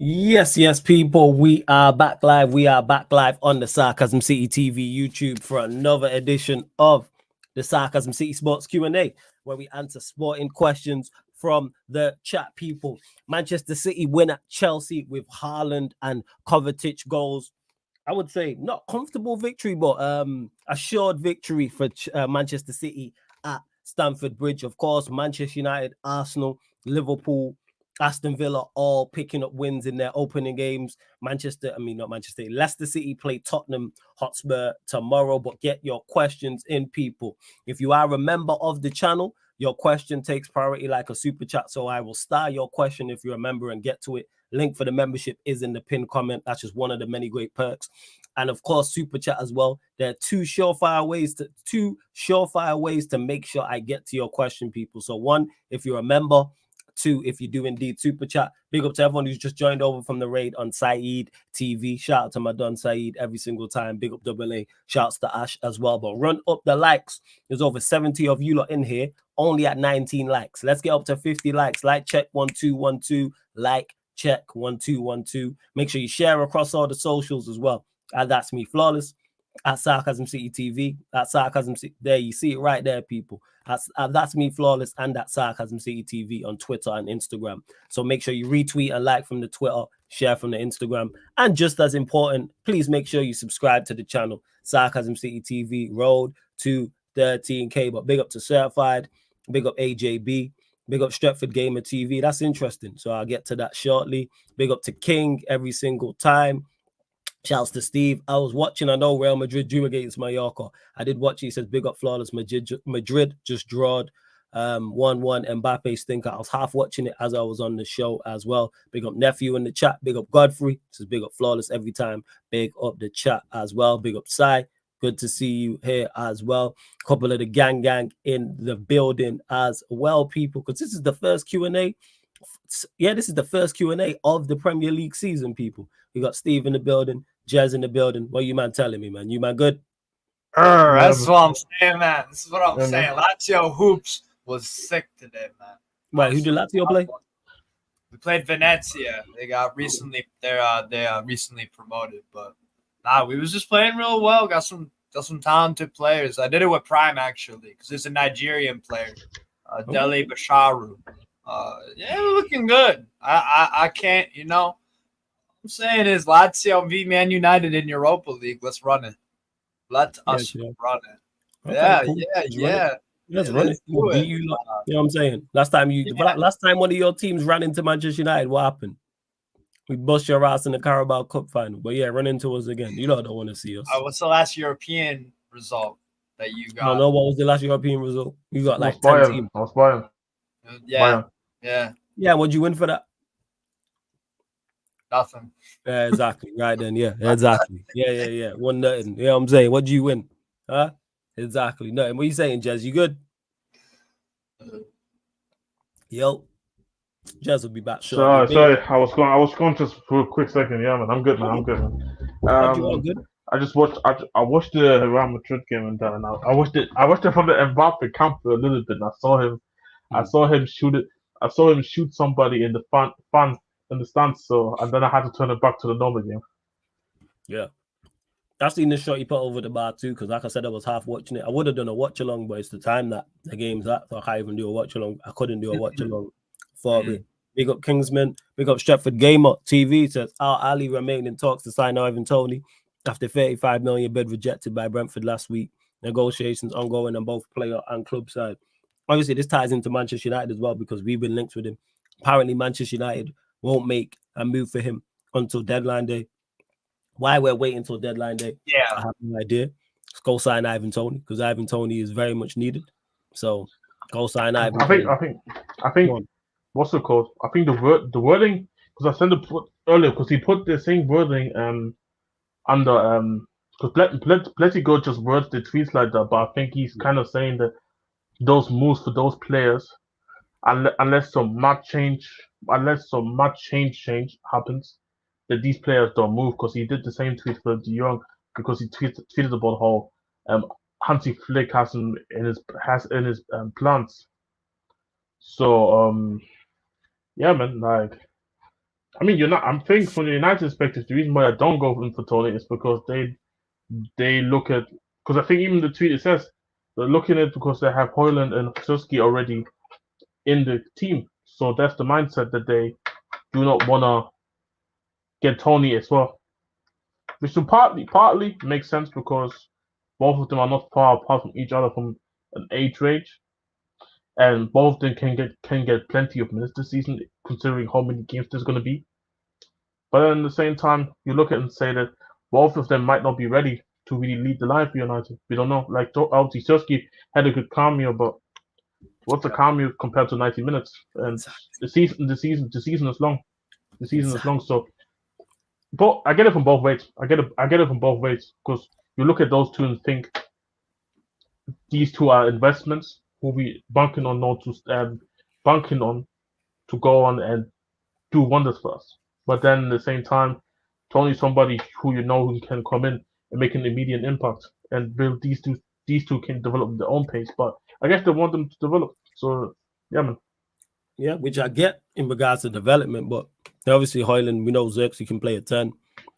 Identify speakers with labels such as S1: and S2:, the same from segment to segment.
S1: Yes, people. We are back live. We are back live on the Sarcasm City TV YouTube for another edition of the Sarcasm City Sports Q&A, where we answer sporting questions from the chat, people. Manchester City win at Chelsea with HAALAND and KOVACIC goals. I would say not comfortable victory, but assured victory for Manchester City at Stamford Bridge. Of course, Manchester United, Arsenal, Liverpool, Aston Villa all picking up wins in their opening games. Leicester City play Tottenham Hotspur tomorrow. But get your questions in, people. If you are a member of the channel, your question takes priority like a super chat. So I will star your question if you're a member and get to it. Link for the membership is in the pinned comment. That's just one of the many great perks. And of course, super chat as well. There are two surefire ways to make sure I get to your question, people. So one, if you're a member. Two, if you do indeed super chat. Big up to everyone who's just joined over from the raid on Saeed TV. Shout out to my Don Saeed every single time. Big up Double A. Shouts to Ash as well. But run up the likes. There's over 70 of you lot in here, only at 19 likes. Let's get up to 50 likes. Like check 1212. Like check 1212. Make sure you share across all the socials as well. And that's me, Flawless. At Sarcasm City TV, at Sarcasm City, there you see it right there, people. That's me, Flawless, and at Sarcasm City TV on Twitter and Instagram. So make sure you retweet and like from the Twitter, share from the Instagram, and just as important, please make sure you subscribe to the channel, Sarcasm City TV, road to 13K. But big up to Certified, big up AJB, big up Stretford Gamer TV. That's interesting. So I'll get to that shortly. Big up to King every single time. Shouts to Steve. I was watching. I know Real Madrid drew against Mallorca. I did watch it. He says, big up Flawless. Madrid just drawed 1-1. Mbappe stinker. I was half watching it as I was on the show as well. Big up Nephew in the chat. Big up Godfrey. Says, big up Flawless every time. Big up the chat as well. Big up Sai. Good to see you here as well. A couple of the gang in the building as well, people, because this is the first Q&A. Yeah, this is the first Q&A of the Premier League season, people. We got Steve in the building, Jez in the building. What you man telling me, man? You man good?
S2: That's what I'm saying, man. This is what I'm saying. Lazio Hoops was sick today, man.
S1: Right, who did Lazio play?
S2: We played Venezia. They got recently recently promoted, but we was just playing real well. Got some talented players. I did it with Prem actually, because it's a Nigerian player, Dele Basharu. Yeah, we're looking good. I can't, I'm saying is Lazio v Man United in Europa League. Let's run it. Let us run it. Okay, cool. Yeah.
S1: Let's run it. We'll beat you. You know what I'm saying? Last time one of your teams ran into Manchester United, what happened? We bust your ass in the Carabao Cup final. But yeah, run into us again. You don't want to see us.
S2: What's the last European result that you got?
S1: I don't know what was the last European result. You got like 10 teams.
S3: I was Bayern.
S2: Yeah.
S3: Bayern.
S1: Yeah, what'd you win for that?
S2: Nothing.
S1: Yeah, exactly. Right then. Yeah, exactly. Yeah. 1-0. You know what I'm saying? What'd you win? Huh? Exactly. Nothing. What are you saying, Jez? You good? Yo. Jez will be back shortly.
S3: Sorry. I was going just for a quick second. Yeah, man. I'm good, man.
S1: Good?
S3: I watched the Real Madrid game and that, and I watched it from the Mbappe camp for a little bit. And I saw him shoot it. I saw him shoot somebody in the fan in the stands. So, and then I had to turn it back to the normal game.
S1: Yeah, I've seen the shot he put over the bar too. Because like I said, I was half watching it. I would have done a watch along, but it's the time that the game's at, so I can't even do a watch along. I couldn't do a watch along for it. Big up Kingsman. Big up Stretford Gamer TV. Says Ali remained in talks to sign Ivan Toney after 35 million bid rejected by Brentford last week. Negotiations ongoing on both player and club side. Obviously, this ties into Manchester United as well because we've been linked with him. Apparently, Manchester United won't make a move for him until deadline day. Why we're waiting until deadline day?
S2: Yeah,
S1: I have no idea. Let's go sign Ivan Toney because Ivan Toney is very much needed. So go sign Ivan.
S3: I think. What's it called? I think the wording, because I sent it earlier, because he put the same wording under because Pletico just words the tweets like that, but I think he's kind of saying that those moves for those players, unless some match change happens, that these players don't move. Because he did the same tweet for De Jong, because he tweeted about how Hansi Flick has in his plans. So yeah, man, like I mean, you're not. I'm thinking from the United perspective, the reason why I don't go in for Toney is because they look at, because I think even the tweet it says they're looking at it because they have Højlund and Suski already in the team, so that's the mindset that they do not want to get Toney as well, which will partly makes sense because both of them are not far apart from each other from an age range, and both of them can get plenty of minutes this season considering how many games there's going to be. But then at the same time, you look at it and say that both of them might not be ready to really lead the line for United. We don't know. Like obviously, Suski had a good cameo, but what's a cameo compared to 90 minutes? And the season is long. The season is long. So, but I get it from both ways. I get it from both ways because you look at those two and think these two are investments who we banking on to go on and do wonders for us. But then at the same time, Toney's somebody who who can come in and make an immediate impact and build these two can develop at their own pace. But I guess they want them to develop. So yeah, man.
S1: Yeah, which I get in regards to development, but obviously Højlund, we know Xerxes can play a 10.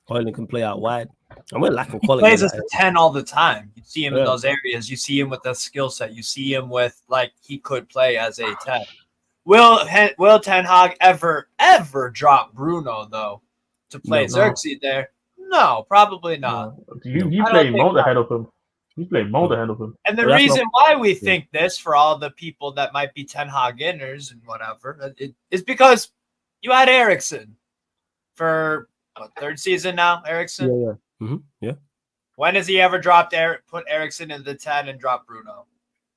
S1: Højlund can play out wide. And we're lacking quality.
S2: He plays as a 10 all the time. You see him in those areas. You see him with the skill set. You see him with, like, he could play as a 10. Will Ten Hag ever drop Bruno, though, to play Xerxes there? No, probably not.
S3: He played Mount ahead of him. He played Mount ahead of him.
S2: And the reason why we think this, for all the people that might be Ten Hag-inners and whatever, is because you had Eriksen for, what, third season now, Eriksen?
S1: Yeah. Mm-hmm. Yeah.
S2: When has he ever put Eriksen in the 10 and dropped Bruno?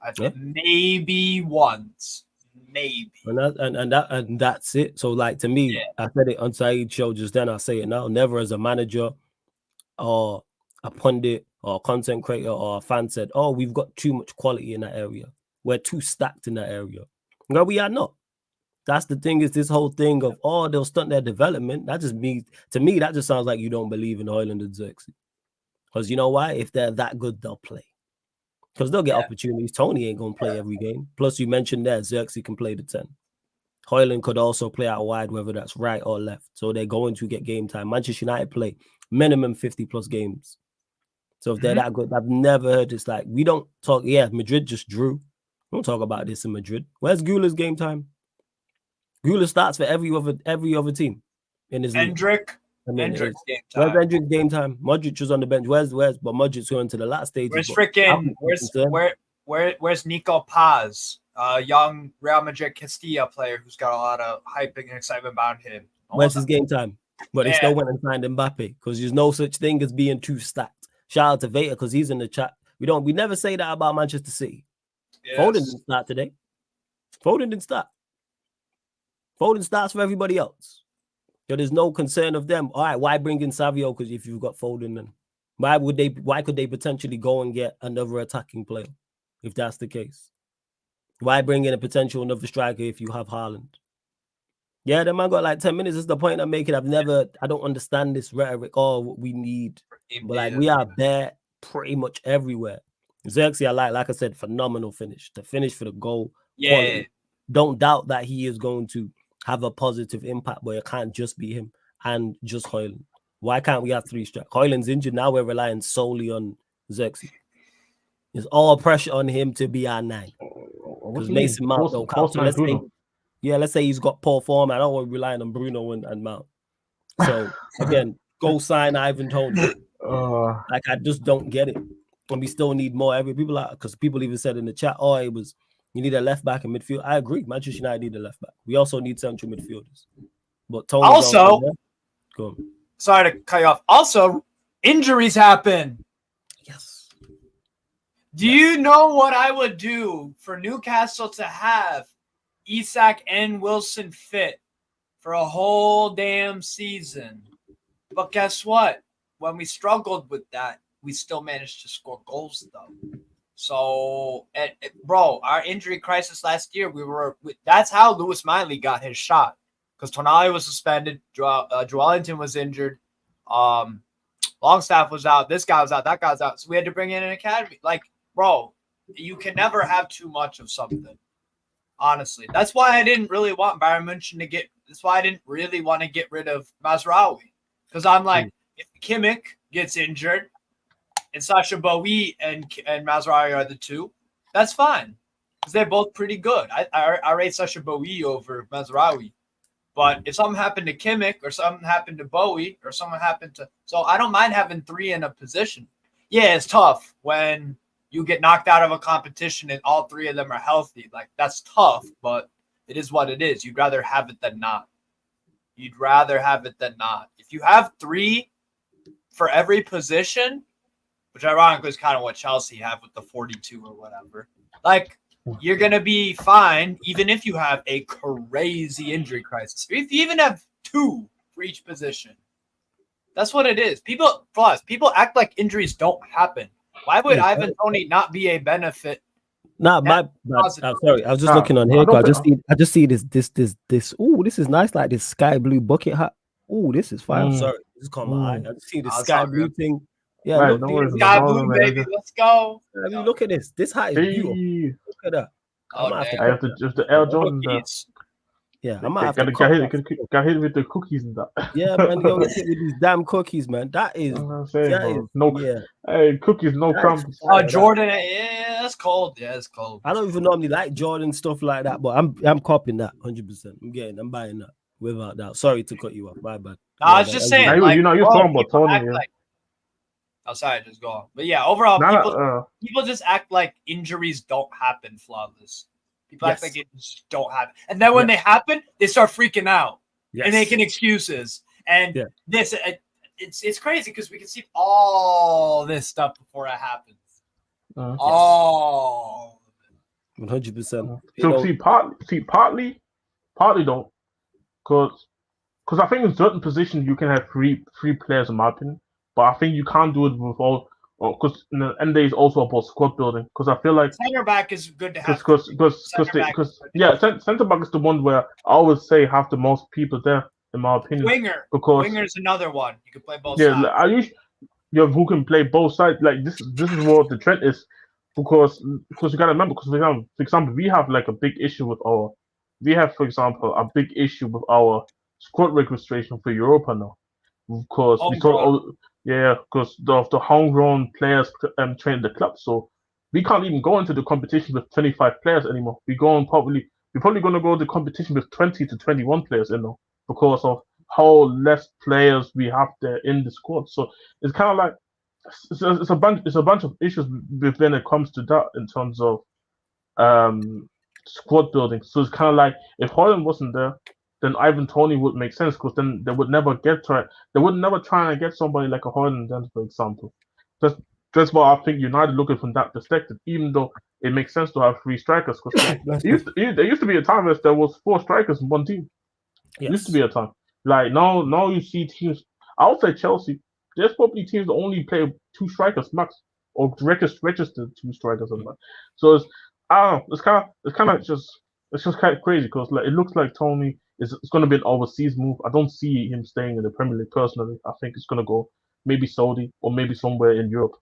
S2: I think maybe once. Maybe.
S1: And that's it. So, like, to me, I said it on Saeed's show just then, I say it now. Never as a manager or a pundit or a content creator or a fan said, oh, we've got too much quality in that area. We're too stacked in that area. No, we are not. That's the thing, is this whole thing of, oh, they'll stunt their development. That just means, to me, that just sounds like you don't believe in Højlund and Xerxes. Because you know why? If they're that good, they'll play. Because they'll get opportunities. Toney ain't going to play every game. Plus, you mentioned that Xerxes can play the 10. Højlund could also play out wide, whether that's right or left. So they're going to get game time. Manchester United play minimum 50-plus games. So if they're that good, I've never heard this. Like, we don't talk. Yeah, Madrid just drew. We don't talk about this in Madrid. Where's Gula's game time? Gula starts for every other team in his league.
S2: Hendrick's game time.
S1: Where's Hendrick's game time? Modric was on the bench. Where's but Modric's going to the last stage.
S2: Where's Nico Paz, young Real Madrid Castilla player who's got a lot of hype and excitement about him?
S1: Where's his game time? But they still went and signed Mbappe because there's no such thing as being too stacked. Shout out to Veta because he's in the chat. We never say that about Manchester City. Yes. Foden didn't start today. Foden didn't start. Foden starts for everybody else. So there's no concern of them. All right, why bring in Savio? Because if you've got Foden, then why could they potentially go and get another attacking player if that's the case? Why bring in another striker if you have Haaland? Yeah, the man got like 10 minutes. This is the point I'm making. I don't understand this rhetoric. Oh, we need, but like we are there pretty much everywhere. Xerxes, like I said, phenomenal finish. The finish for the goal.
S2: Yeah.
S1: Quality. Don't doubt that he is going to have a positive impact, but it can't just be him and just Højlund. Why can't we have 3 strikers? Højlund's injured. Now we're relying solely on Xerxes. It's all pressure on him to be our 9. Because Mason Mount don't count. So let's say he's got poor form. I don't want to rely on Bruno and Mount. So again, go sign Ivan Toney. Like I just don't get it. And we still need more. Because people even said in the chat, you need a left back and midfield. I agree. Manchester United need a left back. We also need central midfielders. But Toney
S2: also,
S1: go on.
S2: Sorry to cut you off. Also, injuries happen.
S1: Yes.
S2: Do you know what I would do for Newcastle to have Isak and Wilson fit for a whole damn season? But guess what? When we struggled with that, we still managed to score goals, though. So, bro, our injury crisis last year, that's how Lewis Miley got his shot. Because Toney was suspended, Joelinton was injured, Longstaff was out, this guy was out, that guy was out. So we had to bring in an academy. Like, bro, you can never have too much of something. Honestly. That's why I didn't really want Bayern München to get that's why I didn't really want to get rid of Mazraoui. Because I'm like, if Kimmich gets injured and Sacha Boey and Mazraoui are the two, that's fine. Because they're both pretty good. I rate Sacha Boey over Mazraoui. But if something happened to Kimmich or something happened to Bowie or something happened to... So I don't mind having 3 in a position. Yeah, it's tough when you get knocked out of a competition and all 3 of them are healthy. Like, that's tough, but it is what it is. You'd rather have it than not. You'd rather have it than not. If you have 3 for every position, which ironically is kind of what Chelsea have with the 42 or whatever, like... You're going to be fine even if you have a crazy injury crisis. If you even have 2 for each position. That's what it is. People act like injuries don't happen. Why would Ivan Toney not be a benefit?
S1: Sorry, I was just looking on here. I just see this. Oh, this is nice, like this sky blue bucket hat. Oh, this is fine. Sorry, this caught my eye. I just see the sky blue thing. Yeah,
S3: right,
S1: look,
S2: sky blue, baby. Let's go.
S1: I mean, look at this. This hat is beautiful. Look at that.
S3: I have to just the Air Jordan.
S1: Yeah, I might have
S3: to get hit with the cookies and that.
S1: Yeah, man, you get hit with these damn cookies, man. That is,
S3: hey, cookies, no crumbs.
S2: Jordan, yeah, that's cold. Yeah, it's cold.
S1: I don't even normally like Jordan stuff like that, but I'm copying that 100%. I'm buying that without doubt. Sorry to cut you off. My bad.
S2: I was just saying,
S3: you're talking about Toney.
S2: Oh, sorry, just go on. But yeah, overall, people just act like injuries don't happen flawless. People act like it just don't happen. And then when they happen, they start freaking out and making excuses. And this, it's crazy because we can see all this stuff before it happens.
S1: 100%.
S3: So partly don't. Because I think in certain positions you can have three players, in my opinion. But I think you can't do it with all, because in the end day is also about squad building. Because I feel like
S2: center back is good to have.
S3: Because center back is the one where I always say have the most people there, in my opinion. Winger is another one. You can play both sides. Who can play both sides. Like this is what the trend is. Because you gotta remember, because for example, we have like a big issue with our squad registration for Europa now. Because because of the homegrown players train the club, so we can't even go into the competition with 25 players anymore. We're probably going to go to the competition with 20 to 21 players, because of how less players we have there in the squad. So it's kind of like it's a bunch of issues when it comes to that in terms of squad building. So it's kind of like if Haaland wasn't there, then Ivan Toney would make sense, because then they would never try and get somebody like a Haaland, then, for example. That's why I think United looking from that perspective, even though it makes sense to have 3 strikers. Because there used to be a time where there was 4 strikers in one team. Yes. Used to be a time. Like now you see teams. I would say Chelsea. There's probably teams that only play 2 strikers max, or registered 2 strikers or max. So it's kind of crazy, because like it looks like Toney. It's going to be an overseas move. I don't see him staying in the Premier League personally. I think it's going to go maybe Saudi or maybe somewhere in Europe.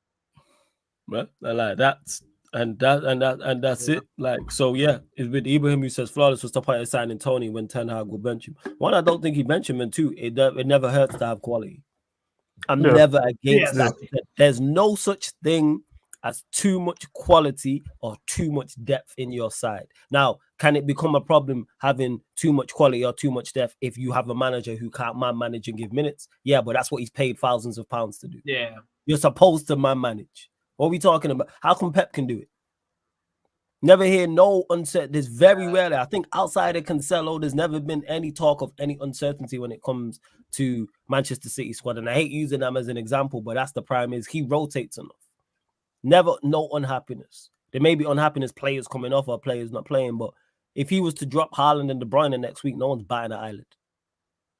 S1: Well, like that's it. Like, so yeah, it's with Ibrahim who says flawless was the point of signing Toney when Ten Hag will bench him. One, I don't think he bench him, and 2, it never hurts to have quality. I'm never against that. There's no such thing as too much quality or too much depth in your side. Now, can it become a problem having too much quality or too much depth if you have a manager who can't manage and give minutes? Yeah, but that's what he's paid thousands of pounds to do.
S2: Yeah.
S1: You're supposed to manage. What are we talking about? How come Pep can do it? Never hear no uncertainty. There's very rarely, I think outside of Cancelo, there's never been any talk of any uncertainty when it comes to Manchester City squad. And I hate using them as an example, but that's the prime is he rotates enough. Never, no unhappiness. There may be unhappiness, players coming off or players not playing, but if he was to drop Haaland and De Bruyne next week, no one's batting an eyelid.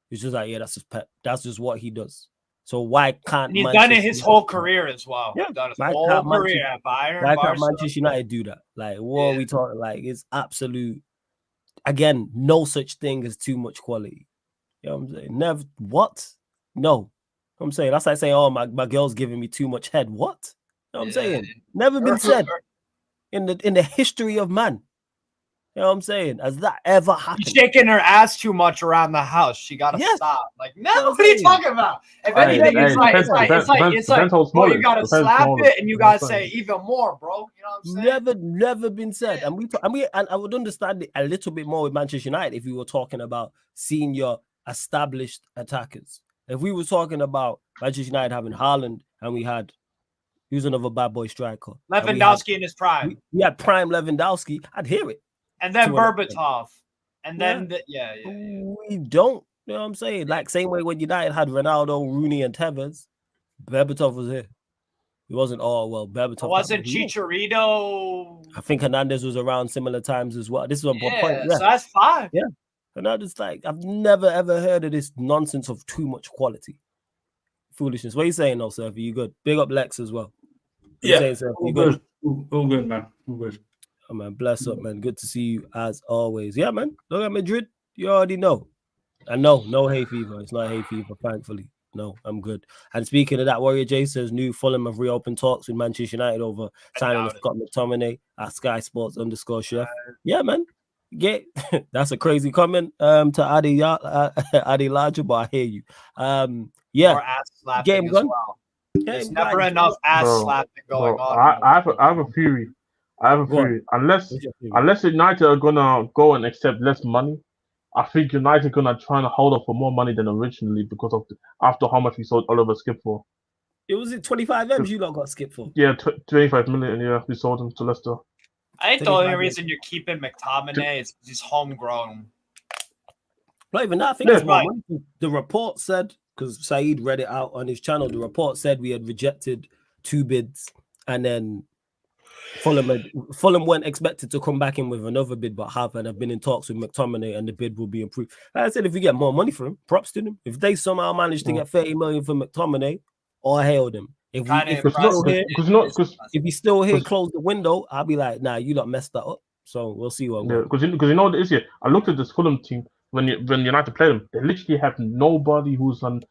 S1: It's just like, yeah, that's just Pep. That's just what he does. So why can't
S2: and he's done it his whole career as well?
S1: Yeah,
S2: done his whole career at Bayern.
S1: Why can't Manchester United do that? Like, what are we talking? Like, it's absolute. Again, no such thing as too much quality. You know what I'm saying? Never. What? No. I'm saying that's like saying, oh, my girl's giving me too much head. What? You know what I'm saying? Never been said in the history of man. You know what I'm saying? Has that ever
S2: She's
S1: happened?
S2: shaking her ass too much around the house. She gotta
S1: Yes.
S2: stop. Like, no,
S1: That's
S2: what are you
S1: it.
S2: talking about? If
S3: Hey,
S2: anything,
S3: hey,
S2: it's like,
S3: depends how small
S2: bro,
S3: it
S2: you
S3: is.
S2: gotta
S3: Depends
S2: slap
S3: small
S2: it, and you
S3: know what
S2: gotta
S3: I'm
S2: say
S3: saying?
S2: even more, bro. You know what I'm saying?
S1: Never been said. And I would understand it a little bit more with Manchester United if we were talking about senior established attackers. If we were talking about Manchester United having Haaland and we had who's another bad boy striker?
S2: Lewandowski in his prime.
S1: We had prime Lewandowski, I'd hear it.
S2: And then
S1: to an extent.
S2: Berbatov. And then,
S1: We don't. You know what I'm saying? Like, same way when United had Ronaldo, Rooney, and Tevez, Berbatov was here. He wasn't, Berbatov.
S2: Wasn't Chicharito.
S1: I think Hernandez was around similar times as well. This is one point.
S2: Yeah, so that's 5.
S1: Yeah. And I just like, I've never ever heard of this nonsense of too much quality. Foolishness. What are you saying, though, sir? Are you good? Big up Lex as well.
S4: Yeah,
S1: saying, sir?
S4: all good. All good, man. All good.
S1: Oh, man, bless up, man. Good to see you as always. Yeah, man. Look at Madrid. You already know. And no hay fever. It's not hay fever, thankfully. No, I'm good. And speaking of that, Warrior J says new Fulham have reopened talks with Manchester United over signing of Scott McTominay at Sky Sports _chef. Yeah, man. That's a crazy comment to Adi Larger, but I hear you. Yeah.
S2: Or ass slapping as well. There's never enough ass slapping going on.
S3: I have a theory. Unless United are gonna go and accept less money, I think United are gonna try and hold up for more money than originally because of after how much we sold Oliver Skip for.
S1: It was 25 M's you lot got skipped for.
S3: Yeah, 25 million. Yeah, we sold him to Leicester.
S2: I think the only reason you're keeping McTominay is he's homegrown.
S1: Not even that. I think it's more money. The report said, because Saeed read it out on his channel, the report said we had rejected 2 bids, and then Fulham weren't expected to come back in with another bid, but have been in talks with McTominay, and the bid will be improved. Like I said, if we get more money for him, props to them. If they somehow manage to get 30 million for McTominay, all hail them. If he's still here, close the window, I'll be like, nah, you lot messed that up. So we'll see what.
S3: Yeah, because you know what it is here. I looked at this Fulham team when United played them. They literally have nobody who's on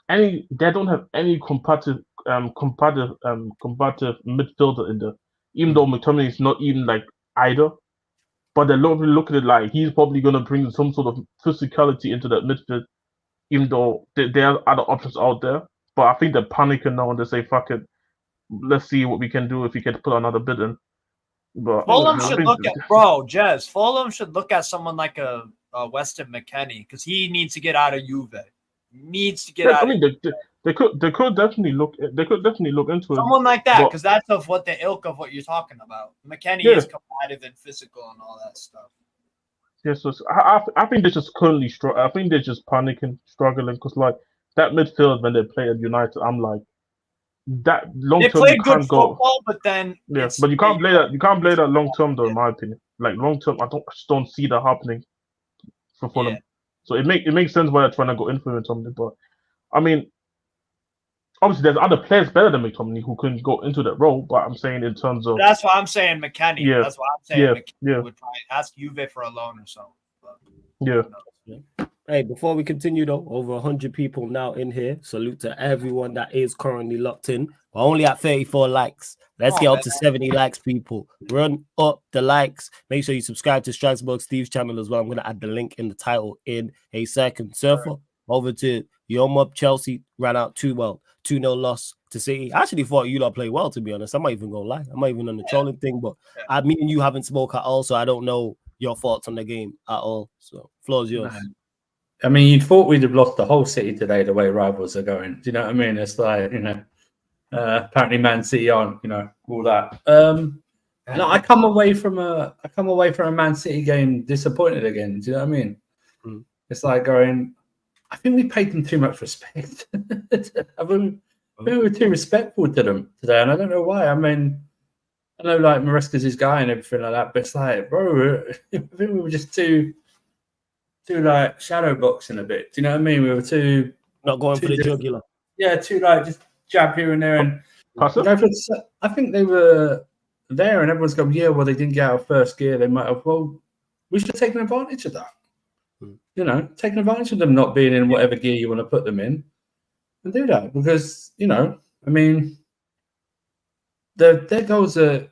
S3: any. They don't have any combative midfielder in there. Even though McTominay is not even like either, but they're look at it like he's probably gonna bring some sort of physicality into that midfield. Even though there are other options out there. But I think they're panicking now and they say, fuck it, let's see what we can do if we can put another bid in. But
S2: Fulham should look at someone like a Weston McKennie because he needs to get out of Juve. I mean,
S3: they could definitely look into
S2: someone like that because that's of what the ilk of what you're talking about. McKennie is combative and physical and all that stuff.
S3: Yes, I think they're just currently I think they're just panicking, struggling because like that midfield when they play at United, I'm like that long term. They play good
S2: football, but then
S3: but you can't play that. You can't play that long term though, in my opinion. Like long term, I just don't see that happening for Fulham. So it makes sense why they're trying to go in for McTominay, but I mean, obviously there's other players better than McTominay who can go into that role. But I'm saying in terms of
S2: that's why I'm saying McKennie.
S3: Yeah,
S2: that's why I'm saying McKennie would probably ask Juve for a loan or something.
S3: Yeah.
S1: Hey, before we continue though, over 100 people now in here. Salute to everyone that is currently locked in. We're only at 34 likes. Let's get up to 70 likes, people. Run up the likes. Make sure you subscribe to Strasbourg Steve's channel as well. I'm going to add the link in the title in a second. Surfer, over to your mob. Chelsea ran out 2-0 loss to City. I actually thought you lot played well, to be honest. I'm not even going to lie. I'm not even on the trolling thing, but me and you haven't spoke at all, so I don't know your thoughts on the game at all. So, floor is yours.
S4: I mean, you thought we'd have lost the whole City today the way rivals are going. Do you know what I mean? It's like, apparently Man City aren't, all that. No, I come away from a Man City game disappointed again. Do you know what I mean? It's like going, I think we paid them too much respect. I think we were too respectful to them today, and I don't know why. I mean, I know like Maresca's his guy and everything like that, but it's like, bro, I think we were just too like shadow boxing a bit. Do you know what I mean? We were too
S1: not going for the jugular.
S4: Yeah, too like just jab here and there. And I think they were there, and everyone's going, yeah, well, they didn't get out of first gear. They might have. Well, we should have taken advantage of that. Taking advantage of them not being in whatever gear you want to put them in, and do that because I mean, their goals are.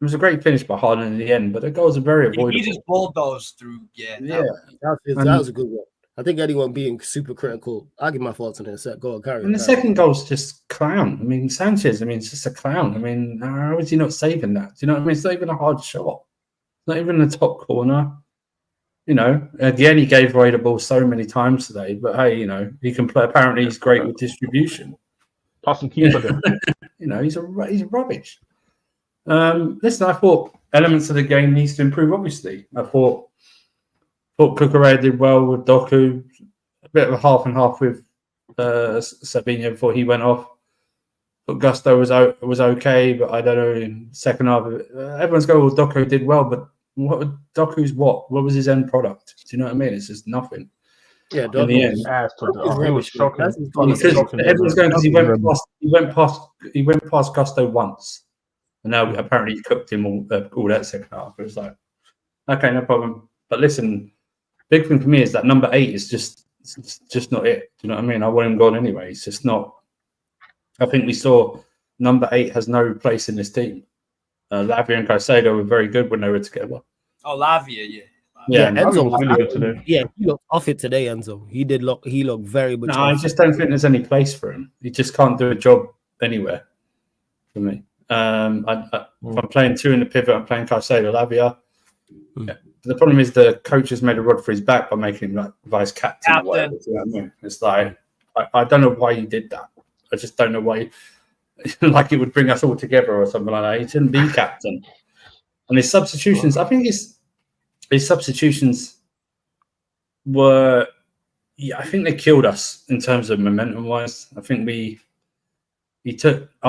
S4: was a great finish by Haaland in the end, but the goals are very avoidable.
S2: He just bulldozed through. Yeah.
S1: That was a good one. I think anyone being super critical, I'll give my thoughts on it in a sec. Go on, carry on.
S4: And the second goal's just clown. I mean, Sanchez, it's just a clown. I mean, how is he not saving that? Do you know what I mean? It's not even a hard shot. It's not even in the top corner. You know, again, he gave away the ball so many times today, but hey, you know, he can play. Apparently, he's great with distribution.
S3: Pass and keep it.
S4: You know, he's rubbish. Listen, I thought elements of the game needs to improve, obviously. I thought Cucurella did well with Doku, a bit of a half and half with Sabinho before he went off. But Gusto was okay, but I don't know, in second half, everyone's going, well, Doku did well, but Doku's what? What was his end product? Do you know what I mean? It's just nothing.
S1: Yeah,
S3: in the end, it was shocking.
S4: Everyone's going because he went past Gusto once, and now apparently he cooked him all that second half. It was like, okay, no problem. But listen, big thing for me is that number 8 is just not it. Do you know what I mean? I want him gone anyway. It's just not. I think we saw number 8 has no place in this team. Lavia and Caicedo were very good when they were together.
S2: Oh, Lavia, yeah.
S1: Yeah,
S3: Enzo was really good today.
S1: Yeah, he looked off it today, Enzo. He looked very much.
S4: No, I just don't think there's any place for him. He just can't do a job anywhere for me. If I'm playing 2 in the pivot, I'm playing Caicedo, Lavia. Yeah. The problem is the coach has made a rod for his back by making him like vice captain. Or whatever, you know what I mean? It's like I don't know why he did that. I just don't know why. Like it would bring us all together or something like that. He shouldn't be captain. And his substitutions, I think his substitutions were, I think they killed us in terms of momentum wise. I think I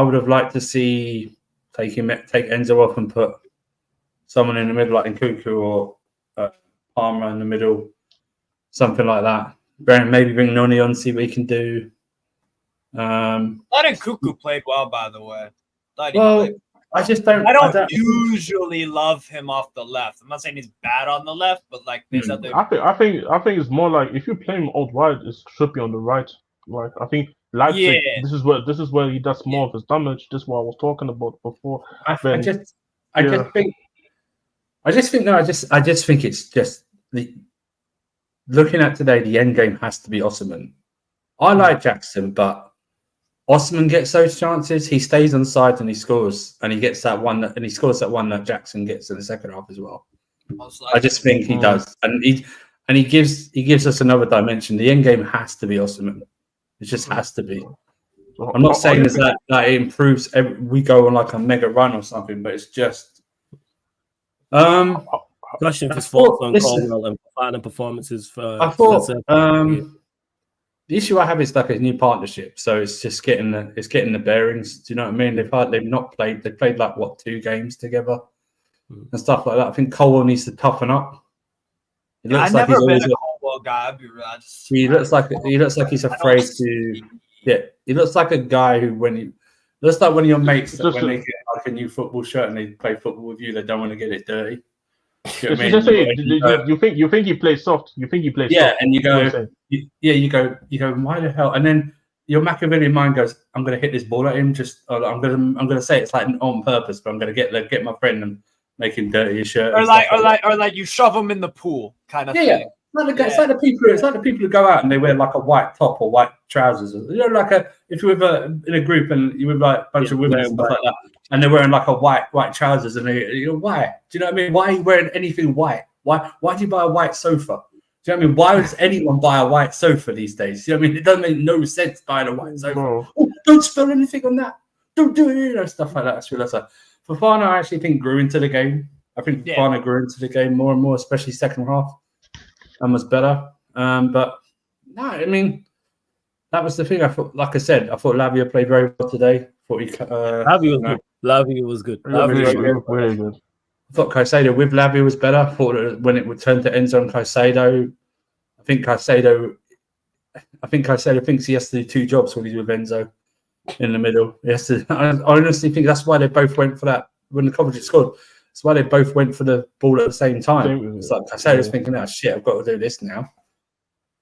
S4: would have liked to see take Enzo off and put someone in the middle like Nkunku or Palmer in the middle, something like that. Maybe bring Toney on, see what he can do. I
S2: think Nkunku played well, by the way. I don't usually love him off the left. I'm not saying he's bad on the left, but like there's other.
S3: I think it's more like if you play him out wide, it should be on the right. Right. I think Leipzig. Yeah. This is where he does more of his damage. This is what I was talking about before. I just think it's just looking at today. The end game has to be Osimhen. I like Jackson, but Osimhen gets those chances. He stays on side and he scores, and he gets that one, and he scores that one that Jackson gets in the second half as well. I just think he does, and he gives us another dimension. The end game has to be Osimhen. It just has to be. I'm not saying that it improves. We go on like a mega run or something, but it's just.
S1: Gushing for sports on Colwell and performances for.
S4: I thought. The issue I have is like a new partnership, so it's just getting the bearings. Do you know what I mean? They've not played. They played like 2 games together and stuff like that. I think Colwell needs to toughen up.
S2: It looks like he's always a Colwell guy.
S4: He looks like he's afraid to. Yeah, he looks like a guy who looks like one of your mates that when they get like a new football shirt and they play football with you, they don't want to get it dirty. You think he plays soft? You think he plays soft? Yeah, and you go, why the hell? And then your Machiavellian mind goes, I'm going to hit this ball at him. I'm going to say it's like on purpose, but I'm going to get my friend and make him dirty his shirt.
S2: Or like you shove him in the pool, kind of thing. Yeah.
S4: It's like the people who go out and they wear like a white top or white trousers. You know, if you're in a group and you're with like a bunch of women and stuff like that, and they're wearing like a white trousers, and why? Do you know what I mean? Why are you wearing anything white? Why do you buy a white sofa? Do you know what I mean? Why does anyone buy a white sofa these days? Do you know what I mean? It doesn't make no sense buying a white sofa. No. Oh, don't spill anything on that. Don't do it, stuff like that. That's really like. Fofana, I actually think grew into the game. I think Fofana grew into the game more and more, especially second half. And was better, but no, I mean that was the thing. I thought, like I said, I thought Lavia played very well today.
S1: Lavia was good.
S3: Really good.
S4: I thought Caicedo with Lavia was better. I thought when it would turn to Enzo and Caicedo, I think Caicedo thinks he has to do 2 jobs when he's with Enzo in the middle. He has to. I honestly think that's why they both went for that when the Kovacic scored. That's why they both went for the ball at the same time. It's like Caicedo's thinking, "Oh shit, I've got to do this now."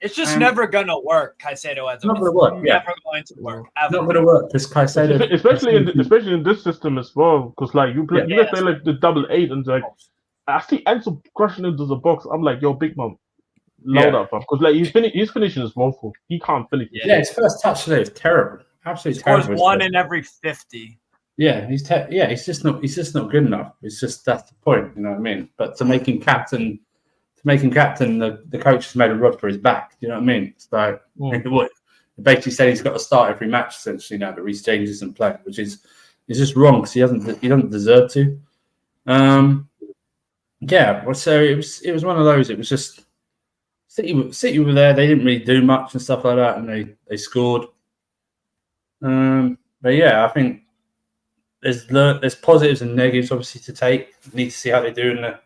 S2: It's just
S4: And-
S2: never gonna work. Caicedo as
S4: Not
S2: a
S4: gonna work, yeah.
S2: never going to work.
S4: It's
S2: Ever.
S4: not going to work because Caicedo,
S3: especially in this system as well. Because like you
S4: Yeah.
S3: guys play like the 8-8 and like I see Enzo crushing into the box. I'm like, yo, big man, loud up, because like his finishing is woeful. He can't finish.
S4: yeah, his first touch today is terrible, absolutely
S2: Scores
S4: terrible.
S2: 1 in every 50.
S4: Yeah, he's just not good enough. It's just that's the point, you know what I mean? But to make him captain, the coach has made a rod for his back. You know what I mean? It's like what basically said he's got to start every match essentially now, but Reece James isn't playing, which is just wrong because he doesn't deserve to. Yeah, well, so it was one of those. It was just City were there. They didn't really do much and stuff like that, and they scored. But yeah, I think there's positives and negatives obviously to take. Need to see how they do in the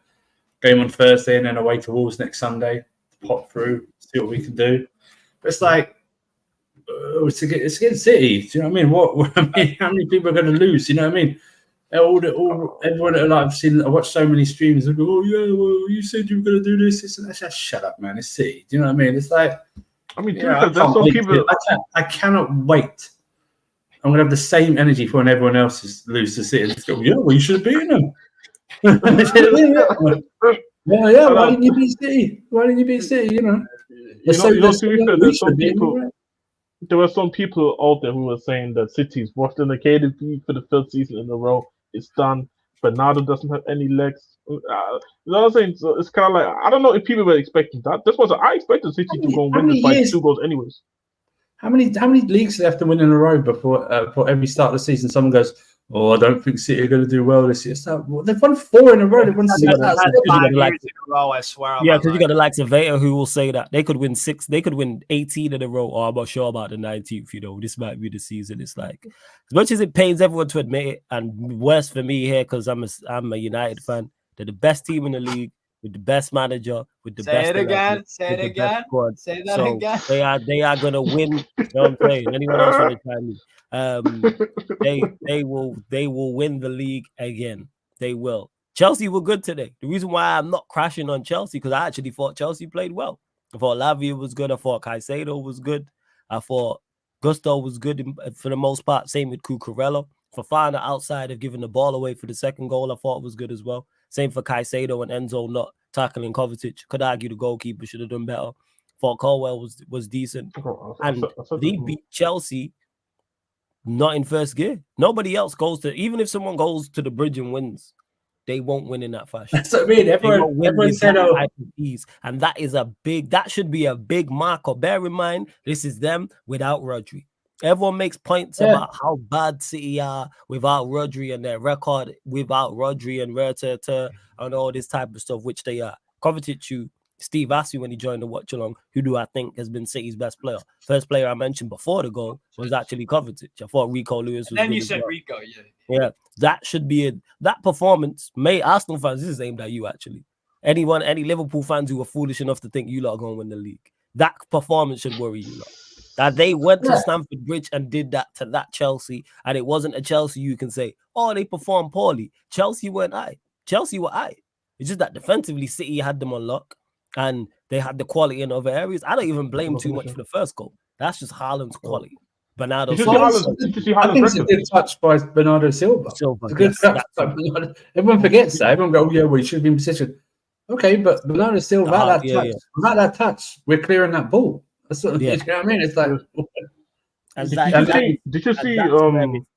S4: game on Thursday and then away to Wolves next Sunday. Pop through, see what we can do. But it's like it's against City. Do you know what I mean? How many people are going to lose? You know what I mean? Everyone like I watched so many streams. They go, oh yeah, well you said you were going to do this and that. Just shut up, man. It's City. Do you know what I mean? It's like I cannot wait. I'm going to have the same energy for when everyone else loses to City. Just go, yeah, well you should have beaten them. Yeah. Why didn't you beat City? You know.
S3: There were some people out there who were saying that City's washed in the KDB for the 3rd season in a row. It's done. Bernardo doesn't have any legs. You know what I'm saying? So it's kind of like I don't know if people were expecting that. I expected City to go and win this by 2 goals anyways.
S4: How many leagues do they have to win in a row before every start of the season someone goes, oh, I don't think City are going to do well this year. So, they've won 4 in a row. They've won 6
S2: in a row, I swear.
S1: Yeah, because you got the likes of Veta who will say that they could win 6, they could win 18 in a row, or I'm not sure about the 19th. You know, this might be the season. It's like, as much as it pains everyone to admit it, and worse for me here because I'm a United fan, they're the best team in the league with the best manager, with the best.
S2: Say it again. Say that again.
S1: They are gonna win. You know what I'm saying? Anyone else want to chime in? They will win the league again. They will. Chelsea were good today. The reason why I'm not crashing on Chelsea because I actually thought Chelsea played well. I thought Lavia was good. I thought Caicedo was good. I thought Gusto was good for the most part. Same with Cucurella. Fofana outside of giving the ball away for the 2nd goal, I thought was good as well. Same for Caicedo and Enzo not tackling Kovacic. Could argue the goalkeeper should have done better. Thought Colwell was decent. And they beat Chelsea not in first gear. Nobody else goes to, even if someone goes to the bridge and wins, they won't win in that fashion.
S4: That's what I mean. Everyone said,
S1: and that should be a big marker. Bear in mind, this is them without Rodri. Everyone makes points about how bad City are without Rodri and their record without Rodri and Reta and all this type of stuff, which they are. Kovacic, Steve asked me when he joined the watch along, who do I think has been City's best player? First player I mentioned before the goal was actually Kovacic. I thought Rico Lewis was.
S2: And then you said Rico,
S1: yeah. That should be that performance. Arsenal fans, this is aimed at you actually. Any Liverpool fans who are foolish enough to think you lot are going to win the league, that performance should worry you lot. That they went to Stamford Bridge and did that to that Chelsea, and it wasn't a Chelsea you can say, oh, they performed poorly. Chelsea weren't Chelsea were It's just that defensively, City had them on lock, and they had the quality in other areas. I don't even blame too much for the first goal. That's just Haaland's quality. Bernardo Silva.
S4: I think it's a good touch by Bernardo Silva. It's a good touch by Bernardo. Everyone forgets that. Everyone go, oh, yeah, well, he should be in position. Okay, but Bernardo Silva, without that touch, we're clearing that ball. That's what, you know what I mean? It's like,
S3: did you see?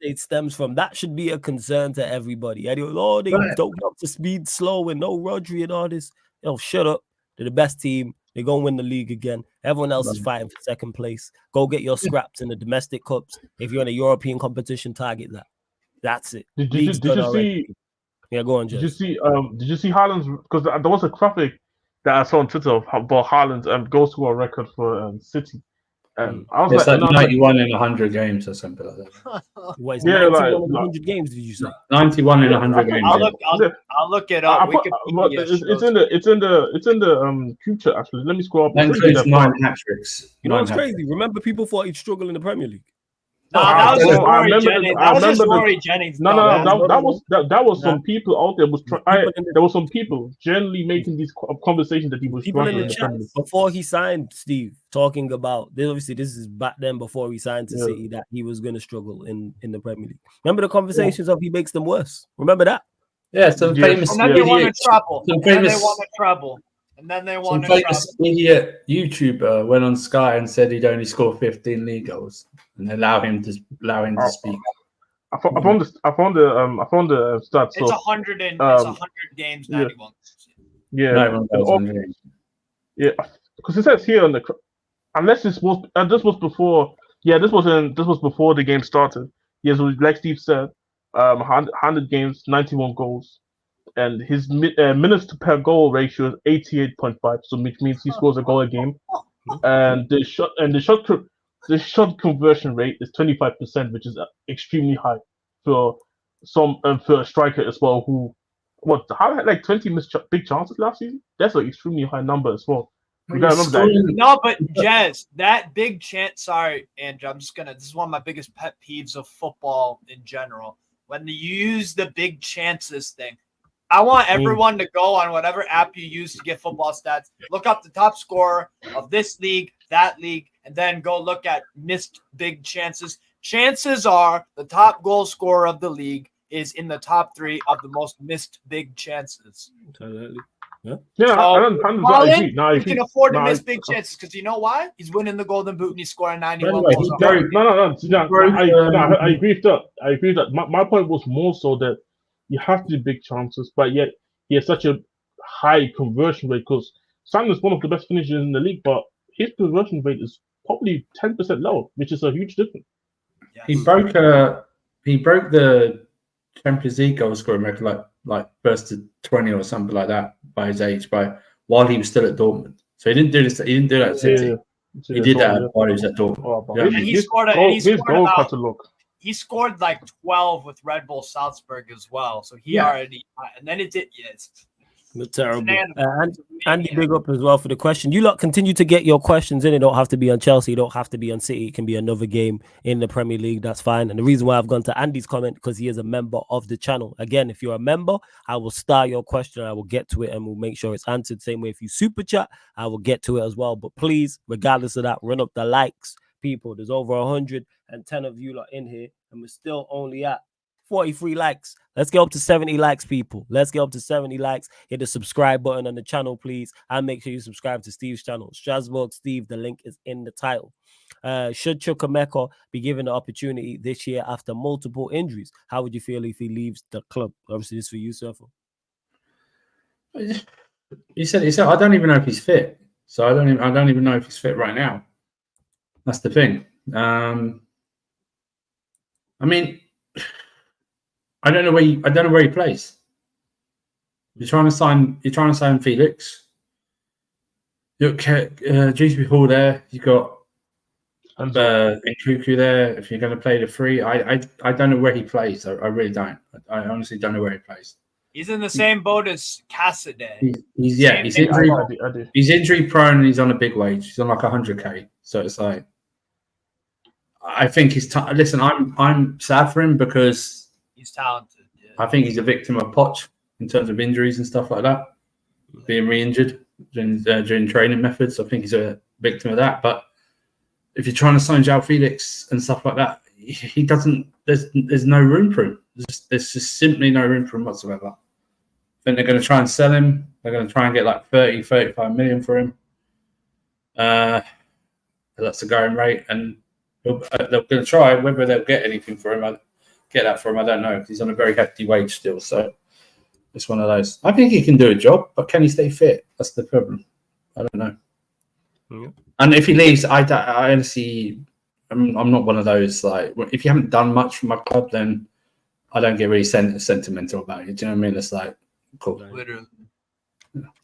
S1: It stems from that should be a concern to everybody. And they don't up to speed slow and no Rodri and all this. Shut up. They're the best team. They're gonna win the league again. Everyone else is fighting for 2nd place. Go get your scraps in the domestic cups. If you're in a European competition, target that. That's it.
S3: Did you see?
S1: Yeah, go on, Jess.
S3: Did you see Haaland's? Because there was a graphic that I saw on Twitter about Haaland's goal score record for City. I was
S4: it's like 91 in 100 games or something like that.
S1: What is 91 in 100 games? Did you say
S4: 91 in 100 games?
S2: I'll look it up.
S3: It's in the future actually. Let me scroll up.
S4: That includes 9 hat tricks.
S1: You know what's crazy? Remember, people thought he'd struggle in the Premier League.
S2: Nah, that was just
S3: I
S2: Rory
S3: remember
S2: Jennings.
S3: I
S2: That was just
S3: remember the-
S2: Rory Jennings.
S3: No, that was
S1: Nah.
S3: some people out there
S1: People in the-
S3: there was some people generally making these conversations that he was
S1: People in
S3: struggling
S1: the
S3: in the
S1: chat
S3: Premier League.
S1: before he signed, Steve, talking about this. Obviously, this is back then before he signed to
S3: Yeah.
S1: City that he was going to struggle in the Premier League. Remember the conversations of he makes them worse. Remember that?
S4: Yeah, some
S3: Yes,
S4: famous
S2: And then they won a
S4: idiot,
S2: treble.
S4: some
S2: And then they
S4: famous,
S2: won a treble. And then they
S4: some
S2: won a treble.
S4: famous idiot YouTuber went on Sky and said he'd only score 15 league goals and allow him to
S3: Oh.
S4: speak.
S3: I found the stats.
S2: It's
S3: So
S2: 100 and
S3: um,
S2: it's 100 games,
S3: yeah.
S2: 91.
S3: yeah,
S4: No one goes
S3: Oh,
S4: on there.
S3: yeah, because it says here on the unless this was before. Yeah, this was before the game started. Yes, so like Steve said, 100 games, 91 goals, and his minutes per goal ratio is 88.5. So which means he scores a goal a game, and the shot conversion rate is 25%, which is extremely high for for a striker as well. Who had like 20 missed big chances last season? That's an extremely high number as well. You gotta remember that.
S2: No, but Jez, that big chance. Sorry, Andrew. This is one of my biggest pet peeves of football in general. When you use the big chances thing, I want everyone to go on whatever app you use to get football stats. Look up the top scorer of this league, that league, and then go look at missed big chances. Chances are the top goal scorer of the league is in the top 3 of the most missed big chances.
S3: Yeah,
S2: So,
S3: I agree. No, I
S2: he
S3: agree.
S2: can afford to
S3: No,
S2: miss big chances because you know why? He's winning the Golden Boot and he's scoring 91
S4: Anyway,
S2: goals.
S4: he
S2: a
S4: broke-
S2: game.
S3: I agree with that. I agree with that. My point was more so that you have to do big chances, but yet he has such a high conversion rate because Sam is one of the best finishers in the league, but his conversion rate is probably 10% lower, which is a huge difference.
S2: Yes.
S4: He broke the Champions League goal scoring record like first to 20 or something like that by his age, while he was still at Dortmund. So he didn't do this. He didn't do that at City. He did that while he was at Dortmund.
S3: Oh, but
S4: Yeah,
S2: And he
S3: his
S2: scored
S3: goal
S2: about-
S3: catalog.
S2: He scored like 12 with Red Bull Salzburg as well. So he
S4: Yeah.
S2: already, and then it did, yes.
S1: Terrible.
S2: It's an
S1: And Andy, big up as well for the question. You lot continue to get your questions in. It don't have to be on Chelsea. It don't have to be on City. It can be another game in the Premier League. That's fine. And the reason why I've gone to Andy's comment because he is a member of the channel. Again, if you're a member, I will star your question. I will get to it and we'll make sure it's answered. Same way if you super chat, I will get to it as well. But please, regardless of that, run up the likes, people. There's over 110 of you lot in here, and we're still only at 43 likes. Let's get up to 70 likes, people. Let's get up to 70 likes. Hit the subscribe button on the channel, please. And make sure you subscribe to Steve's channel. Strasbourg Steve, the link is in the title. Should Chukwuemeka be given the opportunity this year after multiple injuries? How would you feel if he leaves the club? Obviously, this is for you, Surfer.
S4: He said, I don't even know if he's fit. So I don't even know if he's fit right now. That's the thing. I mean, I don't know where he plays. You're trying to sign Felix. You've got GCP Hall there. You've got Nkuku there. If you're going to play the 3, I don't know where he plays. I really don't. I honestly don't know where he plays.
S2: He's in the same boat as Cassidy.
S4: He's injury prone and he's on a big wage. He's on like 100k. So it's like, I think he's listen. I'm sad for him because
S2: He's talented. Yeah.
S4: I think he's a victim of Poch in terms of injuries and stuff like that, being re-injured during training methods. I think he's a victim of that. But if you're trying to sign João Felix and stuff like that, he doesn't. There's no room for him. There's just simply no room for him whatsoever. I think they're going to try and sell him. They're going to try and get like 30, 35 million for him. That's the going rate, and they're going to try. Whether they'll get anything for him, I don't know. He's on a very hefty wage still, so it's one of those. I think he can do a job, but can he stay fit? That's the problem. I don't know. Yeah. And if he leaves, I honestly, I'm not one of those, like, if you haven't done much for my club, then I don't get really sentimental about it. Do you know what I mean? It's like, cool.
S2: Literally.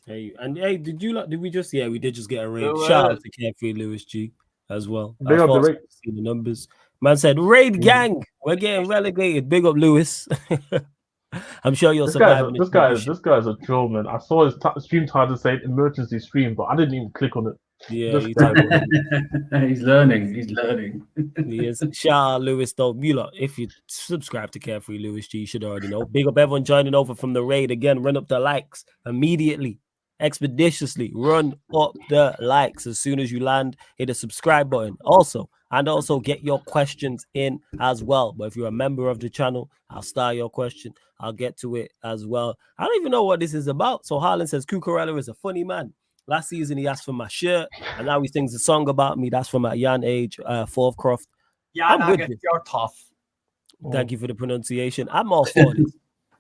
S1: Hey, did we just get a raid? Shout out to Carefree Lewis G as well.
S3: Big up the raid.
S1: See the numbers. Man said, raid gang, we're getting relegated. Big up Lewis. I'm sure you'll survive.
S3: This guy is a troll, man. I saw his stream title say emergency stream, but I didn't even click on it.
S1: Yeah,
S3: This
S1: he
S3: guy.
S4: He's learning. He's learning.
S1: He is. Shout out Lewis though. You lot, if you subscribe to Carefree Lewis G, you should already know. Big up everyone joining over from the raid again. Run up the likes immediately, expeditiously. Run up the likes as soon as you land. Hit the subscribe button. Also get your questions in as well. But if you're a member of the channel, I'll start your question. I'll get to it as well. I don't even know what this is about. So Haaland says Cucurella is a funny man. Last season, he asked for my shirt, and now he sings a song about me. That's from at Jan Age, Fourth Croft.
S2: Yeah,
S1: I'm with this.
S2: you're tough.
S1: Thank you for the pronunciation. I'm all for this.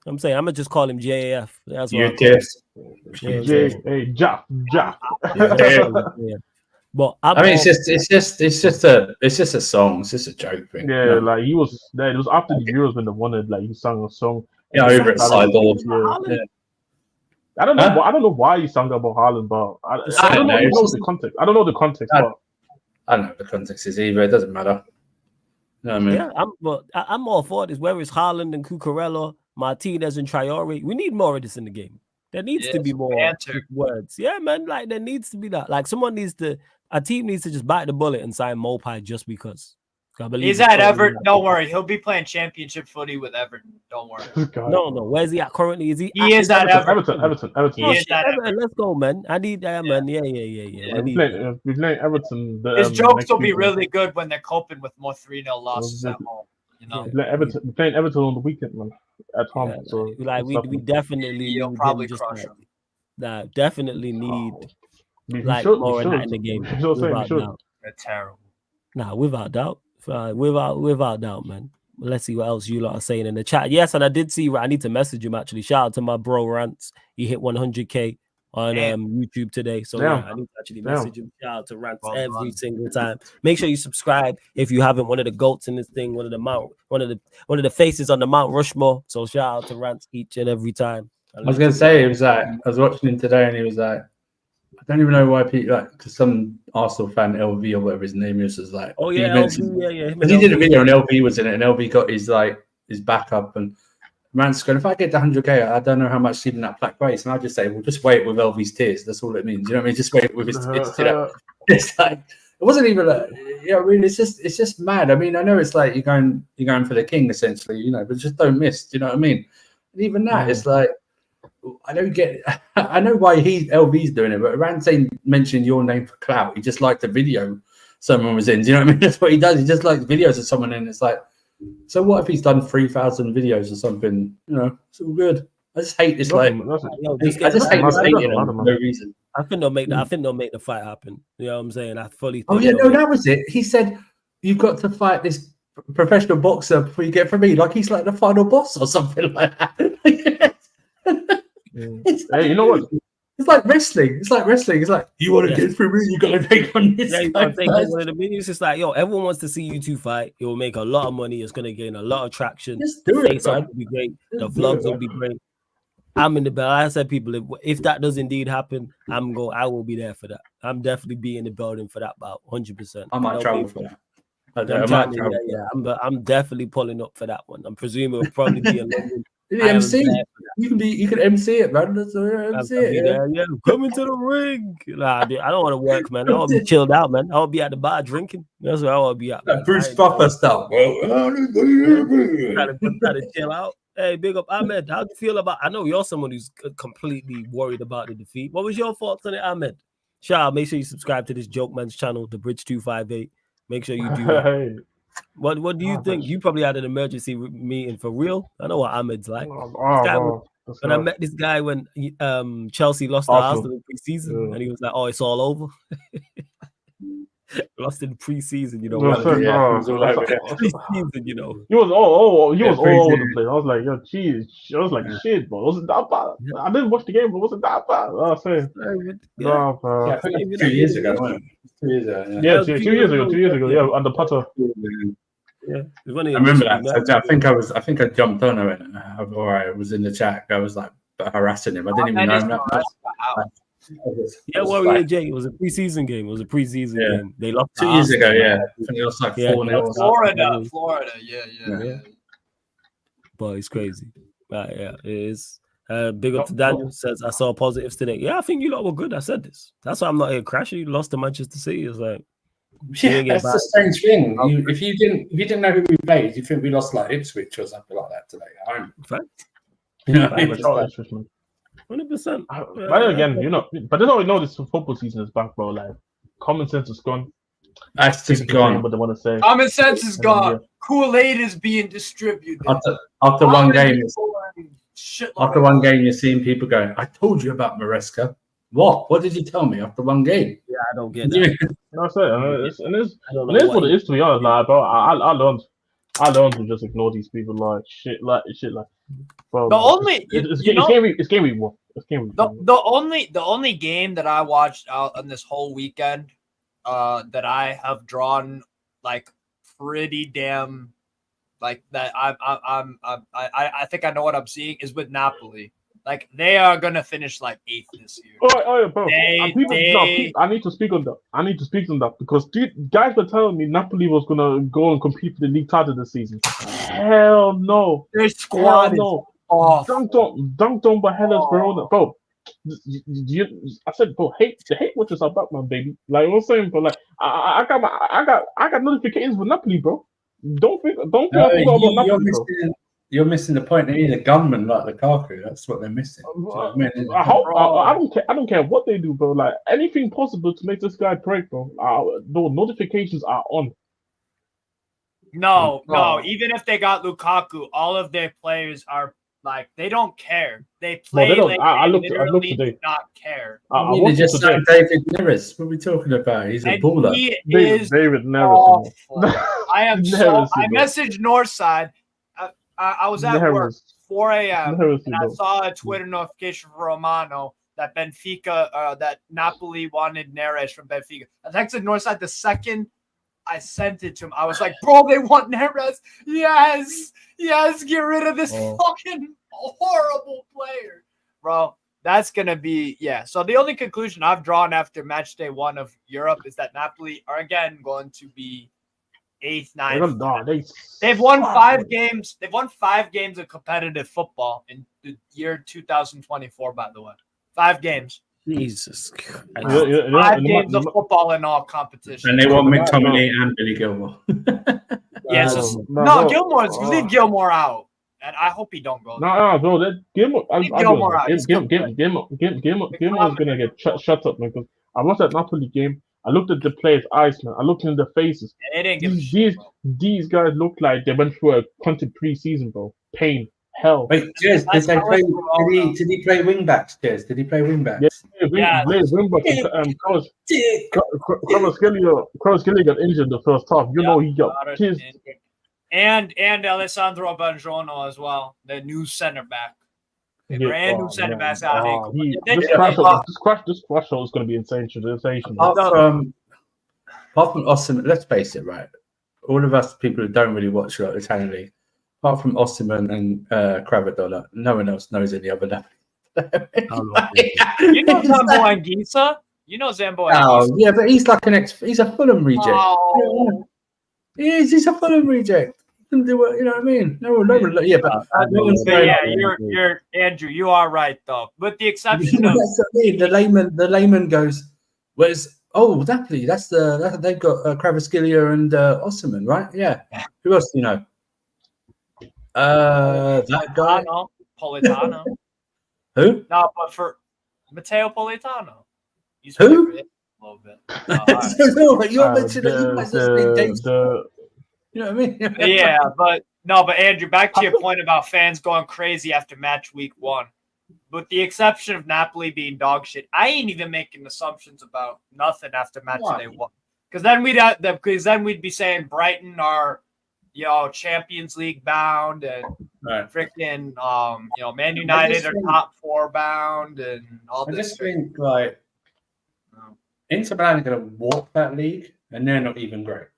S1: I'm saying I'm gonna just call him JAF. That's what
S4: You
S1: I'm calling him.
S3: Hey, Jack.
S1: Yeah. But
S4: I mean, it's just a song. It's just a joke thing.
S3: Yeah,
S4: No.
S3: like he was there. It was after the Euros when they won it. Like he sang a song.
S4: Yeah, over at Sideball.
S3: Yeah. I don't know. I don't know why he sang about Haaland, but I don't know the context. I don't know the context. But
S4: I don't know what the context is either. It doesn't matter. You know what I mean?
S1: Yeah, I'm all for this. Whether it's Haaland and Cucurella, Martinez and Traore, we need more of this in the game. There needs to be more words. Yeah, man. Like there needs to be that. Like a team needs to just bite the bullet and sign Mopai just because.
S2: He's at Everton. Don't worry, he'll be playing championship footy with Everton. Don't worry.
S1: No. Where's he at currently? Is he?
S2: He is at Everton.
S3: Everton.
S2: He is at Everton.
S1: Let's go, man. I need that, man. Yeah.
S3: We're playing Everton.
S2: His jokes will be really good when they're coping with more 3-0 losses at home. You know,
S3: we're playing Everton on the weekend, man. At home.
S1: Yeah,
S3: so
S1: like we definitely
S2: you'll probably crush him.
S1: That definitely need
S3: more
S1: of that in the game. Without doubt.
S2: They're terrible.
S1: Nah, without doubt. Without doubt, man. Let's see what else you lot are saying in the chat. Yes, and I did see. I need to message him actually. Shout out to my bro Rants. He hit 100K on YouTube today. So I need to actually message him. Shout out to Rants every single time. Make sure you subscribe if you haven't. One of the goats in this thing. One of the faces on the Mount Rushmore. So shout out to Rants each and every time.
S4: I was gonna say it was like I was watching him today and he was like, I don't even know why people like because some Arsenal fan LV or whatever his name is was like,
S1: oh yeah, LV,
S4: because he did a video and LV was in it and LV got his backup and Rant's going, if I get to 100K, I don't know how much even that plaque weighs, and I just say, well, just wait with LV's tears. That's all it means. You know what I mean? Just wait with his tears. You know? It's like it wasn't even like, I mean, it's just mad. I mean, I know it's like you're going for the king essentially, you know, but just don't miss. Do you know what I mean? And even that, it's like. I know why LV's doing it, but Rand mentioned your name for clout. He just liked the video someone was in. Do you know what I mean? That's what he does. He just likes videos of someone in. It's like, so what if he's done 3,000 videos or something? You know, it's all good. I just hate this. I just hate this hating for no reason.
S1: I think they'll make the fight happen. You know what I'm saying? I fully.
S4: Oh yeah, no, that was it. He said you've got to fight this professional boxer before you get from me. Like he's like the final boss or something like that.
S3: Hey, you know what?
S4: It's like wrestling. It's like you want to get through me, you got to take on this.
S1: Yeah, you got to take on one of the videos. It's just like, yo, everyone wants to see you two fight. It will make a lot of money. It's going to gain a lot of traction.
S4: Just do it, man.
S1: Will be great. The vlogs will be great. I'm in the bell. I said, people, if that does indeed happen, I will be there for that. I'm definitely be in the building for that, about 100%.
S4: I might travel for that.
S1: I'm definitely pulling up for that one. I'm presuming it'll probably be in London.
S4: MC, you can MC it, man. That's MC it.
S1: Yeah, come into the ring. Nah, dude, I don't want to work, man. I want to be chilled out, man. I want to be at the bar drinking. That's where I want to be at.
S4: Bruce Buffer stuff.
S1: Trying to chill out. Hey, big up Ahmed. How do you feel about? I know you're someone who's completely worried about the defeat. What was your thoughts on it, Ahmed? Shout out. Make sure you subscribe to this Joke Man's channel, the Bridge 258. Make sure you do that. What do you think? You probably had an emergency meeting for real. I know what Ahmed's like. When I met this guy when Chelsea lost to Arsenal in pre-season, and he was like, "Oh, it's all over." Lost in pre-season, you know. Pre-season, you know.
S3: He was all over the place. I was like, "Yo, geez," I was like, "Shit, but wasn't that bad?" I didn't watch the game, but wasn't that bad? I was saying,
S4: I think 2 years ago, wasn't it? 2 years ago.
S3: Yeah, 2 years ago. 2 years ago. Yeah, under Potter.
S1: Yeah,
S4: I remember that. I think I jumped on him, or I was in the chat. I was like harassing him. I didn't even know him that much.
S1: Yeah, Warrior J. It was a preseason game. Game. They lost
S4: 2 years ago. Yeah, I think it was like 4-0.
S2: Florida. Yeah.
S1: But it's crazy. Yeah, it is. Big up to Daniel. Says, I saw positives today. Yeah, I think you lot were good. I said this. That's why I'm not here crashing. You lost to Manchester City. It's like,
S4: yeah, that's the strange thing. If you didn't know who we played, you think we lost like Ipswich or something like that today at home. You know,
S1: 100%.
S3: But again, but that's how we know this football season is back, bro. Like, common sense is gone.
S4: That's just gone.
S3: What they want to say.
S2: Common sense is gone. Kool-Aid is being distributed.
S4: After one game, you're seeing people going, I told you about Maresca. What did you tell me after one game?
S1: Yeah, I don't get that.
S3: That's it. It is what it is, to be honest. Like, bro, I learned to just ignore these people like shit. Bro, it's game week one.
S2: The only game that I watched out on this whole weekend that I have drawn like pretty damn like that I think I know what I'm seeing is with Napoli. Like they are gonna finish like 8th this year.
S3: Oh, bro. I need to speak on that. Because guys were telling me Napoli was gonna go and compete for the league title this season. Hell no.
S2: Their squad is off.
S3: Dunked on by Hellas Verona, bro. I said, bro, the hate watchers are back, man, baby. Like I'm saying, bro, like I got notifications for Napoli, bro. Don't think about Napoli, bro.
S4: You're missing the point. They need a gunman like Lukaku. That's what they're missing.
S3: I don't care what they do, bro. Like anything possible to make this guy break, bro. No notifications are on.
S2: No. Even if they got Lukaku, all of their players are like they don't care. They play.
S3: No, they
S2: like
S3: I
S2: they
S3: looked today.
S2: do not care.
S4: They just signed David Neres. What are we talking about? He's a baller.
S2: He is
S3: David Neres.
S2: I am so. I messaged Northside. I was at work 4 a.m. and I saw a Twitter notification from Romano that that Napoli wanted Neres from Benfica. I texted Northside the second I sent it to him. I was like, bro, they want Neres. Yes, get rid of this fucking horrible player. Bro, that's going to be, So the only conclusion I've drawn after match day 1 of Europe is that Napoli are again going to be 8th, 9th. They've won 5 games. They've won 5 games of competitive football in the year 2024, by the way. 5 games.
S1: Jesus Christ.
S2: 5 games of football in all competitions.
S4: And they want McTominay and Billy Gilmore.
S2: Gilmore's leave Gilmore out. And I hope he don't go.
S3: No, bro. Gilmore is gonna get shut up, man. Because I watched that Napoli game. I looked at the players' eyes, man. I looked in their faces.
S2: They didn't give
S3: these guys look like they went through a constant pre-season, bro. Pain, hell.
S4: Wait, Jez, did he play wing backs? Jez, did he play wing backs?
S3: Yeah, wing backs. Kvaratskhelia got injured the first half. He got pissed.
S2: And Alessandro Banjono as well, the new center back. Brand new center backs out of
S3: This crash show is going to be insane.
S4: Apart from Osimhen, let's face it, right? All of us people who don't really watch the Italian league, apart from Osimhen and Cravadola, no one else knows any other name.
S2: You know Zambo Anguissa?
S4: Oh, yeah, but he's like he's a Fulham reject. Oh. He's a Fulham reject. Do it, you know what I mean?
S2: You're Andrew. You are right though, with the exception of
S4: the layman goes, "Where's Napoli? They've got Kvaratskhelia and Osimhen, right? Yeah. Who else do you know? That guy,
S2: Politano.
S4: Who?
S2: No, but for Matteo Politano, he's
S4: who?
S2: A little bit.
S4: You're mentioning you know what I mean?
S2: Yeah, but Andrew, back to your point about fans going crazy after match week 1. With the exception of Napoli being dog shit, I ain't even making assumptions about nothing after match day 1. Because then we'd be saying Brighton are, Champions League bound and freaking Man United are top 4 bound and all this.
S4: I just think like Inter Milan are going to walk that league, and they're not even great.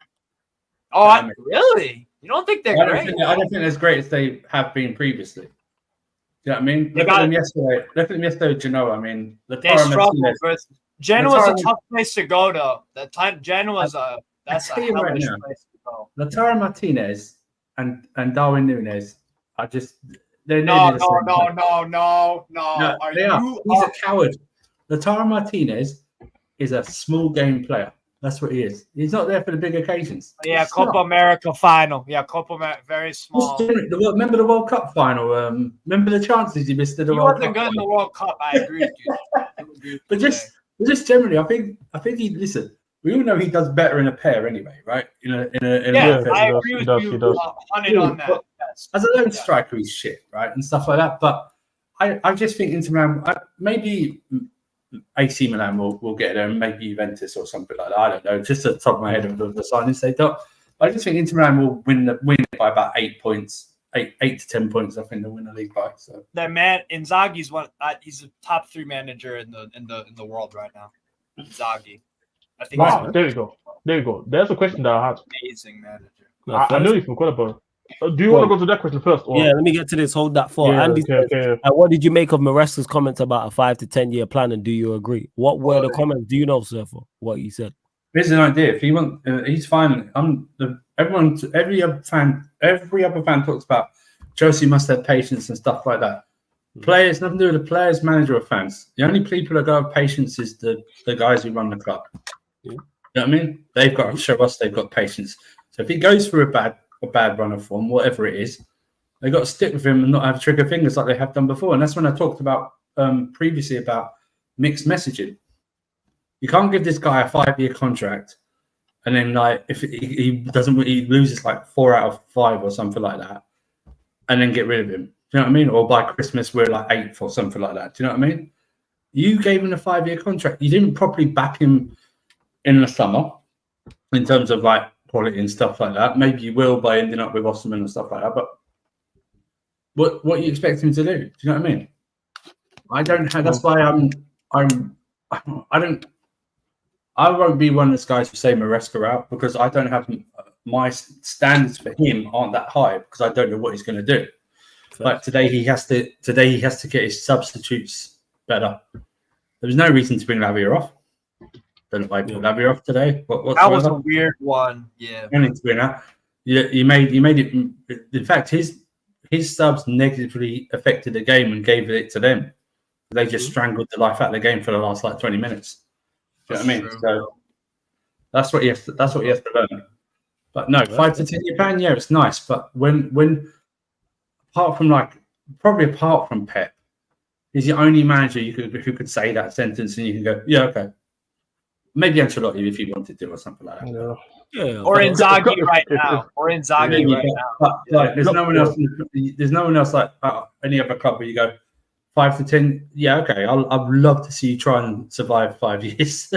S2: Oh, really? You don't think they're great?
S4: I don't think they're as great as they have been previously. Do you know what I mean? Look at them yesterday, Genoa. I mean,
S2: they struggled with Genoa's a tough place to go, though. Genoa's that's a hellish place to go.
S4: Lautaro Martinez and Darwin Núñez are just They're
S2: No,
S4: nearly the same
S2: no,
S4: time.
S2: no, no, no.
S4: No,
S2: Are
S4: they are.
S2: you?
S4: He's a coward. Lautaro Martinez is a small game player. That's what he is. He's not there for the big occasions.
S2: Yeah,
S4: He's
S2: Copa
S4: not.
S2: America final. Yeah, Copa America, very small.
S4: Remember the World Cup final? Remember the chances he missed in the
S2: He
S4: World
S2: wasn't
S4: Cup
S2: good in the
S4: final?
S2: World Cup. I agree with you.
S4: But just generally, I think he listen. We all know he does better in a pair anyway, right?
S2: Yeah,
S3: Yeah,
S2: I
S3: he does,
S2: agree
S3: he
S2: with
S3: does,
S2: you.
S3: he does.
S2: 100 on that.
S4: But
S2: Yes.
S4: as a lone striker, he's shit, right, and stuff like that. But I just think Inter Milan, maybe AC Milan will get there, and maybe Juventus or something like that. I don't know. Just at the top of my head of the signings they got. I just think Inter Milan will win it by about 8 points, 8 to 10 points. I think they'll win the league by. So
S2: That man Inzaghi's one. He's a top 3 manager in the world right now. Inzaghi, I think
S3: Wow,
S2: he's
S3: there we go. There's a question that I had.
S2: an amazing manager.
S3: I know you forgot about it. Do you want to go to that question first? Or?
S1: Yeah, let me get to this. Hold that thought.
S3: Yeah,
S1: Andy says,
S3: okay.
S1: what did you make of Maresca's comments about a 5 to 10 year plan, and do you agree? What were the comments? Do you know, Surfer, what he said?
S4: here's an idea. If he wants, he's fine. Every other fan talks about Chelsea must have patience and stuff like that. Players, nothing to do with the players, manager, or fans. The only people that go have patience is the guys who run the club.
S1: Yeah.
S4: You know what I mean? They've got to show us they've got patience. So if he goes through a bad run of form, whatever it is, they've got to stick with him and not have trigger fingers like they have done before. And that's when I talked about previously about mixed messaging. You can't give this guy a 5-year contract and then like if he loses like 4 out of 5 or something like that, and then get rid of him. Do you know what I mean? Or by Christmas we're like 8th or something like that. Do you know what I mean? You gave him a 5-year contract. You didn't properly back him in the summer in terms of like quality and stuff like that. Maybe you will by ending up with Osman and stuff like that. But what you expect him to do? Do you know what I mean? I don't have. That's why I won't be one of those guys who say Maresca out, because I don't have my standards for him aren't that high, because I don't know what he's going to do. Like today he has to get his substitutes better. There was no reason to bring Lavia off. Don't know if I put Lavia off today.
S2: That was a weird one. Yeah.
S4: You made it. In fact, his subs negatively affected the game and gave it to them. They just strangled the life out of the game for the last like 20 minutes. Do you know what I mean?
S2: True.
S4: So that's what he has to learn. But no, 5 to 10 year plan, yeah, it's nice. But when apart from Pep, he's the only manager who could say that sentence and you can go, yeah, okay. Maybe Ancelotti if you wanted to or something like that.
S1: Yeah.
S2: Or Inzaghi right now.
S4: Like, there's no one else. There's no one else like any other club where you go 5 to 10. Yeah, okay. I'd love to see you try and survive 5 years.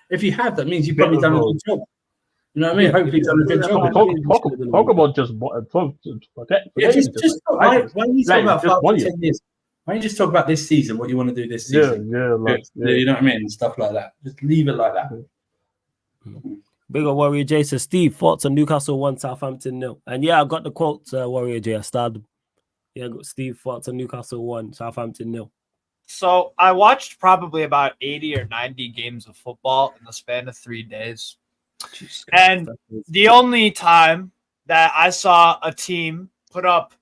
S4: If you have, that means you've probably done a good job. You know what I mean? Hopefully, you've done a good job.
S3: Talk about just forget.
S4: Yeah, why don't you talk about 5 to 10 years? Why don't you just talk about this season? What you want to do this season?
S3: Yeah.
S4: You know what I mean? Stuff like that. Just leave it like that.
S1: Big up Warrior J says, Steve, thoughts on Newcastle 1, Southampton 0. And yeah, I got the quotes, Warrior J. I started. Yeah, I got Steve, thoughts on Newcastle 1, Southampton 0.
S2: So I watched probably about 80 or 90 games of football in the span of 3 days. And the only time that I saw a team put up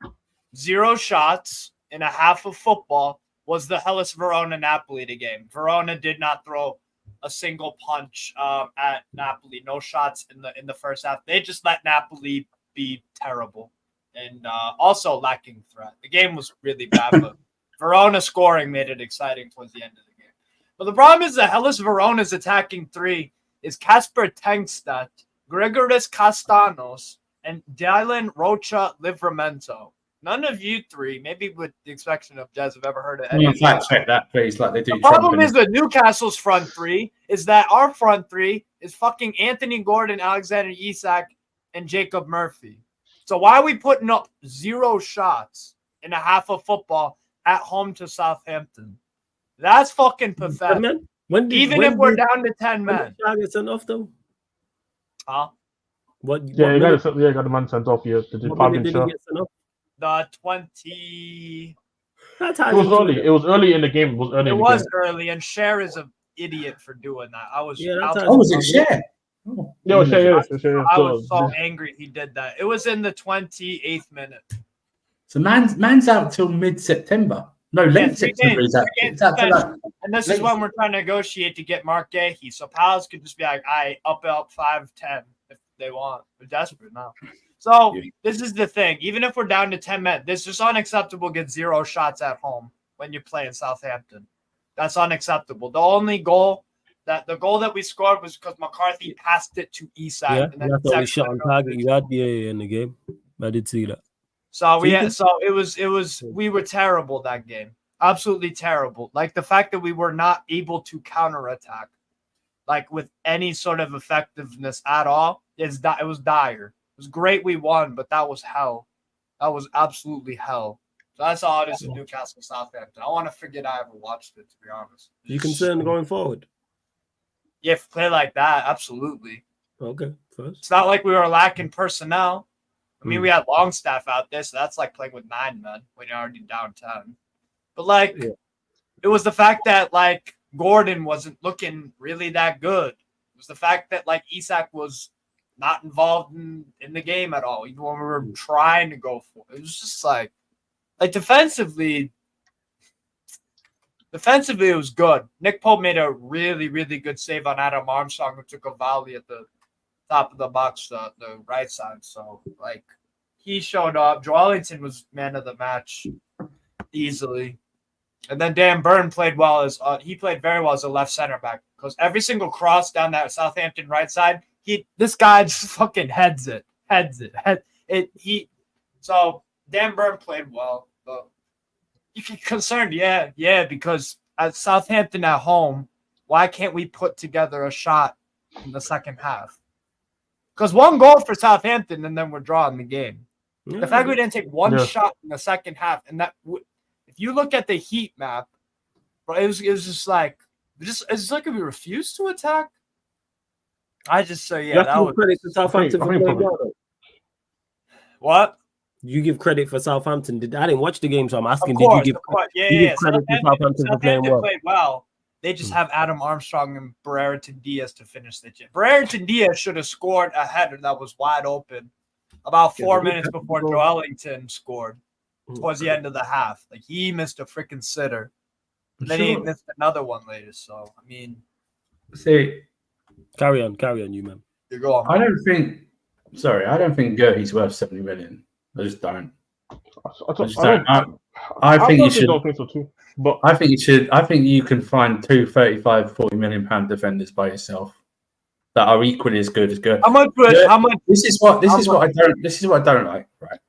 S2: 0 shots in a half of football was the Hellas Verona-Napoli game. Verona did not throw a single punch at Napoli. No shots in the first half. They just let Napoli be terrible and also lacking threat. The game was really bad, but Verona scoring made it exciting towards the end of the game. But the problem is that Hellas Verona's attacking 3 is Kasper Tengstedt, Grigoris Kastanos, and Dylan Rocha Livramento. None of you 3, maybe with the exception of Jez, have ever heard of any of them.
S4: Check that, please, like they do.
S2: The problem is that Newcastle's front 3 is that our front 3 is fucking Anthony Gordon, Alexander Isak, and Jacob Murphy. So why are we putting up 0 shots in a half of football at home to Southampton? That's fucking pathetic. Even if we're down to 10 men.
S1: It's enough though.
S2: Huh?
S3: You got the man sent off here to do Pablo show.
S2: The 20.
S3: It was early. It was early in the game. It was
S2: early, and Cher is an idiot for doing that. I was.
S4: Was it Cher?
S3: Yeah, Cher.
S2: I was so angry he did that. It was in the 28th minute.
S4: So man's out till mid-September. No, late September.
S2: And this is when we're trying to negotiate to get Mark Gahey. So Palace could just be like, I up 5-10 if they want. They're desperate now. So this is the thing. Even if we're down to 10 men, this is unacceptable. Get 0 shots at home when you're playing Southampton. That's unacceptable. The goal that we scored was because McCarthy passed it to Isak.
S1: Yeah,
S2: and then
S1: that's what we shot on target. You had in the game. I did see that.
S2: So we were terrible that game. Absolutely terrible. Like the fact that we were not able to counterattack, like with any sort of effectiveness at all, it was dire. It was great we won, but that was hell. That was absolutely hell. So that's all it is in Newcastle, Southampton. I want to forget I ever watched it, to be honest.
S1: You concerned going forward?
S2: Yeah, if play like that, absolutely.
S1: Okay, first.
S2: It's not like we were lacking personnel. I mean, we had Longstaff out there, so that's like playing with 9 men when you're already down 10. But, it was the fact that, Gordon wasn't looking really that good. It was the fact that, Isak was not involved in the game at all, even when we were trying to go for it. It was just defensively, it was good. Nick Pope made a really, really good save on Adam Armstrong, who took a volley at the top of the box, the right side. So, he showed up. Joelinton was man of the match easily. And then Dan Burn played well he played very well as a left center back, because every single cross down that Southampton right side, this guy just fucking heads it. So Dan Burn played well. But if you're concerned, yeah, because at Southampton at home, why can't we put together a shot in the second half? Because 1 goal for Southampton, and then we're drawing the game. Yeah. The fact we didn't take 1 shot in the second half, and that if you look at the heat map, bro, it was just it's like we refused to attack. That was
S1: credit to Southampton for playing well.
S2: What?
S1: You give credit for Southampton. I didn't watch the game, so I'm asking. Did you give credit to Southampton for playing well?
S2: Played well. They just have Adam Armstrong and Brereton Diaz to finish the game. Brereton Diaz should have scored a header that was wide open about 4 minutes before Joelinton scored towards the end of the half. He missed a freaking sitter. And then he missed another one later. So, I mean.
S4: See.
S1: Carry on, you, man.
S2: You go on.
S4: I don't think Gurley's worth 70 million. I just don't. I think you should.
S3: Don't think so too. But
S4: I think you should. I think you can find 2 35-40 million pound defenders by yourself that are equally as good as Gurley.
S2: How much?
S4: This is what I don't like. Right.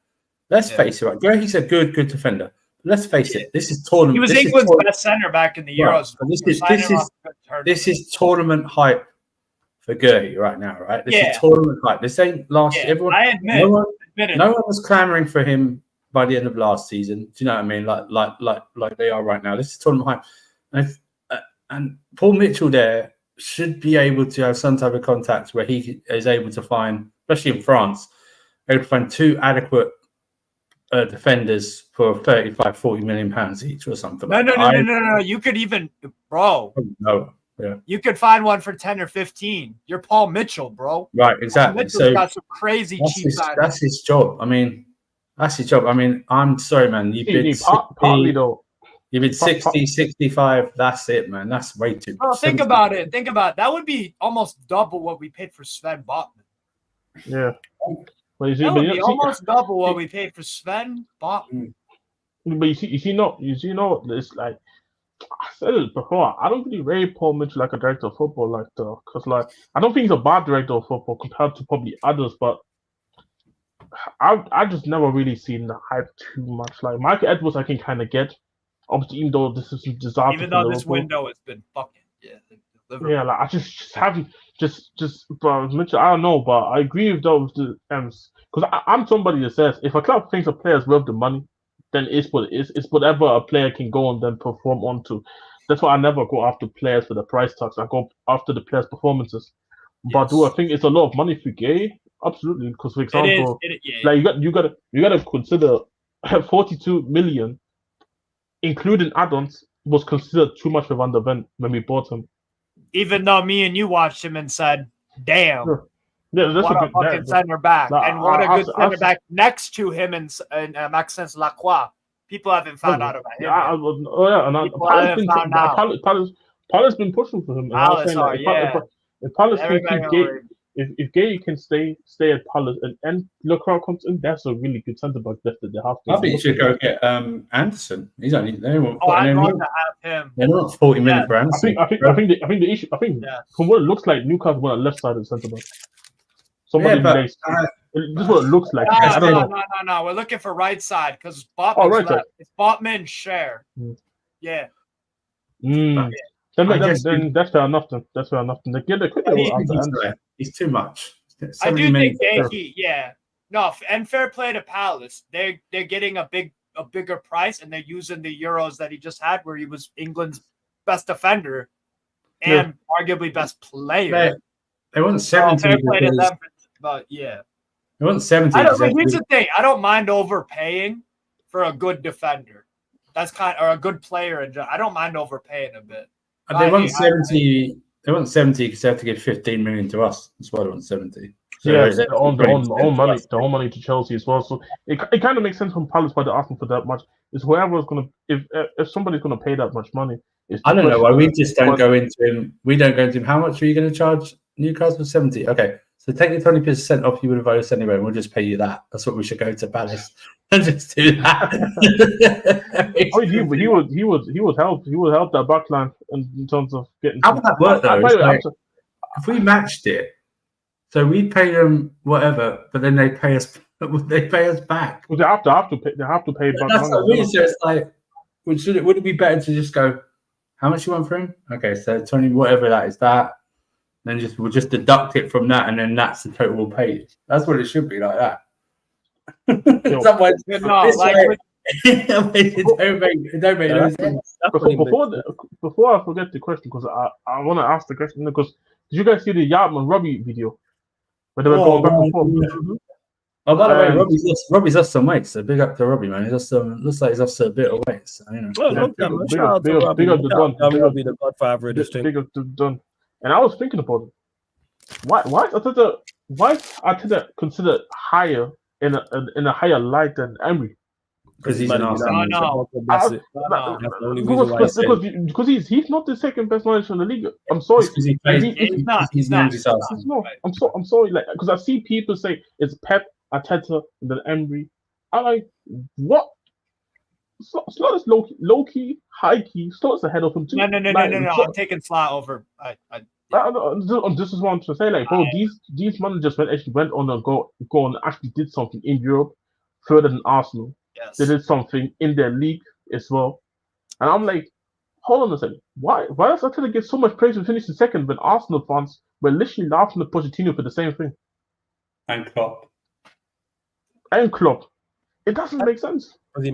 S4: Let's face it. Right. Gurley's a good defender. Let's face it. This is tournament.
S2: He was England's best center back in the Euros.
S4: Right. This is tournament hype for Gurley right now. Right. This is tournament hype. This ain't last. Everyone.
S2: I admit.
S4: No one was clamoring for him by the end of last season. Do you know what I mean? Like they are right now. This is tournament hype. And Paul Mitchell there should be able to have some type of contact where he is able to find, especially in France, able to find 2 adequate defenders for 35-40 million pounds each or something.
S2: No. You could even, bro.
S4: No. Yeah.
S2: You could find one for 10 or 15. You're Paul Mitchell, bro.
S4: Right, exactly.
S2: Mitchell's got some crazy cheap signings.
S4: That's his job. I mean, I'm sorry, man. You bid 60, 65. That's it, man. That's way too much.
S2: Think about it. That would be almost double what we paid for Sven Botman.
S3: Yeah.
S2: But that would be almost double what we paid for Sven Botman.
S3: But you see, it's like I said it before. I don't really rate Paul Mitchell like a director of football, because I don't think he's a bad director of football compared to probably others, but I just never really seen the hype too much. Like Michael Edwards, I can kind of get, obviously, even though this is a disaster.
S2: Even though this window has been fucking
S3: I just haven't but Mitchell. I don't know, but I agree with those because I'm somebody that says if a club thinks a player is worth the money, then it's what it is. It's whatever a player can go and then perform onto. That's why I never go after players for the price tags. I go after the players' performances. Yes. But do I think it's a lot of money for Gay? Absolutely, because for example, you gotta consider 42 million, including add-ons, was considered too much for Van der Ven when we bought him.
S2: Even though me and you watched him and said, "Damn."
S3: Yeah, that's
S2: what a
S3: good,
S2: fucking center back,
S3: Nah,
S2: and what a
S3: I-
S2: good center back next to him and Maxence Lacroix. People haven't found out about him.
S3: Yeah,
S2: yet.
S3: Palace been pushing for him. And I was saying that if Palace can keep Gay, if Gay can stay at Palace and Lacroix comes in, that's a really good centre back left that they have to.
S4: I think you should go get Anderson. He's only they won't.
S2: I'd love to have him.
S4: They're not 40 minutes for Anderson.
S3: I think the issue. I think from what it looks like, Newcastle want a left-sided centre back. Somebody this is what it looks like. I don't know.
S2: No. We're looking for right side because Botman's left. It's Botman share. Yeah.
S3: Then that's fair enough. That's fair enough.
S4: He's too much.
S2: I do think No, and fair play to Palace. They're getting a bigger price, and they're using the Euros that he just had, where he was England's best defender and arguably best player.
S4: They want 70.
S2: Fair play to them, but yeah.
S4: They want 70.
S2: Here's the thing. I don't mind overpaying for a good defender. Or a good player. I don't mind overpaying a bit.
S4: They want 70. They want 70 because they have to give 15 million to us. That's why they want 70. So
S3: the own money to Chelsea as well. So it kind of makes sense from Palace why they're asking for that much. It's whoever is going to if somebody's going to pay that much money.
S4: I don't know why we just don't go into him. We don't go into him. How much are you going to charge Newcastle? 70. Okay, so take the 20% off you would have owed us anyway, and we'll just pay you that. That's what we should go to Palace and just do that.
S3: He would help that backline in terms of getting.
S4: How would that work though? If we matched it, so we pay them whatever, but then they pay us. They pay us back.
S3: Well, they have to pay. They have to pay back.
S4: That's what I mean. So it's like, would it be better to just go? How much you want for him? Okay, so Toney, whatever that is, that. Then we'll just deduct it from that, and then that's the total we'll pay. That's what it should be like that. Don't make no sense.
S3: Before I forget the question, because I want to ask the question, because did you guys see the Yardman Robbie video where they were going back and forth?
S4: Oh, by the way, Robbie's lost some weight, so big up to Robbie, man. Looks like he's lost a bit of weight. So,
S3: big up the Don.
S1: Robbie, the godfather of this thing.
S3: Big up the Don. And I was thinking about it. Why is Arteta considered higher in a higher light than Emery?
S4: Because he's an Arsenal.
S3: Because he's not the second best manager in the league. I'm sorry.
S4: He's not.
S3: I'm sorry. Like, because I see people say it's Pep, Arteta, and then Emery. I'm like, what? Slot is low key, high key. Slot's ahead of him too.
S2: No. I'm taking Slot over.
S3: This is what I'm trying to say. Like, bro, these managers went on and go and actually did something in Europe further than Arsenal.
S2: Yes.
S3: They did something in their league as well. And I'm like, hold on a second. Why does Arteta get so much praise for finishing second when Arsenal fans were literally laughing at Pochettino for the same thing?
S4: And Klopp.
S3: It doesn't make sense.
S1: Because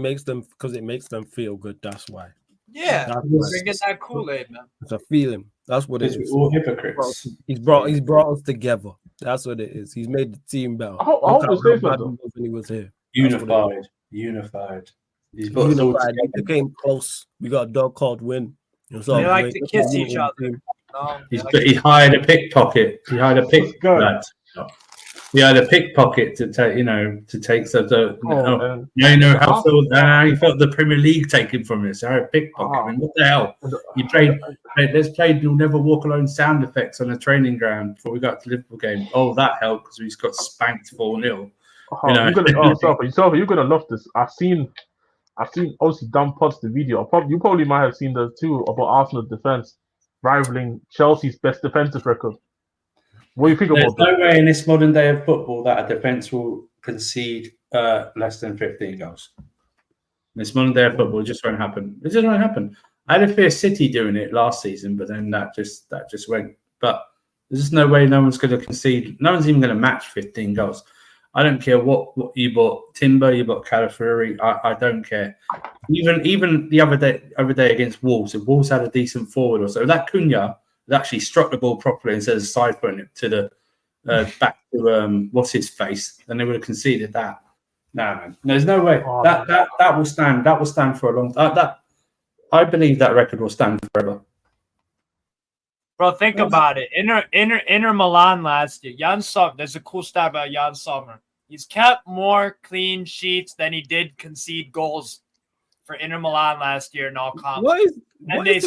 S1: it makes them feel good. That's why.
S2: Yeah, drinking that Kool-Aid, man.
S1: It's a feeling. That's what it is.
S4: All hypocrites.
S1: He's brought us together. That's what it is. He's made the team better.
S3: I hope it stays like that.
S1: When he was here.
S4: Unified.
S1: He's unified. They came close. We got a dog called Win.
S2: They like to kiss each other.
S4: He hired a pickpocket. He hired a pickpocket. He had a pickpocket to take, to take how he felt the Premier League taken from us. A pickpocket. I mean, what the hell? He played. Let's play. You'll never walk alone. Sound effects on a training ground before we got to the Liverpool game. Oh, that helped because we just got spanked 4-0. You're gonna love this. I've seen obviously Dan Potts the video. You probably might have seen the too about Arsenal defense rivaling Chelsea's best defensive record. What do you think about that? There's no way in this modern day of football that a defence will concede less than 15 goals. In this modern day of football, it just won't happen. It just won't happen. I had a fear City doing it last season, but then that just went. But there's just no way no one's going to concede. No one's even going to match 15 goals. I don't care what you bought. Timber, you bought Calafiori. I don't care. Even the other day against Wolves, if Wolves had a decent forward or so, that Cunha actually struck the ball properly instead of side putting it to the back to what's his face, then they would have conceded that. No, man, there's no way that will stand. That will stand for a long time. I believe that record will stand forever.
S2: Bro, think about it. Inter Milan last year. Jan Sommer. There's a cool stat about Jan Sommer. He's kept more clean sheets than he did concede goals for Inter Milan last year in all comps. They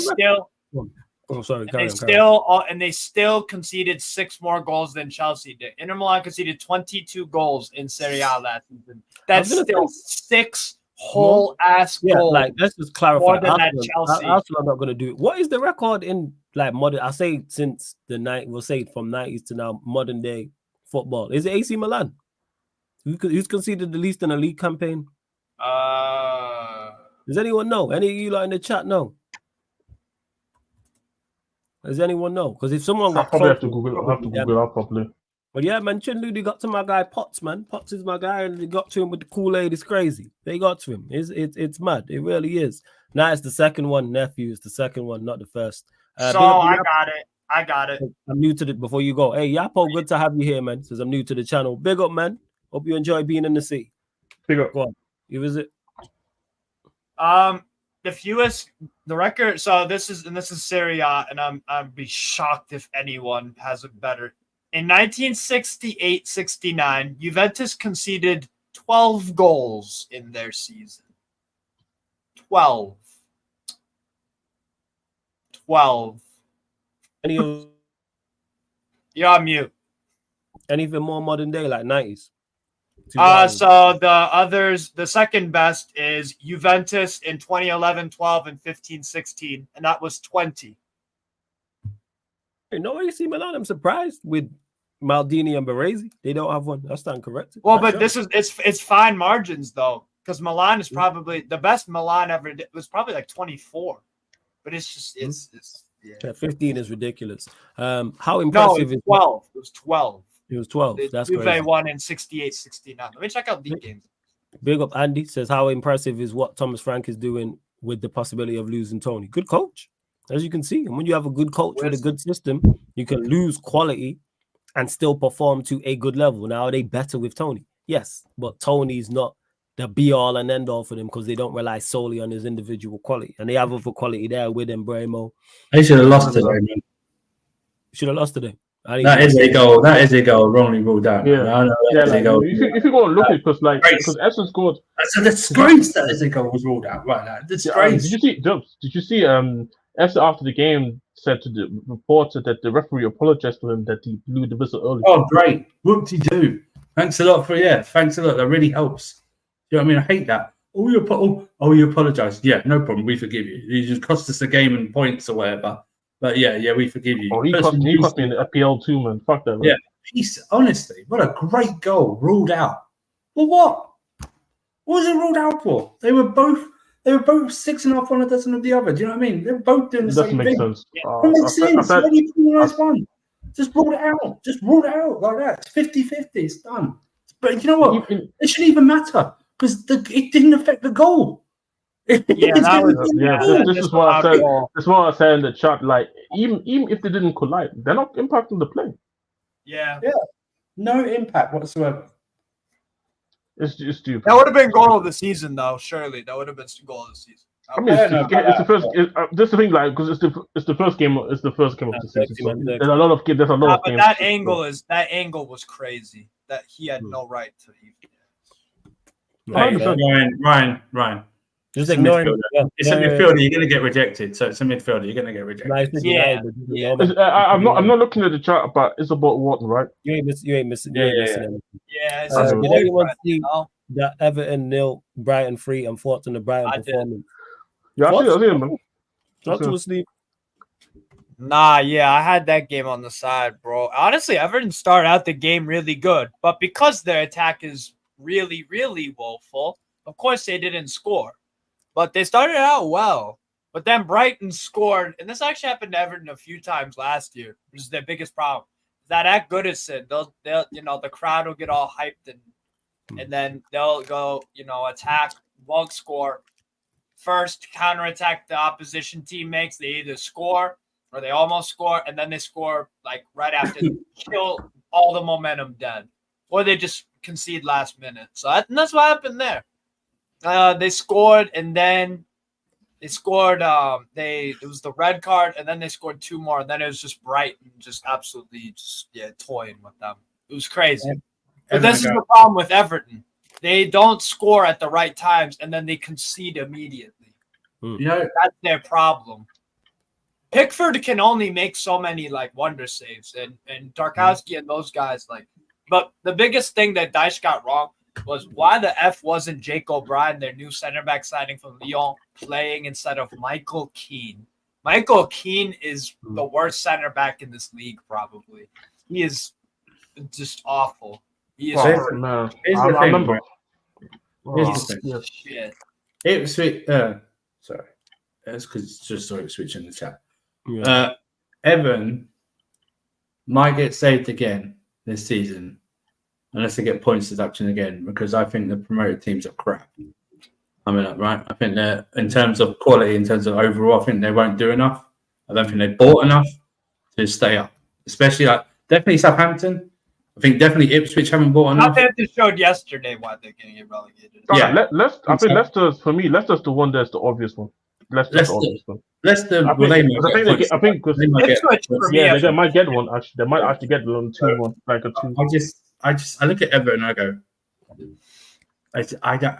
S2: still conceded 6 more goals than Chelsea did. Inter Milan conceded 22 goals in Serie A last season. That's still 6 whole ass goals.
S1: Like, let's just clarify.
S2: More than that Chelsea.
S1: Arsenal are not going to do it. What is the record in like modern? I say since the night. We'll say from 90s to now, modern day football. Is it AC Milan? Who's conceded the least in a league campaign? Does anyone know? Any of you like in the chat know? Does anyone know? Because if someone
S3: I probably have to Google that properly.
S1: But yeah, man, Chinlu, they got to my guy Potts, man. Potts is my guy, and they got to him with the Kool-Aid. It's crazy. They got to him. It's mad. It really is. Now it's the second one, nephew. It's the second one, not the first.
S2: I got it.
S1: I'm new to it. Before you go, hey Yapo, good to have you here, man. Says I'm new to the channel. Big up, man. Hope you enjoy being in the sea.
S3: Big up.
S1: Go on. You visit.
S2: The record. So this is Serie A, and I'd be shocked if anyone has a better. In 1968-69, Juventus conceded 12 goals in their season. 12.
S1: You're
S2: on mute.
S1: Anything more modern day, like 90s?
S2: So the second best is Juventus in 2011, 12, and 15, 16, and that was 20.
S1: No AC Milan. I'm surprised with Maldini and Baresi. They don't have one. That's not correct.
S2: Well, but it's fine margins though, because Milan is probably the best Milan ever did. Was probably like 24, but it's just it's
S1: 15 is ridiculous. How impressive is
S2: 12? It was 12.
S1: It was 12. That's
S2: Juve
S1: crazy.
S2: won in 68-69. Let me check out league games.
S1: Big up Andy says, how impressive is what Thomas Frank is doing with the possibility of losing Toney? Good coach, as you can see. And when you have a good coach with a good system, you can lose quality and still perform to a good level. Now, are they better with Toney? Yes, but Toney's not the be-all and end-all for them because they don't rely solely on his individual quality. And they have other quality there with Embremo.
S4: They should have lost today, man.
S1: Should have lost today.
S4: That is a goal. That is a goal. Wrongly ruled out.
S3: Yeah, if you go and look at it, because Everton scored.
S4: That's a disgrace that is a goal was ruled out. Right now, disgrace.
S3: Did you see? Everton after the game said to the reporter that the referee apologized to him that he blew the whistle early.
S4: Oh, great! Whoop-de-doo. Thanks a lot thanks a lot. That really helps. You know what I mean? I hate that. You apologize. Yeah, no problem. We forgive you. You just cost us a game and points or whatever. But yeah, we forgive you.
S3: Oh, he cost me in the FPL too, man. Fuck that, man.
S4: Yeah, honestly, what a great goal. Ruled out. Well, what? What was it ruled out for? They were both 6.5 on a dozen of the other. Do you know what I mean? They're both doing the same thing.
S3: Sense.
S4: It makes sense. Why do you penalise one? Just rule it out. Just rule it out like that. It's 50-50. It's done. But you know what? It shouldn't even matter because it didn't affect the goal.
S3: This is what I said. That's what I said in the chat. Like, even if they didn't collide, they're not impacting the play.
S2: Yeah.
S4: No impact whatsoever.
S3: It's stupid.
S2: That would have been goal of the season, though. Surely that would have been goal of the season.
S3: I mean, it's the first. That's the thing, like, because it's the first game. It's the first game of the season. So there's a lot of games.
S2: But that angle was crazy. That he had no right to.
S4: Ryan.
S1: Just ignore him.
S4: It's a midfielder. You're going to get rejected. So it's a midfielder. You're going to get rejected.
S3: I'm not looking at the chart, but it's about Wharton, right?
S1: You ain't missing.
S2: Anything.
S1: Did anyone see that Everton 0, Brighton 3, and thoughts on the Brighton performance?
S3: Yeah, I see it, man.
S1: Not to sleep.
S2: Nah, I had that game on the side, bro. Honestly, Everton started out the game really good, but because their attack is really, really woeful, of course they didn't score. But they started out well. But then Brighton scored, and this actually happened to Everton a few times last year, which is their biggest problem. That at Goodison, they'll the crowd will get all hyped and then they'll go, attack, won't score. First counterattack the opposition team makes, they either score or they almost score, and then they score like right after, kill all the momentum dead, or they just concede last minute. So that's what happened there. They scored, and then They scored. It was the red card, and then they scored 2 more, and then it was just Brighton, just absolutely, toying with them. It was crazy. But this is the problem with Everton. They don't score at the right times, and then they concede immediately.
S4: You know,
S2: that's their problem. Pickford can only make so many wonder saves, and Tarkowski and those guys But the biggest thing that Dyche got wrong was why the F wasn't Jake O'Brien, their new center back signing from Lyon, playing instead of Michael Keane. Michael Keane is the worst center back in this league, probably. He is just awful. He is
S3: I remember.
S2: Shit.
S4: Ipswich. Sorry, that's because just saw Ipswich in the chat.
S1: Yeah.
S4: Everton might get saved again this season unless they get points deduction again, because I think the promoted teams are crap. I mean, right? I think they're, in terms of quality, in terms of overall, I think they won't do enough. I don't think they bought enough to stay up, especially definitely Southampton. I think definitely Ipswich haven't bought enough.
S2: Southampton showed yesterday why they're going to get relegated.
S3: Yeah, I think Leicester's, for me, Leicester's the one that's the obvious one. Leicester's the obvious one.
S4: Leicester,
S3: I think because they might get one. Actually, they might actually get 2-1, like a 2.
S4: I look at Everton and I go, I don't.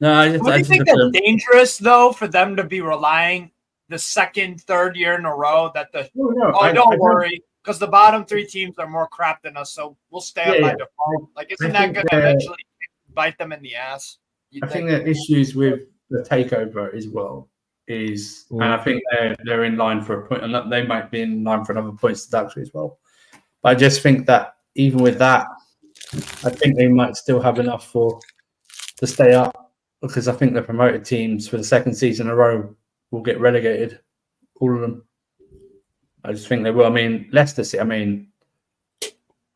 S4: No,
S2: Do you think that's dangerous though for them to be relying the second, third year in a row that don't worry, because the bottom 3 teams are more crap than us, so we'll stay up by default. Isn't that going to eventually bite them in the ass?
S4: I think the issues with the takeover as well is, and I think they're in line for a point, and they might be in line for another points deduction as well. But I just think that even with that, I think they might still have enough to stay up, because I think the promoted teams for the second season in a row will get relegated, all of them. I just think they will. I mean, Leicester City,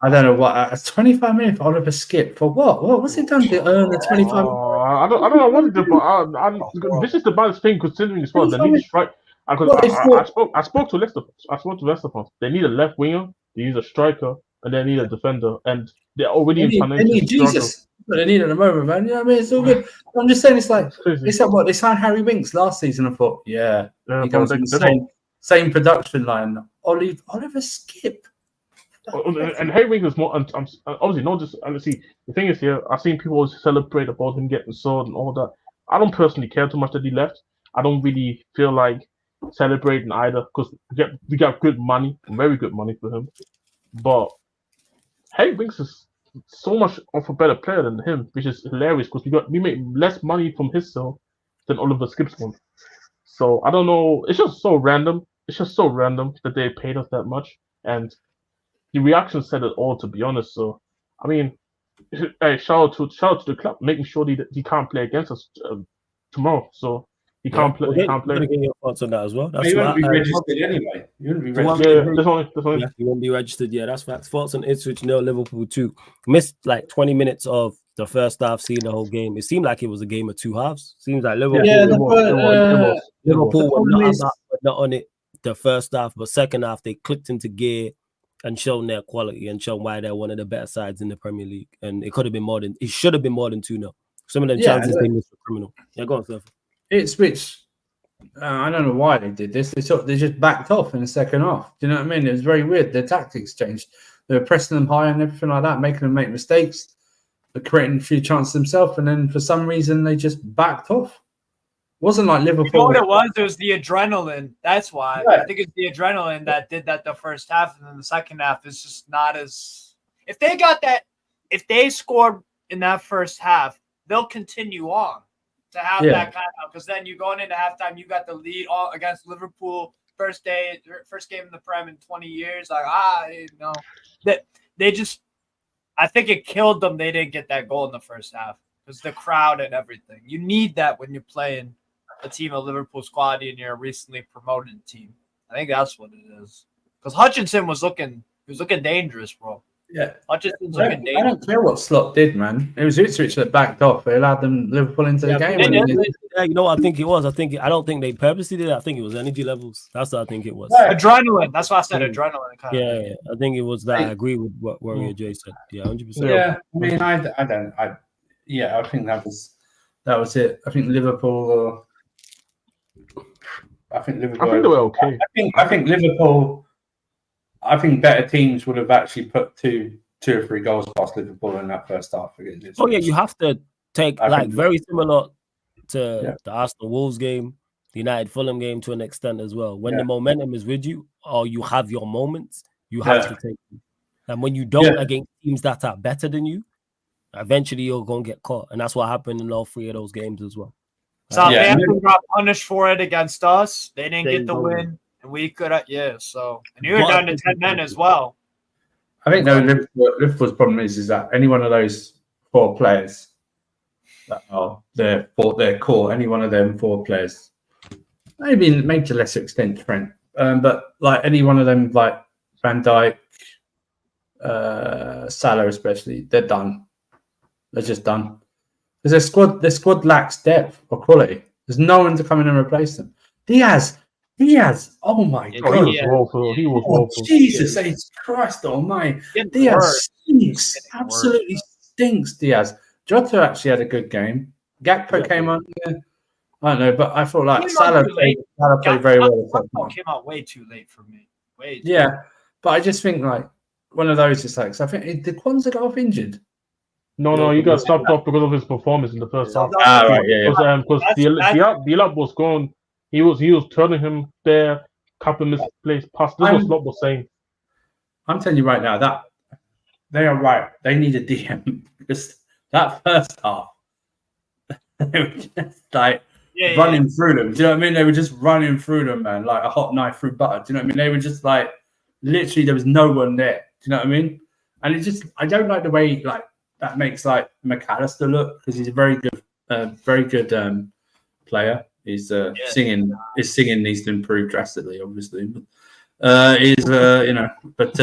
S4: I don't know what, 25 minutes for Oliver Skip for what? What's he done to earn the 25?
S3: I don't know what he did, but this is the baddest thing considering as well. They need a strike. I spoke to Leicester. I spoke to Leicester fans. They need a left winger, they need a striker, and they need a defender. And they're already in financial struggle. Jesus.
S4: What they need at the moment, man. You know what I mean? It's all good. I'm just saying, it's like they signed Harry Winks last season. I thought, he comes from the same production line. Oliver Skip.
S3: And Harry Winks is more, obviously not just. And see, the thing is here, I've seen people always celebrate about him getting sold and all that. I don't personally care too much that he left. I don't really feel like celebrating either, because we got good money, very good money for him. But Harry Winks is so much of a better player than him, which is hilarious, because we make less money from his sale than Oliver Skip's one. So I don't know. It's just so random. It's just so random that they paid us that much, and the reaction said it all, to be honest. So I mean, shout out to the club, making sure that he can't play against us tomorrow. So he can't play. He can't play.
S1: Get your thoughts on that as well.
S4: That's you wouldn't be registered anyway. You wouldn't be registered.
S3: You
S1: won't be registered. Yeah, that's facts. Thoughts on Ipswich 0, Liverpool 2. Missed 20 minutes of the first half, seeing the whole game. It seemed like it was a game of 2 halves. Seems like Liverpool. Liverpool were not on it the first half, but second half they clicked into gear and shown their quality and shown why they're one of the better sides in the Premier League. And it could have been more than, it should have been more than 2-0. Some of them chances they missed were criminal. Yeah, go on, Steph.
S4: Ipswich, I don't know why they did this. They just backed off in the second half. Do you know what I mean? It was very weird. Their tactics changed. They were pressing them high and everything like that, making them make mistakes, creating a few chances themselves, and then for some reason they just backed off. Wasn't like Liverpool.
S2: You know what it was? It was the adrenaline. That's why. Yeah. I think it's the adrenaline that did that the first half, and then the second half is just not as. If they got that, if they scored in that first half, they'll continue on to have that kind of. Because then you're going into halftime, you got the lead all against Liverpool, first game in the Prem in 20 years. They just. I think it killed them. They didn't get that goal in the first half because the crowd and everything. You need that when you're playing a team of Liverpool's quality and you're a recently promoted team. I think that's what it is. Because Hutchinson was looking dangerous, bro.
S4: Yeah,
S2: Hutchinson's looking dangerous.
S4: I don't care what Slot did, man. It was Ipswich that backed off. They allowed them Liverpool into the game.
S1: You know what I think it was? I don't think they purposely did it. I think it was energy levels. That's what I think it was.
S2: Yeah. Adrenaline. That's why I said adrenaline.
S1: Yeah, I think it was that. I agree with what Warrior Jay said. Yeah, 100%.
S4: Yeah, I mean, I think that was it. I think Liverpool I think Liverpool.
S3: I think they were okay.
S4: I think Liverpool. I think better teams would have actually put two or three goals past Liverpool in that first half.
S1: Oh yeah, you have to take very similar to the Arsenal Wolves game, the United Fulham game to an extent as well. When the momentum is with you, or you have your moments, you have to take them. And when you don't against teams that are better than you, eventually you're going to get caught. And that's what happened in all three of those games as well.
S2: Southampton got punished for it against us. They didn't get the win. And we could have, so. And you were down to 10 men as well.
S4: I think Liverpool's problem is that any one of those four players that are their core, any one of them four players, maybe to a lesser extent Trent, but like any one of them, like Van Dijk, Salah especially, they're done. They're just done. Because their squad lacks depth or quality. There's no one to come in and replace them. Diaz. Oh my God.
S3: He was awful.
S4: Jesus H. Christ almighty. Diaz stinks. Absolutely stinks, Diaz. Jota actually had a good game. Gakpo came on. Yeah. I don't know, but I thought like Salah played very well.
S2: Gakpo came out way too late for me.
S4: But I just think like one of those is like, I think did Kwanzaa go off injured?
S3: No, he got stopped off because of his performance in the first half. Because Diallo was gone. He was turning him there. Couple misplaced pass. This was not the same.
S4: I'm telling you right now that they are right. They need a DM because that first half they were just like running through them. Do you know what I mean? They were just running through them, man, like a hot knife through butter. Do you know what I mean? They were just like literally there was no one there. Do you know what I mean? And it just I don't like the way like that makes like McAllister look because he's a very good player. He's singing needs to improve drastically, obviously. But he's but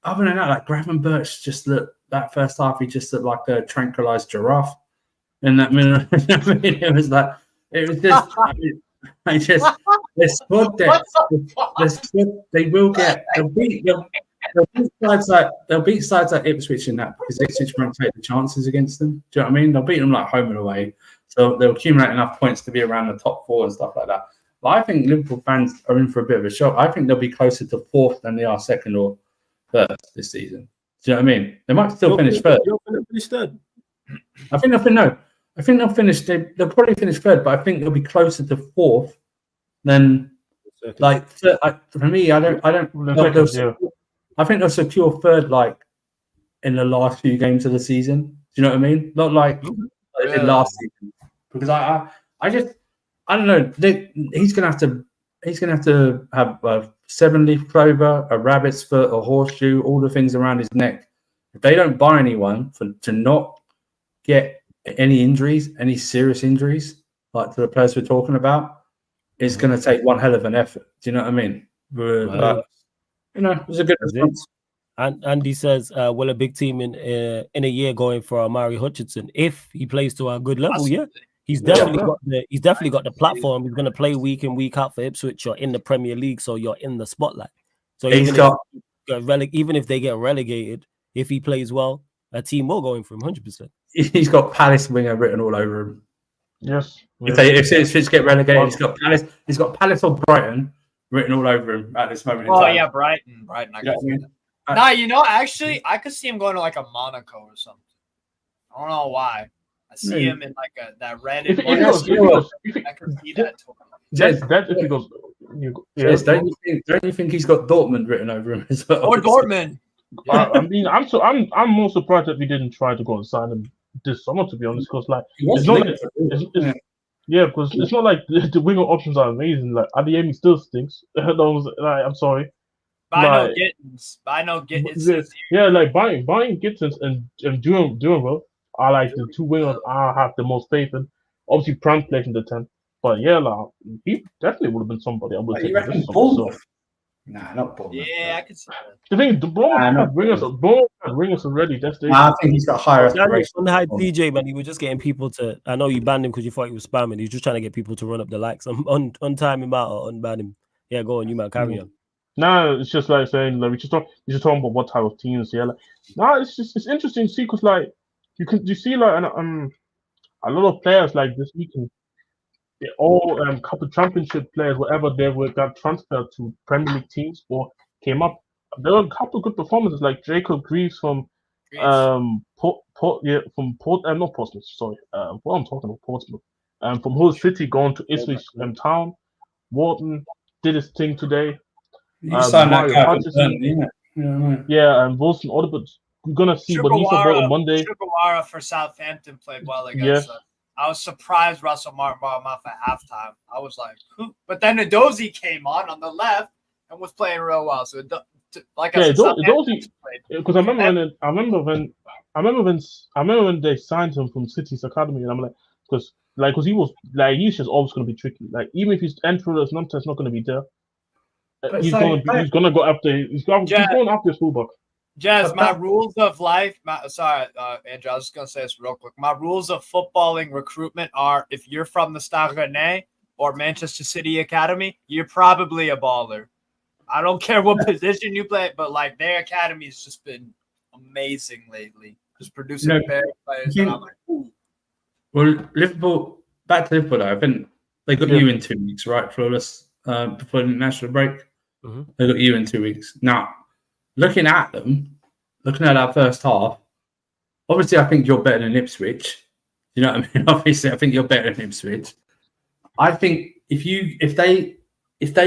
S4: other than that, like Gravenberch just looked that first half, he just looked like a tranquilized giraffe in that minute. I mean, it was just their squad depth. They'll beat sides like Ipswich in that because Ipswich won't take the chances against them. Do you know what I mean? They'll beat them like home and away. So they'll accumulate enough points to be around the top four and stuff like that. But I think Liverpool fans are in for a bit of a shock. I think they'll be closer to fourth than they are second or first this season. Do you know what I mean? They might still finish third.
S1: You're going to finish third.
S4: I think they'll finish. They'll probably finish third, but I think they'll be closer to fourth than like for me. I think they'll secure third like in the last few games of the season. Do you know what I mean? Not like in last season. Because I don't know. He's gonna have to have a 7-leaf clover, a rabbit's foot, a horseshoe, all the things around his neck. If they don't buy anyone to not get any injuries, any serious injuries, like to the players we're talking about, it's going to take one hell of an effort. Do you know what I mean? But it was a good response.
S1: And Andy says, "Will a big team in a year going for Amari Hutchinson if he plays to a good level? Yeah, he's definitely got the platform. He's going to play week in week out for Ipswich. You're in the Premier League, so you're in the spotlight. So even if they get relegated, if he plays well, a team will go in for him 100%.
S4: He's got Palace winger written all over him.
S3: Yes.
S4: If Ipswich get relegated, he's got Palace or Brighton written all over him at this moment in time.
S2: Oh yeah, Brighton. Actually, I could see him going to like a Monaco or something. I don't know why. I see him in like that red. I can see that.
S3: That's if he goes.
S4: Don't you think he's got Dortmund written over him as well?
S2: Or Dortmund.
S3: Yeah. I'm more surprised that we didn't try to go and sign him this summer, to be honest, because like because it's not like the winger options are amazing. Like Adeyemi still stinks. I'm sorry.
S2: Buy no Gittins.
S3: Yeah, like buying Gittins and doing well are like the two wingers I have the most faith in. Obviously, Prem plays in the 10, but yeah, like he definitely would have been somebody I would take this summer. So.
S4: Nah, not Bournemouth.
S2: Yeah, I can see that.
S3: The thing, the Bournemouth ringers already. That's the.
S4: I think he's got higher aspirations.
S1: DJ, man, he was just getting people to. I know you banned him because you thought he was spamming. He was just trying to get people to run up the likes. Untime him out or unban him. Yeah, go on, you man, carry on.
S3: Nah, it's just like saying like we just talking about what type of teams. Yeah, like it's interesting to see because like you see like a lot of players like this weekend. all couple championship players, whatever they were, got transferred to Premier League teams or came up. There were a couple of good performances, like Jacob Greaves from not Portsmouth. Sorry, what I'm talking about, Portsmouth. From Hull City going to Ipswich Town. Wharton did his thing today.
S4: You signed that
S3: Mario
S4: guy,
S3: Hutchison, and Wilson Odobert. We're gonna see what he's about on Monday.
S2: Sugawara for Southampton played well against us. I was surprised Russell Martin brought him off at halftime. I was like, who? But then Edozie came on the left and was playing real well. So, like I said,
S3: Edozie, because I remember when they signed him from City's academy, and I'm like, because he's just always going to be tricky. Like even if he's entering as number, it's not going to be there. He's going to go after. He's going after his fullback.
S2: Jazz, my rules of life. Andrew, I was just gonna say this real quick. My rules of footballing recruitment are: if you're from the Stade Rennais or Manchester City Academy, you're probably a baller. I don't care what position you play, but like their academy has just been amazing lately, just producing players. And I'm like, ooh.
S4: Well, Liverpool. Back to Liverpool, though. I think they got you in 2 weeks, right? Flawless before the national break. Mm-hmm. They got you in 2 weeks now. Looking at that first half, obviously I think you're better than Ipswich. You know what I mean? Obviously, I think you're better than Ipswich. I think if they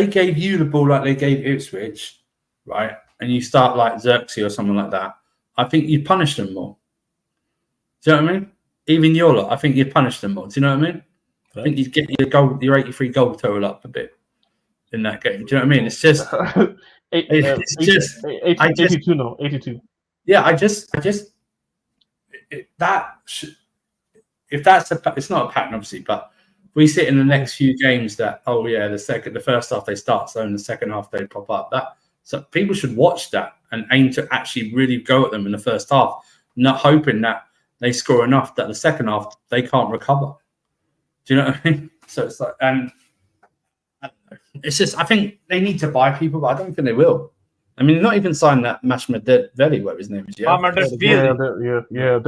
S4: gave you the ball like they gave Ipswich, right, and you start like Xerxes or something like that, I think you'd punish them more. Do you know what I mean? Even your lot, I think you'd punish them more. Do you know what I mean? I think you'd get your 83 goal total up a bit in that game. Do you know what I mean? It's just.
S3: 82 now. 82.
S4: Yeah, it's not a pattern, obviously, but we sit in the next few games that the first half they start, so in the second half they pop up. So people should watch that and aim to actually really go at them in the first half, not hoping that they score enough that the second half they can't recover. Do you know what I mean? So it's like, and it's just, I think they need to buy people, but I don't think they will. I mean, not even sign that Mashmadeli, whatever his name is. They're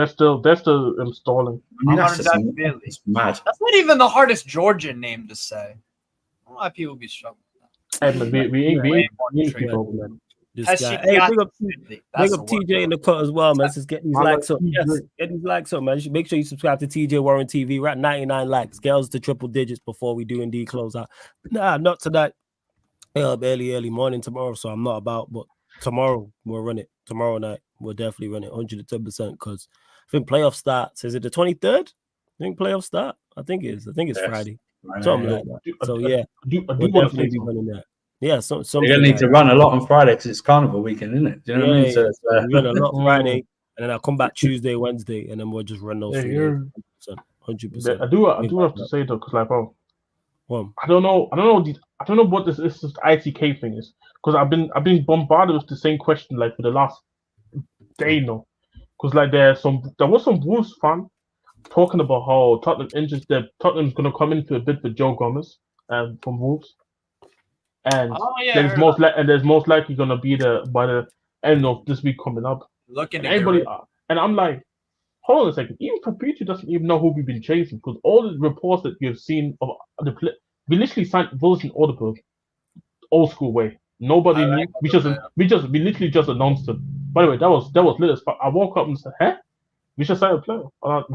S3: still installing.
S4: I mean, that's mad.
S2: That's not even the hardest Georgian name to say. I don't know why people be struggling with that.
S3: We ain't people, man.
S1: This guy. Hey, big up TJ in the cut as well, man. Let's just get these likes up. Yes, get these likes up, man. Make sure you subscribe to TJ Warren TV. We're at 99 likes. Get us to triple digits before we do indeed close out. Nah, not tonight. Early morning tomorrow, so I'm not about. But tomorrow we'll run it. Tomorrow night we'll definitely run it 110% because I think playoff starts. Is it the 23rd? I think playoff start. I think it is. I think it's Friday. Something like that. So yeah, we'll definitely be running that. Yeah, you're
S4: gonna need to run a lot on Friday because it's Carnival weekend, isn't it? Do you know what I mean? So
S1: we run a lot on Friday, and then I'll come back Tuesday, Wednesday, and then we'll just run those 100%.
S3: I do have to say though, because like, I don't know what this ITK thing is, because I've been bombarded with the same question like for the last day now, because like there was some Wolves fan talking about how Tottenham's gonna come in for a bid for Joe Gomez from Wolves. And there's most likely going to be by the end of this week coming up. And I'm like, hold on a second. Even Fabrizio doesn't even know who we've been chasing because all the reports that you've seen of we literally signed Wilson Odobert old school way. Nobody knew. We literally just announced it. By the way, that was lit. I woke up and said, "Huh? We should sign a player."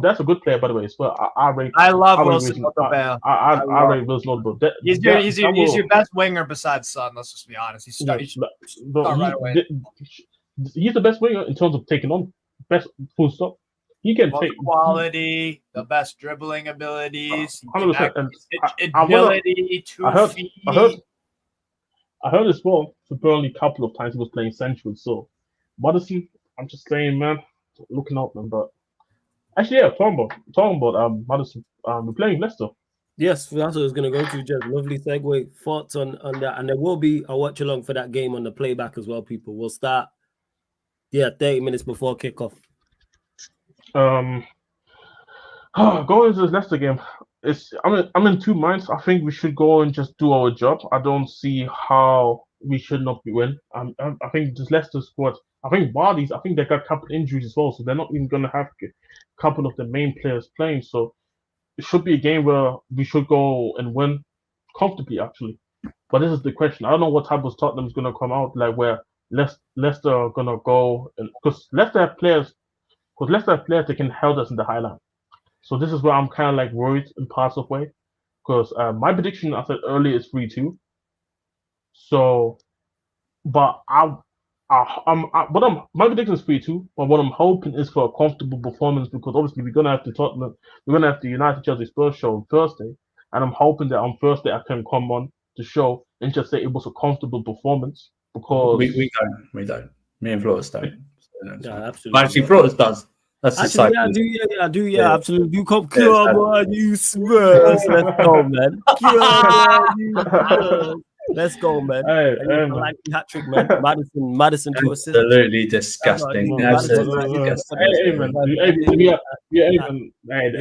S3: That's a good player, by the way. So
S2: I love Wilson Odobert.
S3: I rate Wilson Odobert.
S2: He's your best winger besides Son. Let's just be honest. He's right away.
S3: He's the best winger in terms of taking on. Best full stop. He can take
S2: quality, the best dribbling abilities,
S3: 100%.
S2: Agility, 2 feet.
S3: I heard as well for Burnley a couple of times he was playing central. So Madison, I'm just saying, man. Looking out, man. But actually, yeah, talking about Madison, we're playing Leicester.
S1: Yes, that's what I was going to go to, Jeff. Lovely segue. Thoughts on that. And there will be a watch along for that game on the playback as well, people. We'll start, 30 minutes before kickoff.
S3: Going into this Leicester game, I'm in two minds. I think we should go and just do our job. I don't see how we should not be win. I think this Leicester squad, I think they got a couple injuries as well, so they're not even going to have a couple of the main players playing. So it should be a game where we should go and win comfortably, actually. But this is the question. I don't know what type of Tottenham is gonna come out like where Leicester are gonna go, and because Leicester have players that can help us in the Highland. So this is where I'm kind of like worried in parts of way, because my prediction I said earlier is 3-2. So, but my prediction is 3-2. But what I'm hoping is for a comfortable performance, because obviously we're gonna have the United Chelsea Spurs show on Thursday, and I'm hoping that on Thursday I can come on the show and just say it was a comfortable performance, because
S4: we don't. Me and Flores don't.
S1: Yeah, absolutely.
S4: But actually, Flores does. That's the
S1: Actually,
S4: side.
S1: I do, absolutely. You come on, you Spurs. Let's go, man. Come on, you Spurs. Let's go, man.
S3: Hey,
S1: like the hat trick, man. Madison to assist.
S4: Absolutely disgusting.
S3: The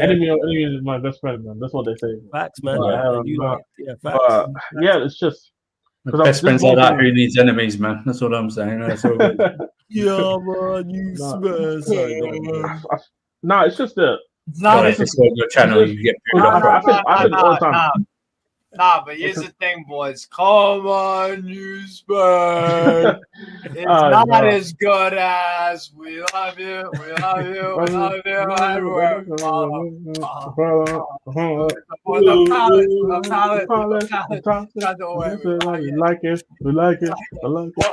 S3: enemy is my best friend, man. That's what they say.
S1: Facts, man.
S3: Facts. It's just
S4: the best friends like that. Who needs enemies, man? That's what I'm saying. That's all
S1: yeah, man. You Spurs.
S3: No, it's just that.
S4: If it's on your channel, you get.
S2: But here's the thing, boys. Come on, you Spurs. It's not as good as we love you. We love you. We love you. Everywhere.
S3: We like it. We like it. I like it.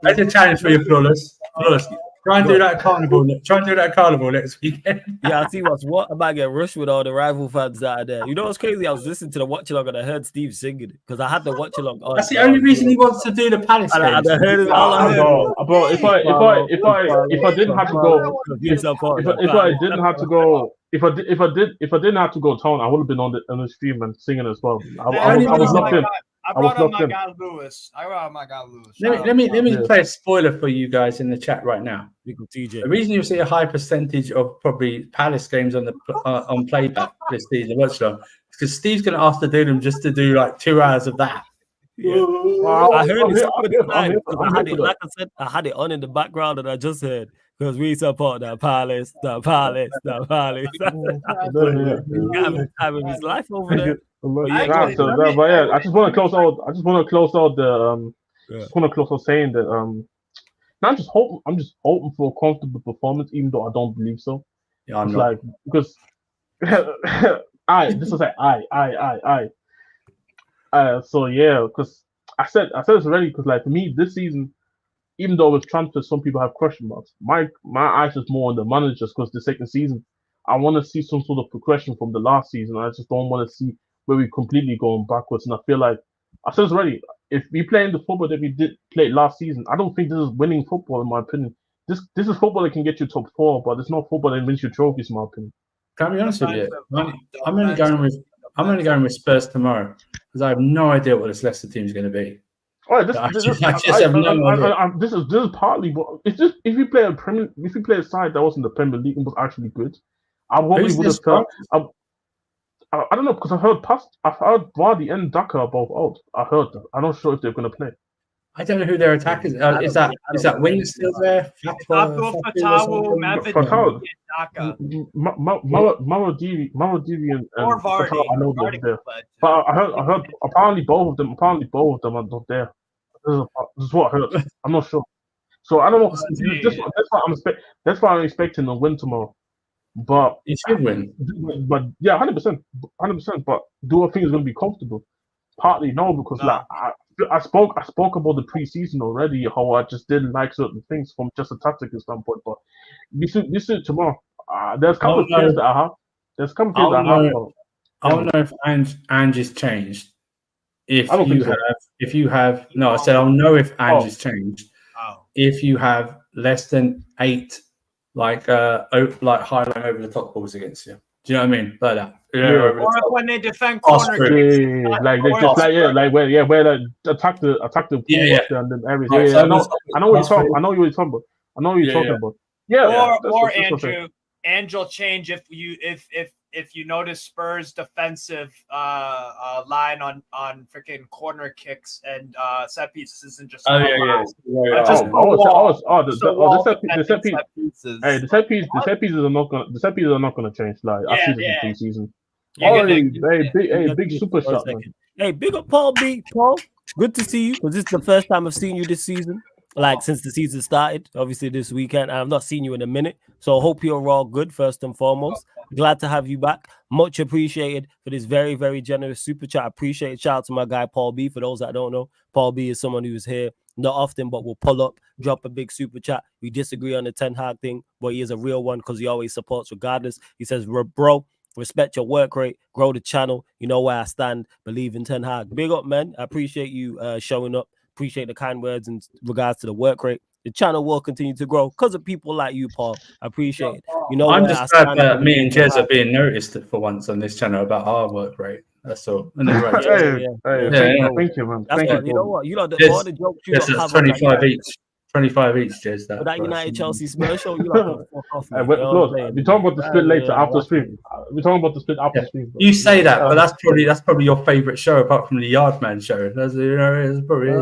S4: That's a challenge for you, Flawless. Try and do that carnival next weekend.
S1: Yeah, I see what I might get rushed with all the rival fans that are there. You know what's crazy? I was listening to the watch along and I heard Steve singing it because I had the watch along.
S4: That's the only reason he wants to do the Palace game.
S1: I heard it.
S3: Bro, if I didn't have to go, if I didn't have to go town, I would have been on the stream and singing as well. I was locked in.
S2: I brought up my guy Lewis.
S4: Let me play a spoiler for you guys in the chat right now. The reason you see a high percentage of probably Palace games on the on playback this season, is because Steve's going to ask to do them just to do like 2 hours of that.
S1: Yeah. I heard it. Like I said, I had it on in the background, and I just heard because we support the Palace. Having his life over there.
S3: I just want to close out. Saying that. I'm just hoping for a comfortable performance, even though I don't believe so.
S4: Yeah, I'm
S3: it's
S4: not.
S3: like because this is like I. So yeah, because I said this already. Because like for me, this season, even though with transfers, some people have question marks. My eyes is more on the managers because the second season, I want to see some sort of progression from the last season. I just don't want to see where we completely going backwards. And I feel like I said this already. If we play in the football that we did play last season, I don't think this is winning football in my opinion. This is football that can get you top 4, but it's not football that wins you trophies in my opinion.
S4: Can I be honest with you? I'm only going with Spurs tomorrow because I have no idea what this Leicester team is going to be.
S3: All right, this is partly, but it's just if you play a side that was in the Premier League and was actually good, I probably would have felt. I don't know because I've heard Vardy and Daka are both out. I heard that. I'm not sure if they're going to play.
S4: I don't know who their attack is. Is that Wing still there?
S3: Marodiri and Fatah, I know they're there. But I heard apparently both of them are not there. This is what I heard. I'm not sure. So I don't know. That's why I'm expecting a win tomorrow. But
S4: it should win.
S3: But yeah, 100%. But do I think it's going to be comfortable? Partly no, because like I spoke about the preseason already. How I just didn't like certain things from just a tactical standpoint. But we see tomorrow. There's a couple of players that I have. There's a couple of players that I have.
S4: I don't know if Ange has changed. I'll know if Ange has changed. If you have less than 8 like Haaland over the top balls against you. Do you know what I mean? Like that.
S2: Or when they defend corner.
S3: Where attack the and then everything. I know what you're talking about. Yeah.
S2: Or Andrew will change if if you notice Spurs' defensive line on freaking corner kicks and set pieces isn't just
S4: Oh,
S2: one
S4: yeah,
S2: line.
S4: yeah.
S2: It's just
S3: the set pieces are not gonna change. Like I've seen this in preseason. Big super shot, man.
S1: Hey, big up Paul B. Paul, good to see you because this is the first time I've seen you this season. Like since the season started, obviously this weekend. I've not seen you in a minute, so I hope you're all good. First and foremost, glad to have you back. Much appreciated for this very, very generous super chat. I appreciate it. Shout out to my guy Paul B. For those that don't know, Paul B is someone who's here not often, but will pull up, drop a big super chat. We disagree on the Ten Hag thing, but he is a real one because he always supports regardless. He says, "Bro, respect your work rate, grow the channel. You know where I stand. Believe in Ten Hag." Big up, man. I appreciate you showing up. Appreciate the kind words in regards to the work rate. The channel will continue to grow because of people like you, Paul. I appreciate it. You know,
S4: I'm just glad that me and Jez are being noticed for once on this channel about our work rate. That's all. And then, right,
S3: thank you, man.
S1: That's
S3: Thank
S1: you know what? You know all the jokes you
S4: Jez,
S1: have
S4: 25 each. 25 each, Jez.
S1: But that United Chelsea Spurs show, you like fuck off.
S3: We're talking about the split later after stream. We're talking about the split after stream.
S4: You say that, but that's probably your favorite show apart from the Yardman show. That's it probably is.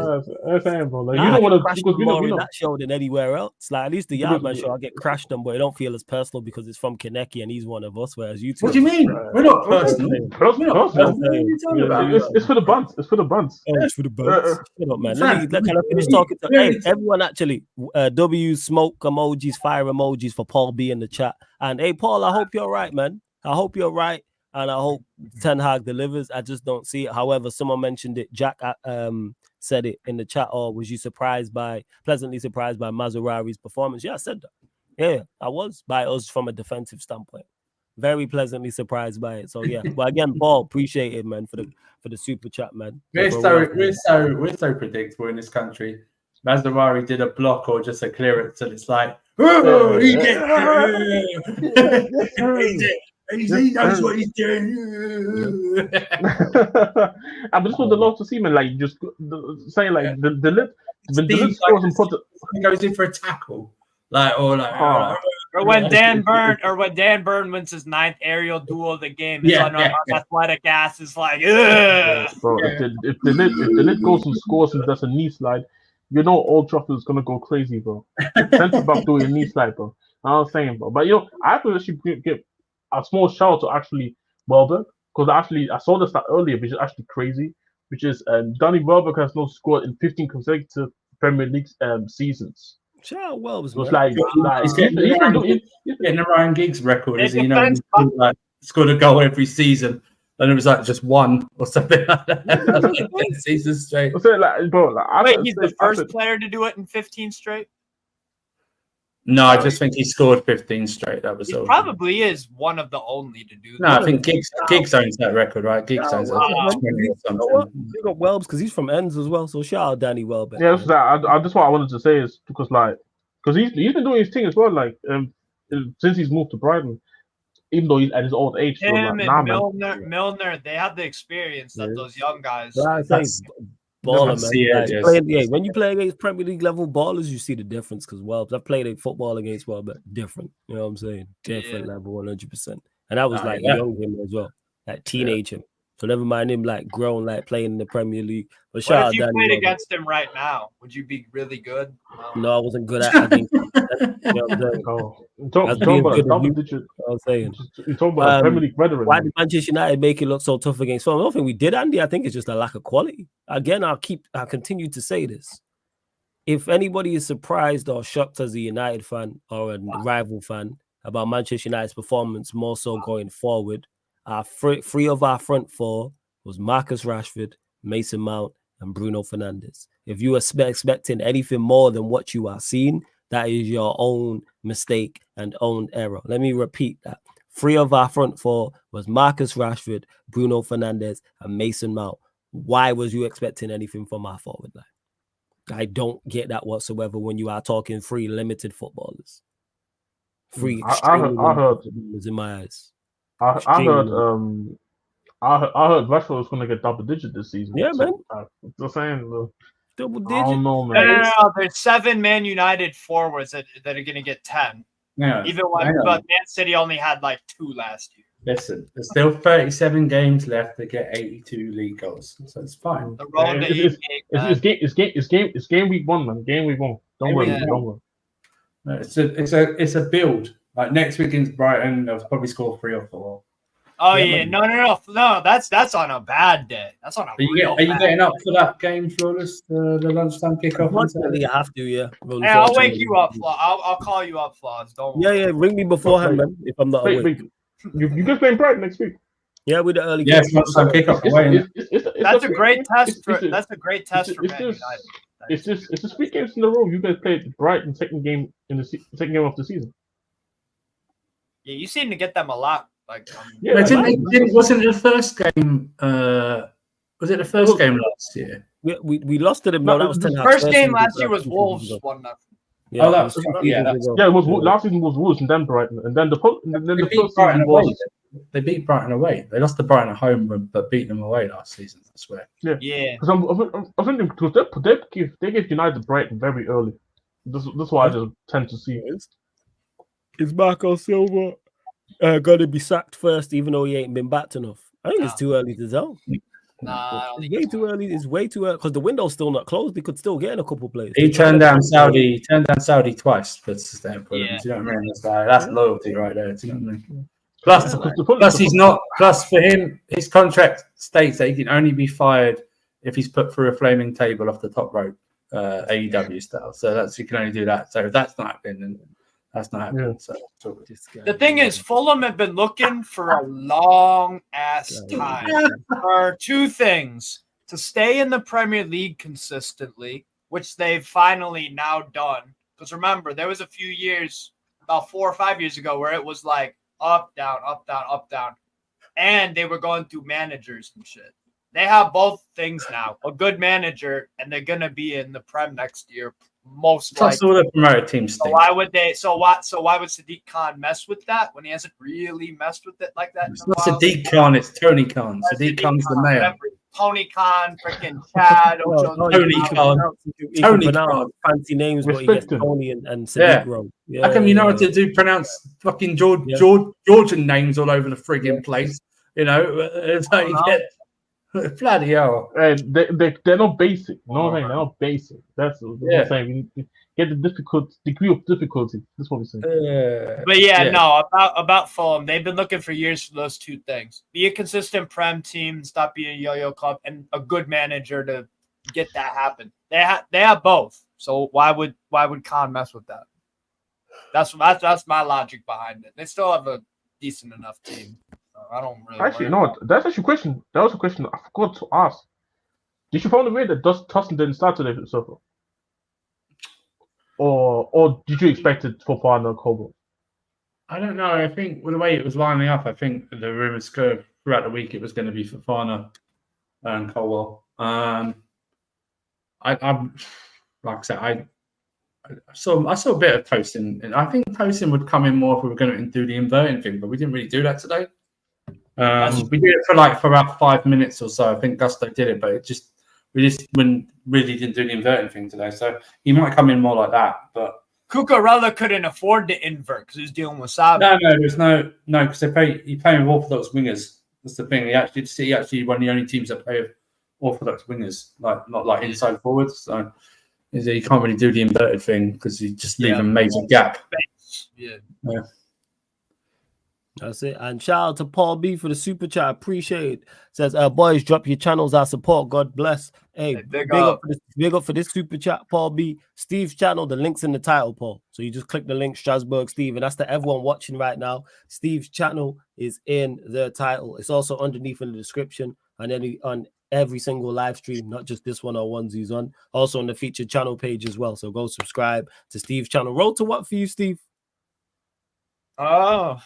S3: Bro. Like, you don't want to
S1: more in that show than anywhere else. Like at least the Yardman show, I get crashed on, but it don't feel as personal because it's from Kaneki and he's one of us. Whereas you two,
S4: what do you mean? We're not personal.
S3: It's for the buns. It's for the buns.
S1: It's for the buns. Shut up, man. Let me finish talking to everyone. Actually, W smoke emojis, fire emojis for Paul B in the chat. And hey, Paul, I hope you're right, man. I hope you're right, and I hope Ten Hag delivers. I just don't see it. However, someone mentioned it. Jack said it in the chat. Or was you pleasantly surprised by Mazraoui's performance? Yeah, I said that. Yeah, I was by us from a defensive standpoint. Very pleasantly surprised by it. So yeah, but again, Paul, appreciate it, man, for the super chat, man.
S4: We're so predictable in this country. Mazraoui did a block or just a clearance, and it's like, oh, he knows what he's doing.
S3: I just want the love to see, man. Like just say, like the lid scores and put
S4: it goes in for a tackle,
S2: or when Dan Burn wins his 9th aerial duel of the game. His athletic ass is like,
S3: bro. If the lid goes and scores and does a knee slide, you know Old Trafford is gonna go crazy, bro. Centre back doing a knee slide, bro. I'm saying, bro. But I have to actually give a small shout out to actually Welbeck, because I saw this earlier, which is actually crazy. Which is Danny Welbeck has not scored in 15 consecutive Premier League seasons.
S1: Shout out Welbeck.
S3: So it's
S4: he's getting the Ryan Giggs record, is he? Scored a goal every season. And it was like just one or something like that. Seasons straight.
S2: Wait, he's the first player to do it in 15 straight?
S4: No, I just think he scored 15 straight. That was
S2: he probably is one of the only to do that.
S4: No, I think Giggs owns that record, right? Giggs owns it.
S1: You got Welbs because he's from Ends as well. So shout out Danny Welbeck.
S3: Yeah, that's what I wanted to say is because he's been doing his thing as well. Like since he's moved to Brighton. Even though he's at his old age,
S2: him and Milner, they have the experience that those young guys.
S1: Baller, man. When you play against Premier League level ballers, you see the difference. Because I've played a football against Welbeck, different. You know what I'm saying? Different level, 100%. And that was young him as well, like teenage him. So never mind him like grown, like playing in the Premier League. But
S2: what if you played against him right now? Would you be really good?
S1: No, I wasn't good at it. You know what I'm saying?
S3: You're talking about Premier League veteran.
S1: Why did Manchester United make it look so tough against Fulham? I don't think we did, Andy. I think it's just a lack of quality. Again, I'll continue to say this. If anybody is surprised or shocked as a United fan or a rival fan about Manchester United's performance, more so going forward, three of our front four was Marcus Rashford, Mason Mount, and Bruno Fernandes. If you are expecting anything more than what you are seeing, that is your own mistake and own error. Let me repeat that. 3 of our front 4 was Marcus Rashford, Bruno Fernandes, and Mason Mount. Why was you expecting anything from our forward line? I don't get that whatsoever when you are talking 3 limited footballers. 3 extremely limited in my eyes.
S3: I heard Rashford was going to get double digit this season.
S1: Yeah, man.
S3: Just saying,
S1: double digit.
S3: I don't know, man.
S2: No. There's 7 Man United forwards that are going to get 10.
S4: Yeah.
S2: Even when Man City only had like 2 last year.
S4: Listen, there's still 37 games left to get 82 league goals, so it's fine.
S2: The road to 88,
S3: It's game week 1, man. Game week 1. Don't worry. Don't worry.
S4: No, it's a build. Like next week against Brighton, they'll probably score 3 or 4.
S2: Oh yeah, no. That's on a bad day. That's on a.
S4: Are you getting up for that game, Flawless? The lunchtime kickoff.
S1: Unfortunately, I have to. Yeah.
S2: Hey, I'll wake you up, Flaw. I'll call you up, Flaws. Don't worry.
S1: Yeah. Ring me beforehand, man. If I'm not awake.
S3: You guys playing Brighton next week?
S1: Yeah, with the early.
S4: Yes, lunchtime kickoff.
S2: That's a great test for. That's a great test for Man United.
S3: It's just 3 games in a row. You guys played Brighton second game of the season.
S2: Yeah, you seem to get them a lot. Like,
S4: wasn't it the first game? Was it the first game last year?
S1: We lost to them. No, that was
S2: the first game last year was Wolves 1-0.
S1: Yeah,
S3: it was last season was Wolves and then Brighton, and then the first season was.
S4: They beat Brighton away. They lost to Brighton at home, but beat them away last season. I swear.
S2: Yeah.
S3: Because I'm thinking because they gave United Brighton very early. This why I just tend to see.
S1: Is Marco Silva gonna be sacked first, even though he ain't been backed enough? I think it's too early to tell.
S2: Nah,
S1: it's way too early. It's way too early because the window's still not closed. They could still get in a couple players.
S4: He turned down Saudi. twice for staying for them. Do you know what I mean? That's loyalty right there. Do you know what I mean? Plus, he's not. Plus, for him, his contract states that he can only be fired if he's put through a flaming table off the top rope, AEW style. So he can only do that. So if that's not happening, then that's not happening. So
S2: the thing is, Fulham have been looking for a long ass time for 2 things: to stay in the Premier League consistently, which they've finally now done. Because remember, there was a few years, about 4 or 5 years ago, where it was like up, down, up, down, up, down. And they were going through managers and shit. They have both things now. A good manager, and they're going to be in the Prem next year, most likely.
S4: That's all the promoted teams
S2: so why would they? So why would Sadiq Khan mess with that when he hasn't really messed with it like that?
S4: It's not Sadiq Khan, it's Toney Khan. Sadiq Khan's the mayor.
S2: Toney Khan, freaking Chad.
S4: Toney Khan.
S1: Toney Khan. Fancy names, but he gets Toney and Sadiq wrong.
S4: How come you know what to do? Pronounce fucking Georgian names all over the frigging place. You know, it's like bloody hell.
S3: They're not basic. No, they're not basic. That's what I'm saying. We get the degree of difficulty. That's what we're saying.
S2: But no, about Fulham, they've been looking for years for those 2 things: be a consistent Prem team, stop being a yo-yo club, and a good manager to get that happen. They have both. So why would Khan mess with that? That's my logic behind it. They still have a decent enough team. I don't really.
S3: Actually, no. That's actually a question. That was a question I forgot to ask. Did you find a way that Tustin didn't start today for the Sofa? Or did you expect it for Fana Colwell?
S4: I don't know. I think with the way it was lining up, I think the rumors curve throughout the week it was going to be for Fana and Colwell. I'm like I said, I saw a bit of Tosin, and I think Tosin would come in more if we were going to do the inverting thing, but we didn't really do that today. We did it for about 5 minutes or so. I think Gusto did it, but we really didn't do the inverting thing today. So he might come in more like that. But
S2: Cucurella couldn't afford to invert because he's dealing with Savi.
S4: No, there's no, because you pay with orthodox wingers. That's the thing. He actually one of the only teams that play with orthodox wingers, not like inside forwards. So you can't really do the inverted thing because you just leave a major gap.
S2: Yeah.
S1: That's it. And shout out to Paul B for the super chat. Appreciate it. Says, boys, drop your channels. I support. God bless. Hey, big up for this super chat, Paul B. Steve's channel, the link's in the title, Paul. So you just click the link, Strasbourg Steve, and that's to everyone watching right now. Steve's channel is in the title. It's also underneath in the description and on every single live stream, not just this one or ones he's on. Also on the featured channel page as well. So go subscribe to Steve's channel. Roll to what for you, Steve? Roll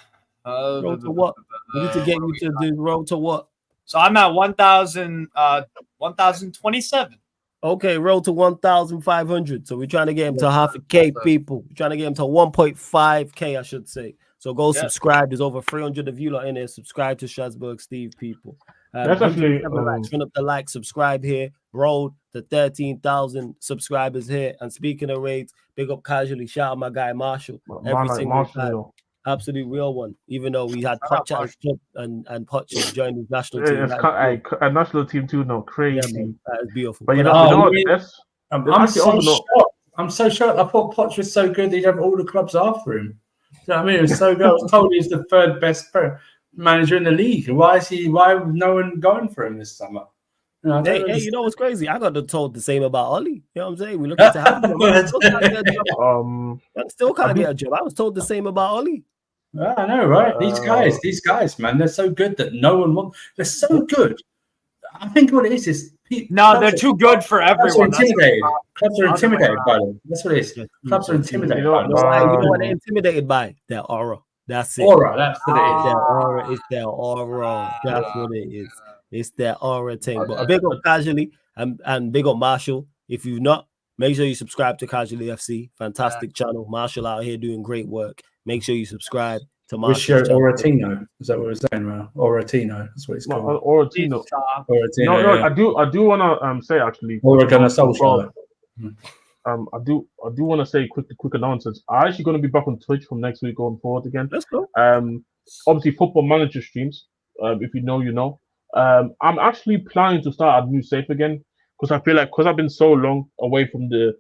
S1: to what? We need to get you to do roll to what?
S2: So I'm at 1,027.
S1: Okay, roll to 1,500. So we're trying to get him to 500,000 people. We're trying to get him to 1.5K, I should say. So go subscribe. There's over 300 of you lot in there. Subscribe to Strasbourg Steve, people.
S3: That's actually
S1: turn up the like, subscribe here. Roll to 13,000 subscribers here. And speaking of raids, big up Casually. Shout out my guy Marshall. Every single time. absolute real one. Even though we had Poch at his club and Poch has joined his national team.
S3: It's a national team too. No, crazy.
S1: Yeah, man, that is beautiful.
S3: But you
S1: But
S3: know what?
S4: I'm so shocked. I'm so shocked. I thought Poch was so good that he'd have all the clubs after him. Do you know what I mean? It was so good. I was told he's the third best manager in the league. Why is no one going for him this summer? You know,
S1: hey, you know what's crazy? I got told the same about Oli. You know what I'm saying? We look at him. Still can't get a job. I was told the same about Oli.
S4: I know, right? These guys, man, they're so good that no one wants. They're so good. I think what it is
S2: they're too good for everyone.
S4: Clubs are intimidated by them. That's what it is. Clubs are intimidated by them.
S1: You know what they're intimidated by? Their aura. That's it.
S4: Aura, that's what it is.
S1: Their aura is their aura. That's what it is. It's their aura thing. But big up Casually and big up Marshall. If you've not, make sure you subscribe to Casually FC. Fantastic channel. Marshall out here doing great work. Make sure you subscribe to Marshall.
S4: Oratino. Is that what we're saying, man? Oratino. That's what it's called.
S3: Oratino. No, I do want to say actually.
S4: Oregano Social.
S3: I do want to say quick announcements. I'm actually going to be back on Twitch from next week going forward again.
S1: Let's go.
S3: Obviously Football Manager streams. If you know, you know. I'm actually planning to start a new save again because I feel like I've been so long away from the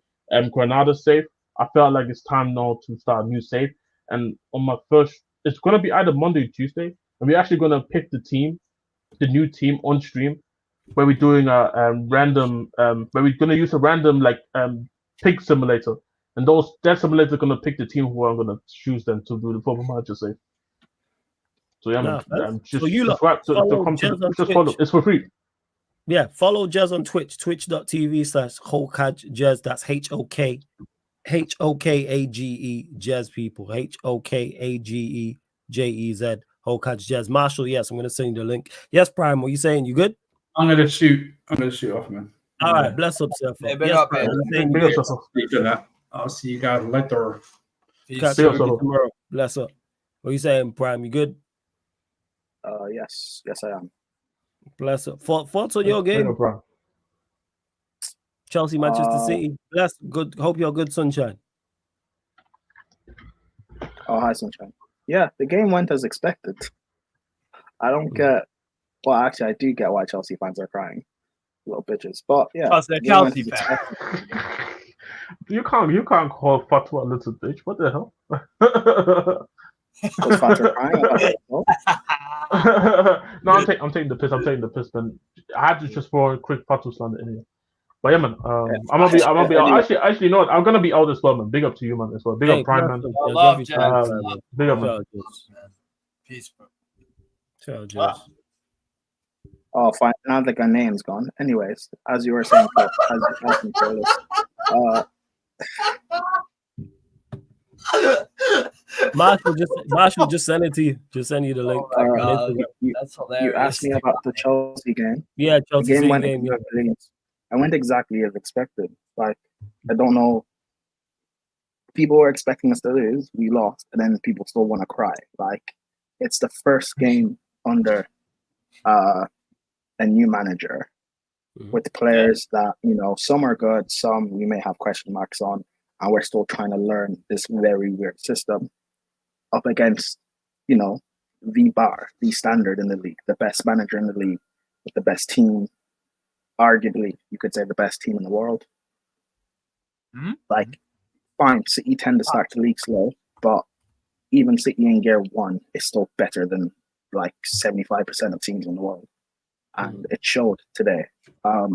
S3: Granada save, I felt like it's time now to start a new save. And on my first, it's gonna be either Monday or Tuesday, and we're actually gonna pick the new team on stream, where we're doing a random, where we're gonna use a random pick simulator, and that simulator gonna pick the team who I'm gonna choose them to do the Football Manager save. So yeah, man. Just follow. It's for free.
S1: Yeah, follow Jez on Twitch, twitch.tv/HOKAGE. That's HOKAGE, Jez people. HOKAGEJEZ. HOKAGE Jez. Marshall, yes, I'm gonna send you the link. Yes, Prime, what you saying? You good?
S4: I'm gonna shoot off, man.
S1: All right, bless up, sir.
S2: Hey, yes,
S1: Prime,
S4: I'll see you guys later.
S1: Catch you tomorrow. Bless up. What you saying, Prime? You good?
S5: Yes, I am.
S1: Bless up. Thoughts on your game? Chelsea, Manchester City. Bless. Good. Hope you're good, Sunshine.
S5: Oh, hi, Sunshine. Yeah, the game went as expected. I don't get. Well, actually, I do get why Chelsea fans are crying, little bitches. But yeah,
S2: they're Chelsea fans.
S3: You can't call Fatwa a little bitch. What the hell?
S5: Those fans are crying about it.
S3: No, I'm taking the piss. Man, I had to just for a quick Fatwa slander in here. But yeah, man. I'm gonna be out. Actually, no, I'm gonna be out as well, man. Big up to you, man, as well. Big up, Prime, man.
S2: I love Jez.
S3: Big up, man.
S2: Peace, bro.
S5: Oh, fine. Now the Ghanaian's gone. Anyways, as you were saying,
S1: Marshall just send it to you. Just send you the link.
S2: That's hilarious.
S5: You asked me about the Chelsea game.
S1: Yeah, Chelsea
S5: game went
S1: game.
S5: Exactly, I went exactly as expected. Like, I don't know. People were expecting us to lose. We lost, and then people still want to cry. Like, it's the first game under a new manager with players that, some are good, some we may have question marks on, and we're still trying to learn this very weird system up against, the bar, the standard in the league, the best manager in the league, with the best team, arguably, you could say the best team in the world.
S2: Mm-hmm.
S5: Like, fine, City tend to start the league slow, but even City in Gear 1 is still better than, 75% of teams in the world. And it showed today. I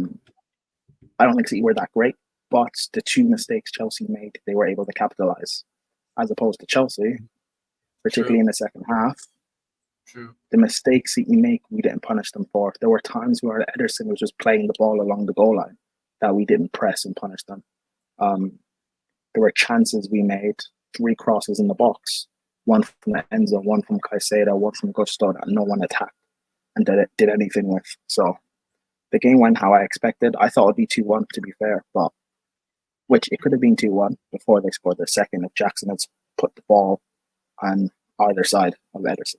S5: don't think City were that great, but the two mistakes Chelsea made, they were able to capitalize. As opposed to Chelsea, particularly in the second half, the mistakes City make, we didn't punish them for. There were times where Ederson was just playing the ball along the goal line that we didn't press and punish them. There were chances we made, 3 crosses in the box, one from the end zone, one from Caicedo, one from Gusto that no one attacked and did anything with. So the game went how I expected. I thought it'd be 2-1, to be fair, but which it could have been 2-1 before they scored their second if Jackson had put the ball on either side of Ederson.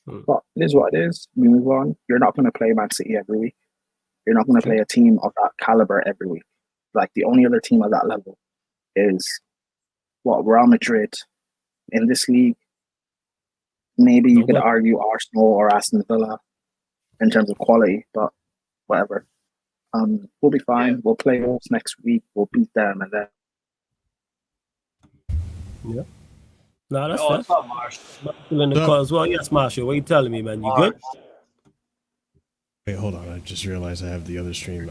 S5: But it is what it is. We move on. You're not going to play Man City every week. You're not going to play a team of that caliber every week. Like, the only other team of that level is Real Madrid in this league, maybe you could
S1: Okay.
S5: argue Arsenal or Aston Villa in terms of quality, but whatever. We'll be fine.
S2: Yeah.
S5: We'll play Wolves next week. We'll beat them, and then
S1: No, that's
S2: Oh,
S1: fair.
S2: what's up, Marsh?
S1: Marshall in the call as well. Yes, Marshall. What are you telling me, man? You good?
S6: Wait, hold on. I just realized I have the other stream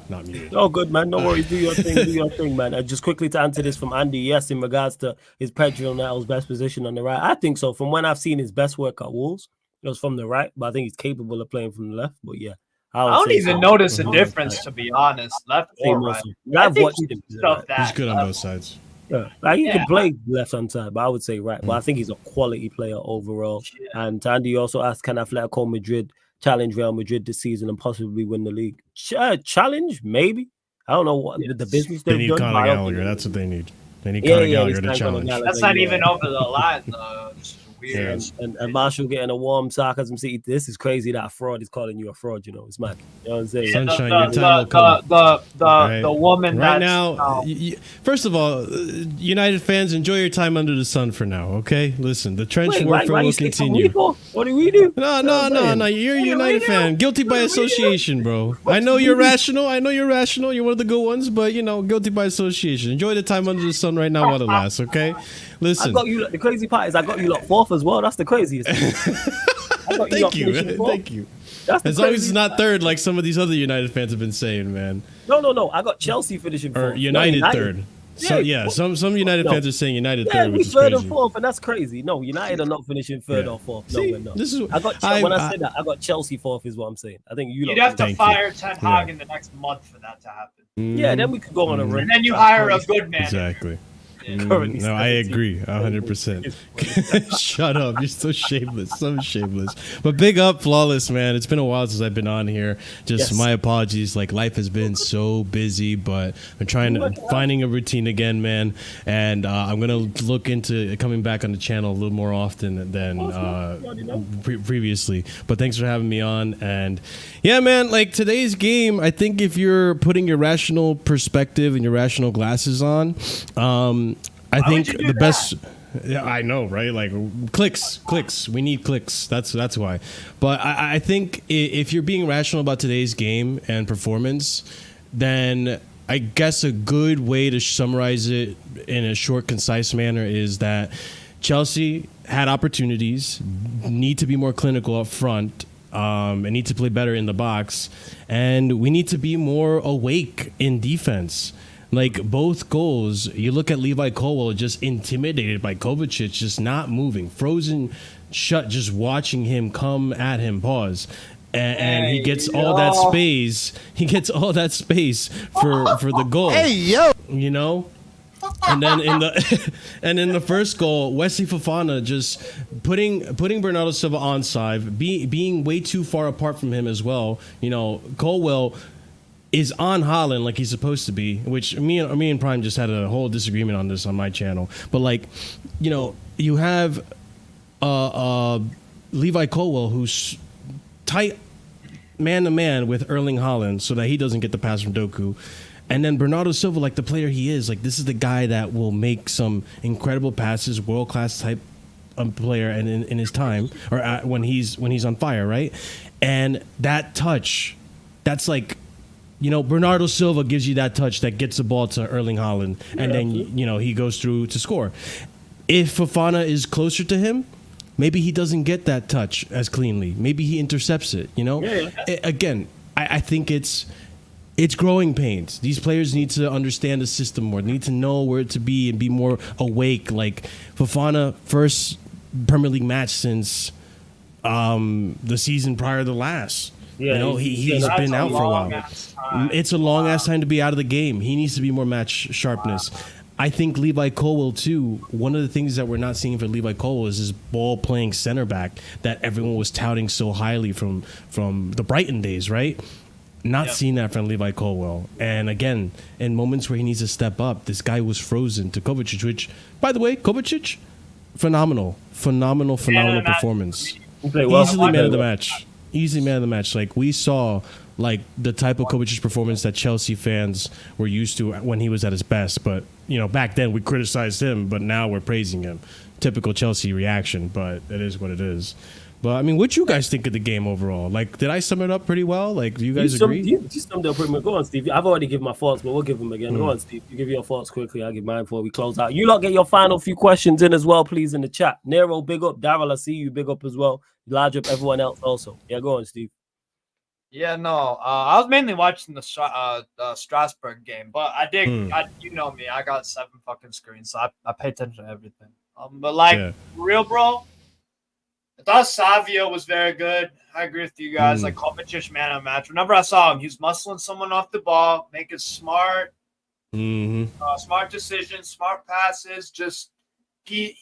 S6: not muted.
S1: Oh, good, man. No worries. Do your thing. Do your thing, man. Just quickly to answer this from Andy. Yes, in regards to his Pedro's best position on the right, I think so. From when I've seen his best work at Wolves, it was from the right, but I think he's capable of playing from the left. But yeah,
S2: I don't even notice a difference, to be honest, left or right. I
S1: I've
S2: think
S1: watched him.
S2: stuff that
S6: He's good on both sides.
S1: Yeah, like he
S2: Yeah.
S1: can play left hand side, but I would say right. But I think he's a quality player overall.
S2: Yeah.
S1: And Andy also asked, can Atletico Madrid challenge Real Madrid this season and possibly win the league? Challenge, maybe. I don't know what the business
S6: They
S1: they've
S6: need
S1: done.
S6: Conor
S1: but I don't
S6: Gallagher.
S1: think-
S6: That's what they need. They need
S1: Yeah,
S6: Conor
S1: yeah,
S6: Gallagher
S1: he's
S6: to
S1: Conor
S6: challenge.
S1: Gallagher.
S2: That's not
S1: Yeah.
S2: even over the line, though. It's weird.
S6: Yeah.
S1: And Marshall getting a warm sarcasm. See, this is crazy that a fraud is calling you a fraud. You know, it's mad. You know what I'm saying?
S6: Son- Sunshine, your time will come.
S2: The woman
S6: Right
S2: that's
S6: now, first of all, United fans, enjoy your time under the sun for now, okay? Listen, the trench
S1: Wait,
S6: warfare
S1: why
S6: will
S1: you say
S6: continue.
S1: Rico? What do we do?
S6: No, you're a
S1: What do
S6: United
S1: we
S6: fan.
S1: do?
S6: Guilty by
S1: What do we do?
S6: association, bro. I know you're rational. You're one of the good ones, but, guilty by association. Enjoy the time under the sun right now while it lasts, okay?
S1: I
S6: Listen.
S1: got you. The crazy part is I got you lot fourth as well. That's the craziest. I got lot
S6: Thank you.
S1: finishing fourth.
S6: Thank you.
S1: That's the
S6: As long as it's
S1: craziest
S6: not
S1: part.
S6: third, like some of these other United fans have been saying, man.
S1: No. I got Chelsea finishing fourth.
S6: Or United
S1: No,
S6: third. So
S1: Yeah,
S6: some United
S1: no.
S6: fans are saying United
S1: Yeah,
S6: third,
S1: we
S6: which is
S1: third
S6: crazy.
S1: and fourth, and that's crazy. No, United are not finishing third
S6: Yeah.
S1: or fourth.
S6: See,
S1: No, we're not.
S6: this is
S1: I got when I said that, I got Chelsea fourth is what I'm saying. I think you.
S2: You'd
S1: lot
S2: have to
S6: Thank you.
S2: fire Ten Hag in the next month for that to happen.
S1: Yeah, then we could go on a run.
S2: And then you hire a good man.
S6: Exactly.
S1: Currently
S6: No, I
S1: 17.
S6: agree 100%. Shut up. You're so shameless. So shameless. But big up, Flawless, man. It's been a while since I've been on here. Just
S1: Yes.
S6: my apologies. Like, life has been so busy, but I'm trying to finding a routine again, man. And I'm going to look into coming back on the channel a little more often than previously. But thanks for having me on. And yeah, man, like today's game, I think if you're putting your rational perspective and your rational glasses on, I think
S2: would you do
S6: the best. Yeah, I know, right? Like clicks. We need clicks. That's why. But I think if you're being rational about today's game and performance, then I guess a good way to summarize it in a short, concise manner is that Chelsea had opportunities, need to be more clinical up front, and need to play better in the box, and we need to be more awake in defense. Like both goals, you look at Levi Colwill just intimidated by Kovacic, just not moving, frozen shut, just watching him come at him, pause. And he gets all that space. He gets all that space for the goal. Hey yo, And then in the first goal, Wesley Fofana just putting Bernardo Silva onside, being way too far apart from him as well. Colwill is on Haaland like he's supposed to be, which me and Prime just had a whole disagreement on this on my channel. But you have Levi Colwill who's tight man to man with Erling Haaland so that he doesn't get the pass from Doku. And then Bernardo Silva, like the player he is, like this is the guy that will make some incredible passes, world class type player, and in his time or when he's on fire, right? And that touch, that's like. Bernardo Silva gives you that touch that gets the ball to Erling Haaland, and then he goes through to score. If Fofana is closer to him, maybe he doesn't get that touch as cleanly. Maybe he intercepts it. Again, I think it's growing pains. These players need to understand the system more. They need to know where to be and be more awake. Like Fofana, first Premier League match since the season prior to the last.
S1: Yeah,
S6: he's been out for a while. It's a long ass time to be out of the game. He needs to be more match sharpness. I think Levi Colwill too. One of the things that we're not seeing for Levi Colwill is his ball playing center back that everyone was touting so highly from the Brighton days, right? Not seeing that from Levi Colwill. And again, in moments where he needs to step up, this guy was frozen to Kovacic, which, by the way, Kovacic, phenomenal performance. Easily man of the match. Easy man of the match. Like we saw, like the type of Kovacic's performance that Chelsea fans were used to when he was at his best. But back then we criticized him, but now we're praising him. Typical Chelsea reaction, but it is what it is. But I mean, what you guys think of the game overall? Like, did I sum it up pretty well? Like, do you guys agree?
S1: You summed it up pretty much. Go on, Steve. I've already given my thoughts, but we'll give them again. Go on, Steve. You give your thoughts quickly. I'll give mine before we close out. You lot get your final few questions in as well, please, in the chat. Nero, big up. Daryl, I see you. Big up as well. Large up everyone else also. Yeah, go on, Steve.
S2: Yeah, no. I was mainly watching the Strasbourg game, but I did. You know me. I got 7 fucking screens, so I pay attention to everything. But real bro. I thought Savio was very good. I agree with you guys. Like Kovacic, man of the match. Whenever I saw him, he was muscling someone off the ball, making smart decisions, smart passes. Just he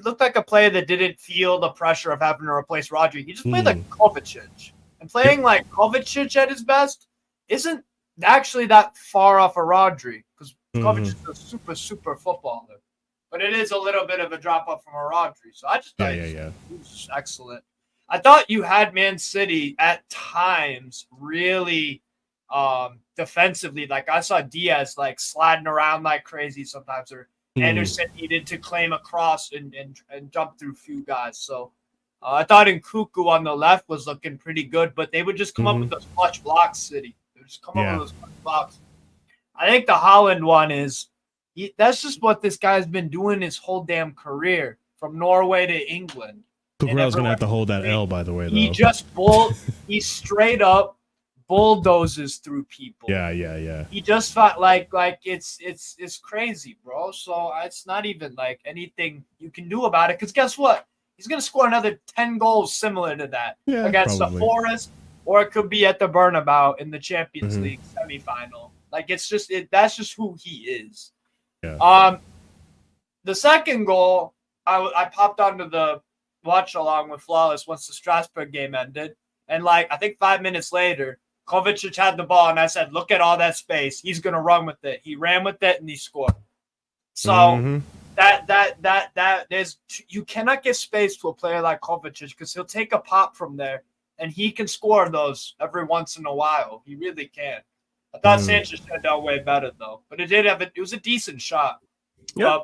S2: looked like a player that didn't feel the pressure of having to replace Rodri. He just played like Kovacic, and playing like Kovacic at his best isn't actually that far off of Rodri because Kovacic is a super footballer. But it is a little bit of a drop off from a Rodri. So I just thought he was excellent. I thought you had Man City at times really defensively. Like I saw Diaz like sliding around like crazy sometimes, or Anderson needed to claim a cross and jump through a few guys. So I thought Nkunku on the left was looking pretty good, but they would just come up with those clutch blocks, City. They would just come up with those clutch blocks. I think the Haaland one is that's just what this guy's been doing his whole damn career, from Norway to England.
S6: Cucurell's going to have to hold that L, by the way, though.
S2: He straight up bulldozes through people.
S6: Yeah.
S2: He just felt like it's crazy, bro. So it's not even like anything you can do about it. Because guess what? He's going to score another 10 goals similar to that against the Forest, or it could be at the Bernabeu in the Champions League semifinal. Like that's just who he is. Yeah. The second goal, I popped onto the watch along with Flawless once the Strasbourg game ended, and like I think 5 minutes later, Kovacic had the ball, and I said, "Look at all that space. He's gonna run with it." He ran with it, and he scored. So that there's you cannot give space to a player like Kovacic because he'll take a pop from there, and he can score those every once in a while. He really can. I thought Sanchez had done way better though, but it was a decent shot. Yeah,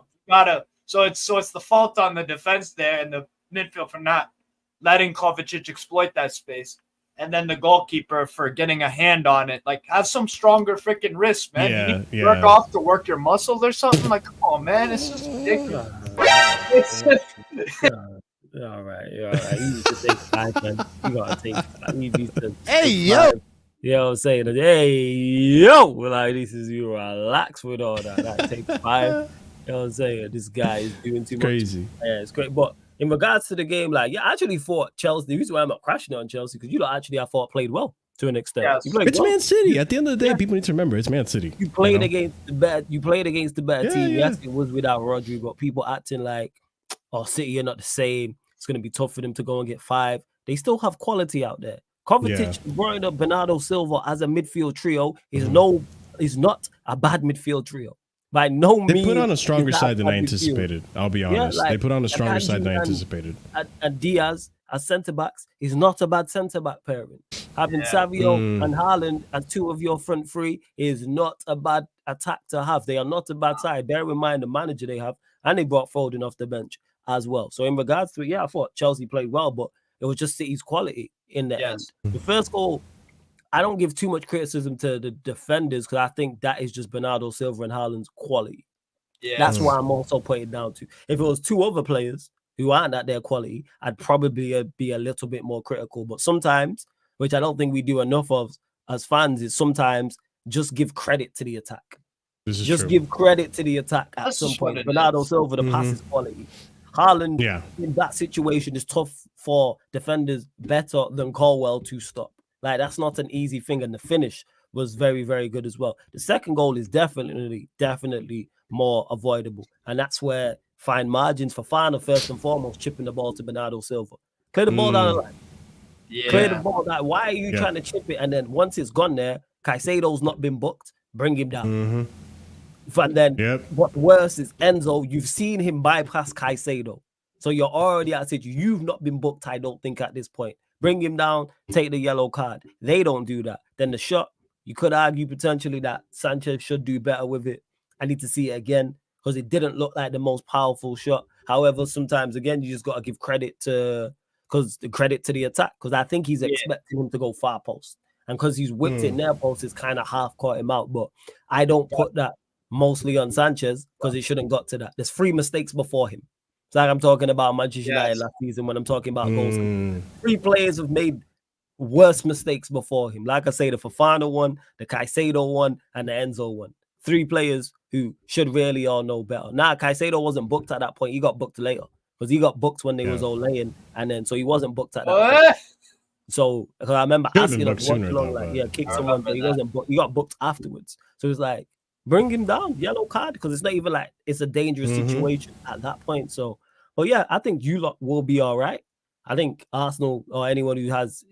S2: so it's the fault on the defense there and the midfield for not letting Kovacic exploit that space, and then the goalkeeper for getting a hand on it. Like, have some stronger freaking wrists, man. You need to work off to work your muscles or something. Like, come on, man, it's just ridiculous.
S1: All right. You need to take 5, man. You gotta take 5.
S7: Hey, yo.
S1: You know what I'm saying? Hey, yo! Like, this is you relax with all that. Like, take 5. You know what I'm saying? This guy is doing too much.
S6: Crazy.
S1: Yeah, it's great. But in regards to the game, like, I actually thought Chelsea, the reason why I'm not crashing on Chelsea, because I thought played well to an extent.
S2: Yes.
S6: It's Man City. At the end of the day, people need to remember it's Man City.
S1: You played against the better team. Yes, it was without Rodri, but people acting like, oh, City are not the same. It's going to be tough for them to go and get 5. They still have quality out there. Kovacic bringing up Bernardo Silva as a midfield trio is not a bad midfield trio. By no means.
S6: They put on a stronger side than I anticipated. I'll be honest. They put on a stronger side than I anticipated.
S1: And Diaz as centre backs is not a bad centre back pairing. Having Savio and Haaland as 2 of your front 3 is not a bad attack to have. They are not a bad side. Bear in mind the manager they have, and they brought Foden off the bench as well. So in regards to it, I thought Chelsea played well, but it was just City's quality in the end. The first goal, I don't give too much criticism to the defenders because I think that is just Bernardo Silva and Haaland's quality. Yeah, that's why I'm also putting it down to. If it was 2 other players who aren't at their quality, I'd probably be a little bit more critical. But sometimes, which I don't think we do enough of as fans, is sometimes just give credit to the attack. Just give credit to the attack at some point. Bernardo Silva, the pass is quality. Haaland in that situation is tough for defenders better than Colwell to stop. Like, that's not an easy thing, and the finish was very, very good as well. The second goal is definitely more avoidable, and that's where fine margins for Fana first and foremost, chipping the ball to Bernardo Silva. Clear the ball down the line. Clear the ball down. Why are you trying to chip it? And then once it's gone there, Caicedo's not been booked. Bring him down. And then what worse is Enzo, you've seen him bypass Caicedo. So you're already at a situation. You've not been booked, I don't think, at this point. Bring him down, take the yellow card. They don't do that. Then the shot, you could argue potentially that Sanchez should do better with it. I need to see it again because it didn't look like the most powerful shot. However, sometimes, again, you just got to give credit to the attack because I think he's expecting him to go far post. And because he's whipped it near post, it's kind of half caught him out. But I don't put that mostly on Sanchez because he shouldn't got to that. There's 3 mistakes before him. It's like I'm talking about Manchester United last season when I'm talking about goals. 3 players have made worse mistakes before him. Like I say, the Fofana one, the Caicedo one, and the Enzo one. 3 players who should really all know better. Now, Caicedo wasn't booked at that point. He got booked later because he got booked when they was all laying, and then so he wasn't booked at that point. So because I remember asking him kick someone, but he wasn't booked. He got booked afterwards. So it's like, bring him down, yellow card, because it's not even like it's a dangerous situation at that point. So, but yeah, I think you lot will be all right. I think Arsenal or anyone who has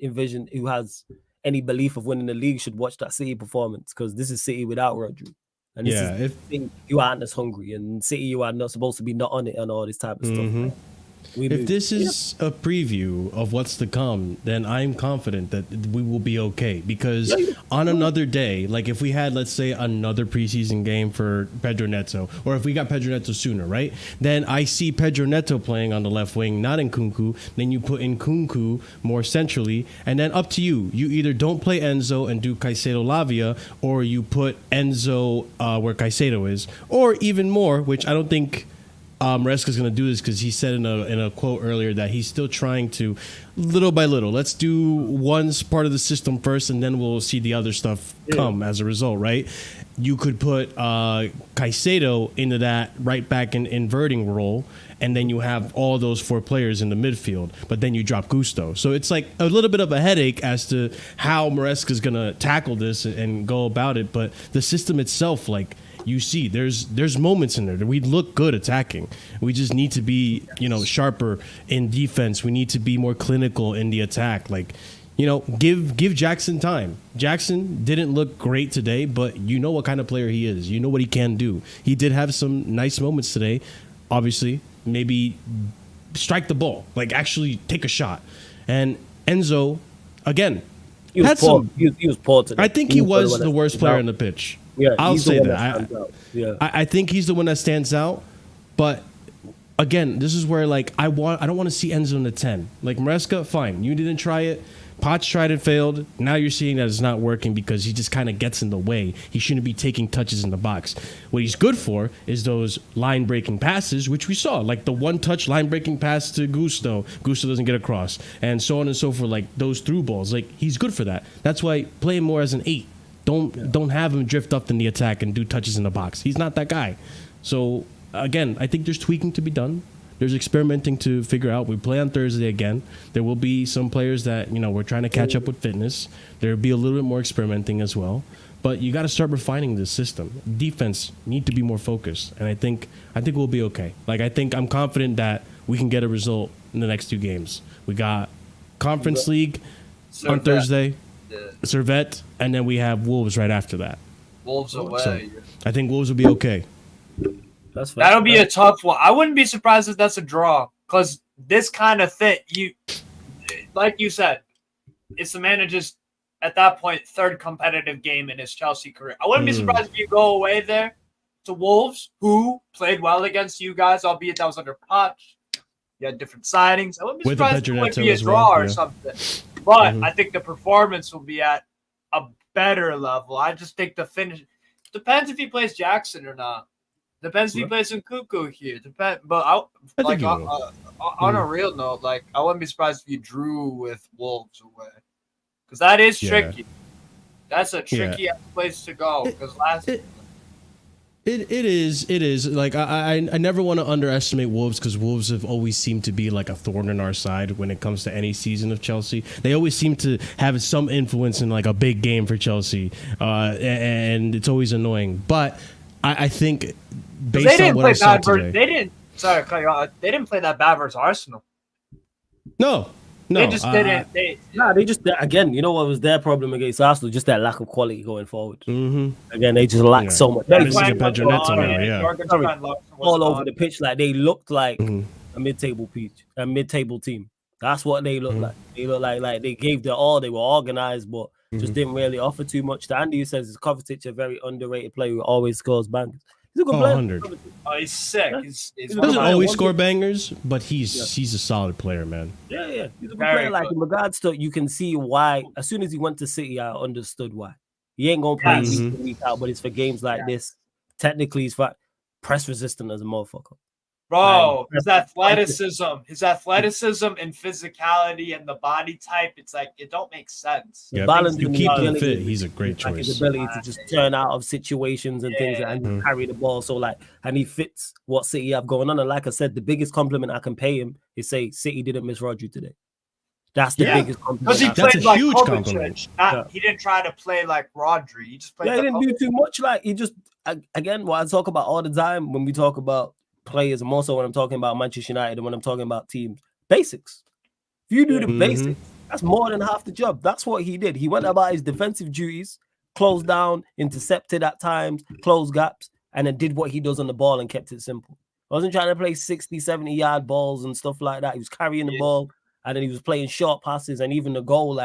S1: any belief of winning the league should watch that City performance because this is City without Rodri. And this is thing you aren't as hungry, and City you are not supposed to be not on it and all this type of stuff.
S6: If this is a preview of what's to come, then I'm confident that we will be okay. Because on another day, like if we had, let's say, another preseason game for Pedro Neto, or if we got Pedro Neto sooner, right? Then I see Pedro Neto playing on the left wing, not in Nkunku. Then you put in Nkunku more centrally, and then up to you. You either don't play Enzo and do Caicedo Lavia, or you put Enzo where Caicedo is, or even more, which I don't think Maresca is going to do this because he said in a quote earlier that he's still trying to, little by little, let's do one part of the system first and then we'll see the other stuff come as a result, right? You could put Caicedo into that right back and inverting role, and then you have all those 4 players in the midfield, but then you drop Gusto. So it's like a little bit of a headache as to how Maresca is going to tackle this and go about it, but the system itself, like, you see, there's moments in there that we look good attacking. We just need to be, sharper in defense. We need to be more clinical in the attack. Like, give Jackson time. Jackson didn't look great today, but you know what kind of player he is. You know what he can do. He did have some nice moments today. Obviously, maybe strike the ball, like actually take a shot. And Enzo, again,
S1: he was poor today.
S6: I think he was the worst player on the pitch.
S1: Yeah,
S6: I'll say that. I think he's the one that stands out. But again, this is where like I don't want to see Enzo in the 10. Like Maresca, fine. You didn't try it. Potts tried it, failed. Now you're seeing that it's not working because he just kind of gets in the way. He shouldn't be taking touches in the box. What he's good for is those line-breaking passes, which we saw. Like the one-touch line-breaking pass to Gusto. Gusto doesn't get across. And so on and so forth, like those through balls. Like he's good for that. That's why play him more as an 8. Don't have him drift up in the attack and do touches in the box. He's not that guy. So, again, I think there's tweaking to be done. There's experimenting to figure out. We play on Thursday again. There will be some players that, we're trying to catch up with fitness. There will be a little bit more experimenting as well. But you got to start refining this system. Defense need to be more focused. And I think we'll be okay. Like, I'm confident that we can get a result in the next 2 games. We got Conference League on Thursday. Servette, and then we have Wolves right after that.
S2: Wolves away.
S6: So, I think Wolves will be okay.
S2: That'll be a tough one. I wouldn't be surprised if that's a draw because this kind of fit, like you said, it's the manager's at that point 3rd competitive game in his Chelsea career. I wouldn't be surprised if you go away there to Wolves, who played well against you guys, albeit that was under Poch. You had different signings. I wouldn't be surprised if it would be a draw or something. But I think the performance will be at a better level. I just think the finish depends if he plays Jackson or not. Depends if he plays Nkunku here. But on a real note, like I wouldn't be surprised if you drew with Wolves away because that is tricky. That's a tricky place to go because
S6: It is. Like, I never want to underestimate Wolves because Wolves have always seemed to be like a thorn in our side when it comes to any season of Chelsea. They always seem to have some influence in like a big game for Chelsea, and it's always annoying. But I think based on what I saw today,
S2: they didn't play that bad versus Arsenal.
S6: No,
S2: they just didn't.
S1: They just again. You know what was their problem against Arsenal? Just that lack of quality going forward. Again, they just lack so much.
S6: All over the pitch, like they looked like
S1: a mid-table team. That's what they look like. They look like they gave their all. They were organized, but just didn't really offer too much. To Andy, who says is Kovacic a very underrated player who always scores bangers. He's a good player.
S6: 100.
S2: Oh, he's sick.
S1: Yeah.
S2: He's
S1: He
S6: He
S2: one of
S6: doesn't
S2: my-
S6: always score bangers, but he's a solid player, man.
S1: Yeah. He's a good
S2: Very
S1: player. Like
S2: good.
S1: in regards to, you can see why. As soon as he went to City, I understood why. He ain't gonna play
S2: Yes.
S1: week in, week out, but it's for games like this. Technically, he's press resistant as a motherfucker.
S2: Bro, his
S1: Right.
S2: athleticism and physicality and the body type, it's like it don't make sense.
S6: Yeah,
S1: balance
S6: you
S1: and
S6: keep him
S1: agility,
S6: fit. He's a great
S1: like his
S6: choice.
S1: ability to just turn out of situations and things and
S6: Mhm.
S1: carry the ball. So and he fits what City have going on. And like I said, the biggest compliment I can pay him is say City didn't miss Rodri today. That's the
S2: Yeah.
S1: biggest compliment.
S2: Because he
S1: I can
S6: That's
S2: played
S6: a
S2: like
S6: huge
S2: Kovacic.
S6: compliment.
S2: He didn't try to play like Rodri. He just played.
S1: Yeah, he
S2: like
S1: didn't do too much. Like he just again, what I talk about all the time when we talk about players, and more so when I'm talking about Manchester United and when I'm talking about teams, basics. If you do the
S6: Mhm.
S1: basics, that's more than half the job. That's what he did. He went about his defensive duties, closed down, intercepted at times, closed gaps, and then did what he does on the ball and kept it simple. I wasn't trying to play 60, 70-yard balls and stuff like that. He was carrying the ball, and then he was playing short passes, and even the goal,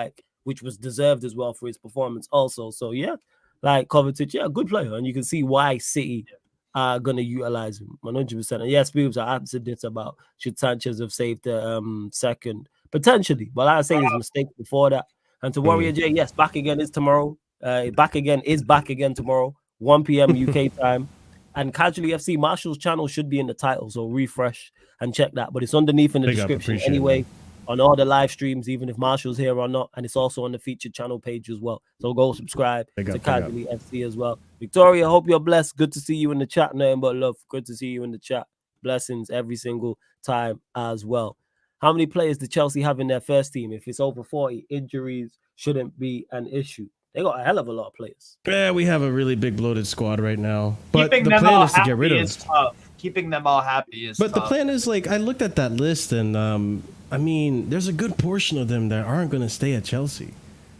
S1: which was deserved as well for his performance also. So yeah, like Kovacic, good player, and you can see why City are going to utilize him 100%. And yes, Boobs, I answered this about should Sanchez have saved the second potentially, but like I say, his mistake before that. And to Warrior J, yes, back again is tomorrow. Back again tomorrow, 1 p.m. UK time. And Casually FC Marshall's channel should be in the title, so refresh and check that. But it's underneath in the
S6: Big up,
S1: description
S6: appreciate it,
S1: anyway.
S6: man.
S1: On all the live streams, even if Marshall's here or not, and it's also on the featured channel page as well. So go subscribe
S6: Big
S1: to
S6: up, big up.
S1: Casually FC as well. Victoria, hope you're blessed. Good to see you in the chat. Nothing but love. Good to see you in the chat. Blessings every single time as well. How many players do Chelsea have in their first team? If it's over 40, injuries shouldn't be an issue. They got a hell of a lot of players.
S6: Yeah, we have a really big bloated squad right now. But
S2: keeping
S6: the
S2: them
S6: plan
S2: all
S6: is to get rid
S2: happy
S6: of.
S2: is tough. Keeping them all happy is
S6: But the
S2: tough.
S6: plan is I looked at that list and I mean, there's a good portion of them that aren't going to stay at Chelsea.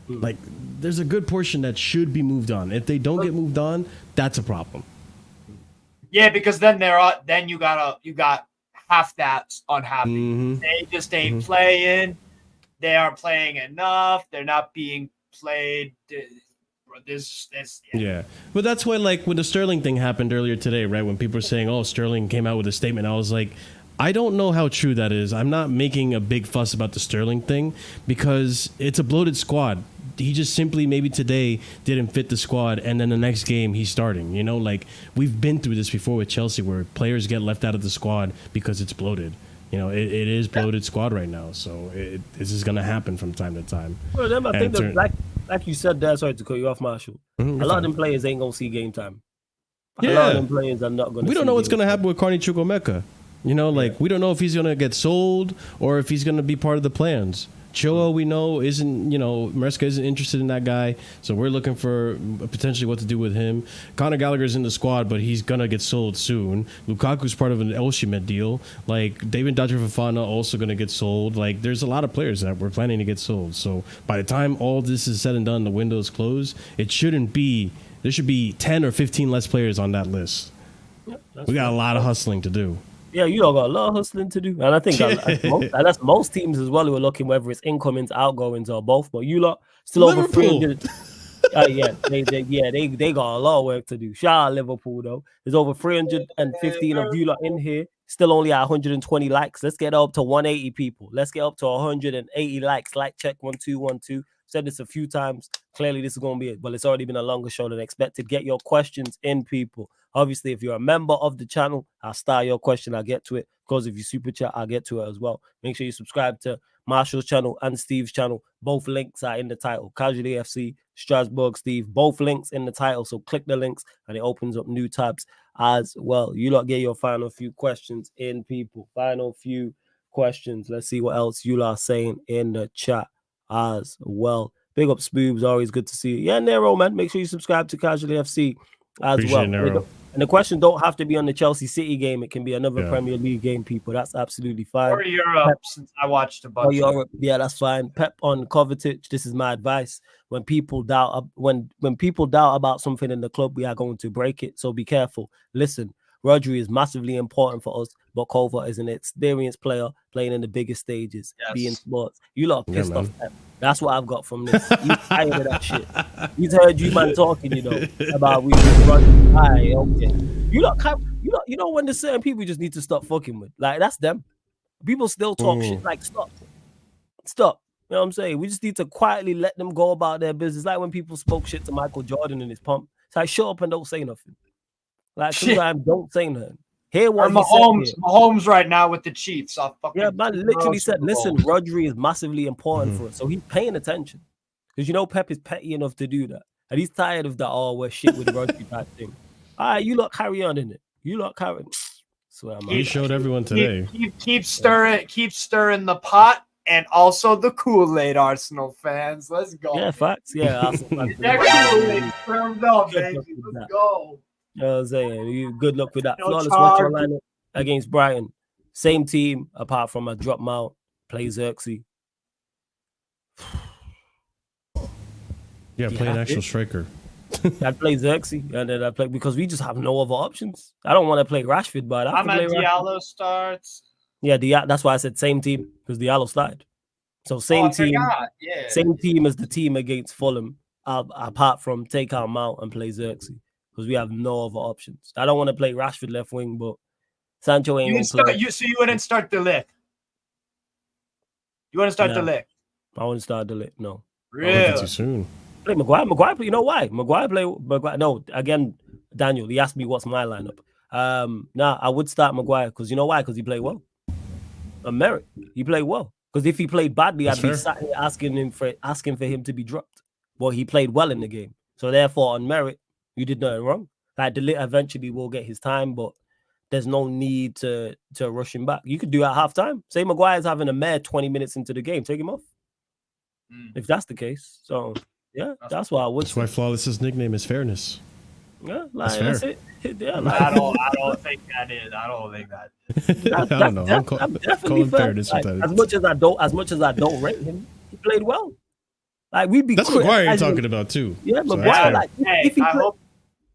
S6: Like, there's a good portion that should be moved on. If they don't get moved on, that's a problem.
S2: Yeah, because then you got half that unhappy.
S6: Mhm.
S2: They just ain't playing. They aren't playing enough. They're not being played. This.
S6: Yeah, but that's why, like, when the Sterling thing happened earlier today, right? When people were saying, "Oh, Sterling came out with a statement," I was like, I don't know how true that is. I'm not making a big fuss about the Sterling thing because it's a bloated squad. He just simply maybe today didn't fit the squad, and then the next game he's starting. You know, like we've been through this before with Chelsea, where players get left out of the squad because it's bloated. You know, it is bloated squad right now, so this is gonna happen from time to time.
S1: Well, then I
S6: And
S1: think that, like you said there, sorry to cut you off, Marshall. A lot of them players ain't gonna see game time. A lot of them players are not gonna.
S6: We don't know what's gonna happen with Carney Chukwuemeka. You know, like we don't know if he's gonna get sold or if he's gonna be part of the plans. Choa, we know, isn't, you know, Maresca isn't interested in that guy, so we're looking for potentially what to do with him. Conor Gallagher's in the squad, but he's gonna get sold soon. Lukaku's part of an El Shimet deal. Like David Dodger Fofana also gonna get sold. Like there's a lot of players that we're planning to get sold. So by the time all this is said and done, the window's closed, it shouldn't be. There should be 10 or 15 less players on that list. We got a lot of hustling to do.
S1: Yeah, you all got a lot of hustling to do, and I think that's most teams as well who are looking, whether it's incomings, outgoings, or both. But you lot still over
S6: Liverpool.
S1: 300. They got a lot of work to do. Shout out Liverpool though. There's over 315 of you lot in here. Still only at 120 likes. Let's get up to 180 people. Let's get up to 180 likes. Like check 1212. Said this a few times. Clearly, this is going to be it. But it's already been a longer show than expected. Get your questions in, people. Obviously, if you're a member of the channel, I'll start your question. I'll get to it. Because if you super chat, I'll get to it as well. Make sure you subscribe to Marshall's channel and Steve's channel. Both links are in the title. Casually FC, Strasbourg, Steve. Both links in the title. So click the links and it opens up new tabs as well. You lot get your final few questions in, people. Final few questions. Let's see what else you lot are saying in the chat as well. Big up Spoobs, always good to see you. Yeah, Nero, man. Make sure you subscribe to Casually FC as
S6: Appreciate
S1: well.
S6: it, Nero.
S1: And the question don't have to be on the Chelsea City game. It can be another Premier League game, people. That's absolutely fine.
S2: Or Europe, since I watched a bunch.
S1: Or Europe, yeah, that's fine. Pep on Kovacic. This is my advice. When people doubt when people doubt about something in the club, we are going to break it. So be careful. Listen, Rodri is massively important for us, but Kova is an experienced player playing in the biggest stages, being sports. You lot are pissed off. That's what I've got from this. He's tired of that shit. He's heard you man talking, about we run high. Okay, you know when there's certain people you just need to stop fucking with. Like that's them. People still talk shit. Like stop. You know what I'm saying? We just need to quietly let them go about their business. Like when people spoke shit to Michael Jordan in his pump. It's like shut up and don't say nothing. Like sometimes don't say nothing. Hear what
S2: Mahomes right now with the Chiefs.
S1: Man literally said, listen, Rodri is massively important for us. So he's paying attention. Because Pep is petty enough to do that. And he's tired of that, we're shit with Rodri type thing. All right, you lot carry on in it. You lot carry. Swear, man.
S6: He showed everyone today.
S2: Keep stirring the pot. And also the Kool-Aid, Arsenal fans. Let's go.
S1: Yeah, facts. Yeah, Arsenal fans.
S2: That Kool-Aid turned up, baby. Let's go.
S1: You know what I'm saying? Good luck with that. Flawless lineup against Brighton. Same team, apart from a drop mount. Play Xerxes.
S6: Yeah, play an actual striker.
S1: I'd play Xerxes, and then I'd play because we just have no other options. I don't want to play Rashford, but
S2: I'm at Diallo starts.
S1: Yeah, that's why I said same team because Diallo started. So same team, same team as the team against Fulham. Apart from take out Mount and play Xerxes because we have no other options. I don't want to play Rashford left wing, but Sancho ain't gonna play.
S2: So you wouldn't start De Ligt? You want to start De Ligt?
S1: I wouldn't start De Ligt. No.
S2: Really?
S6: Too soon.
S1: Play Maguire. You know why? Maguire. No, again, Daniel. He asked me what's my lineup. I would start Maguire because you know why? Because he played well. On merit, he played well. Because if he played badly, I'd be sat here asking for him to be dropped. But he played well in the game, so therefore on merit, you did nothing wrong. Like De Ligt eventually will get his time, but there's no need to rush him back. You could do at halftime. Say Maguire's having a mare 20 minutes into the game, take him off. If that's the case, so yeah, that's why I would.
S6: That's why Flawless's nickname is Fairness.
S1: Yeah, like that's it. Yeah, like,
S2: I don't think that is. I don't think that is.
S6: I don't know. I'm calling Fairness with that.
S1: As much as I don't rate him, he played well. Like we'd be.
S6: That's Maguire you're talking about too.
S1: Yeah, Maguire. Like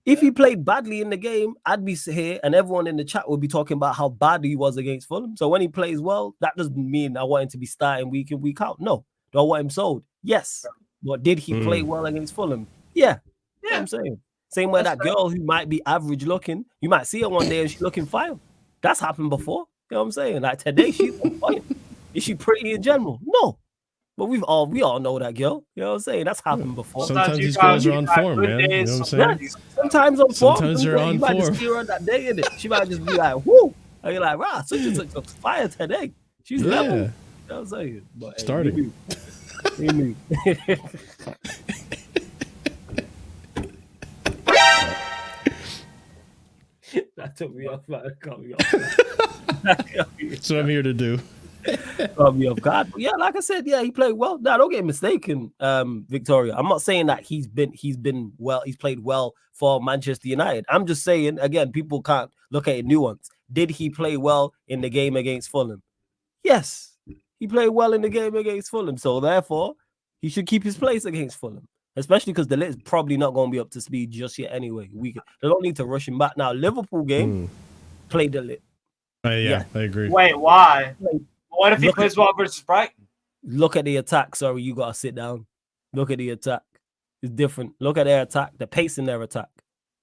S1: if he played badly in the game, I'd be here, and everyone in the chat would be talking about how bad he was against Fulham. So when he plays well, that doesn't mean I want him to be starting week in week out. No, do I want him sold? Yes. But did he play well against Fulham? Yeah. You know what I'm saying. Same way that girl who might be average looking, you might see her one day and she's looking fine. That's happened before. You know what I'm saying? Like today, she's on point. Is she pretty in general? No. But we all know that girl. You know what I'm saying? That's happened before.
S6: Sometimes these girls are on form, man. You know what I'm saying?
S1: Yeah, sometimes on form.
S6: Sometimes they're on
S1: form. You might just see her that day in it. She might just be like, whoo. And you're like, rah, such and such looks fire today. She's level. You know what I'm saying? But,
S6: starting.
S1: Hey, that took me off. That cut me off.
S6: That's what I'm here to do.
S1: Caught me off guard. But yeah, like I said, yeah, he played well. Now, don't get mistaken, Victoria. I'm not saying that he's been well. He's played well for Manchester United. I'm just saying again, people can't look at it nuance. Did he play well in the game against Fulham? Yes, he played well in the game against Fulham. So therefore, he should keep his place against Fulham. Especially because De Ligt is probably not going to be up to speed just yet anyway. They don't need to rush him back. Now, Liverpool game, play De Ligt.
S6: Yeah, I agree.
S2: Wait, why? What if he plays well versus Brighton?
S1: Look at the attack. Sorry, you got to sit down. Look at the attack. It's different. Look at their attack. The pace in their attack.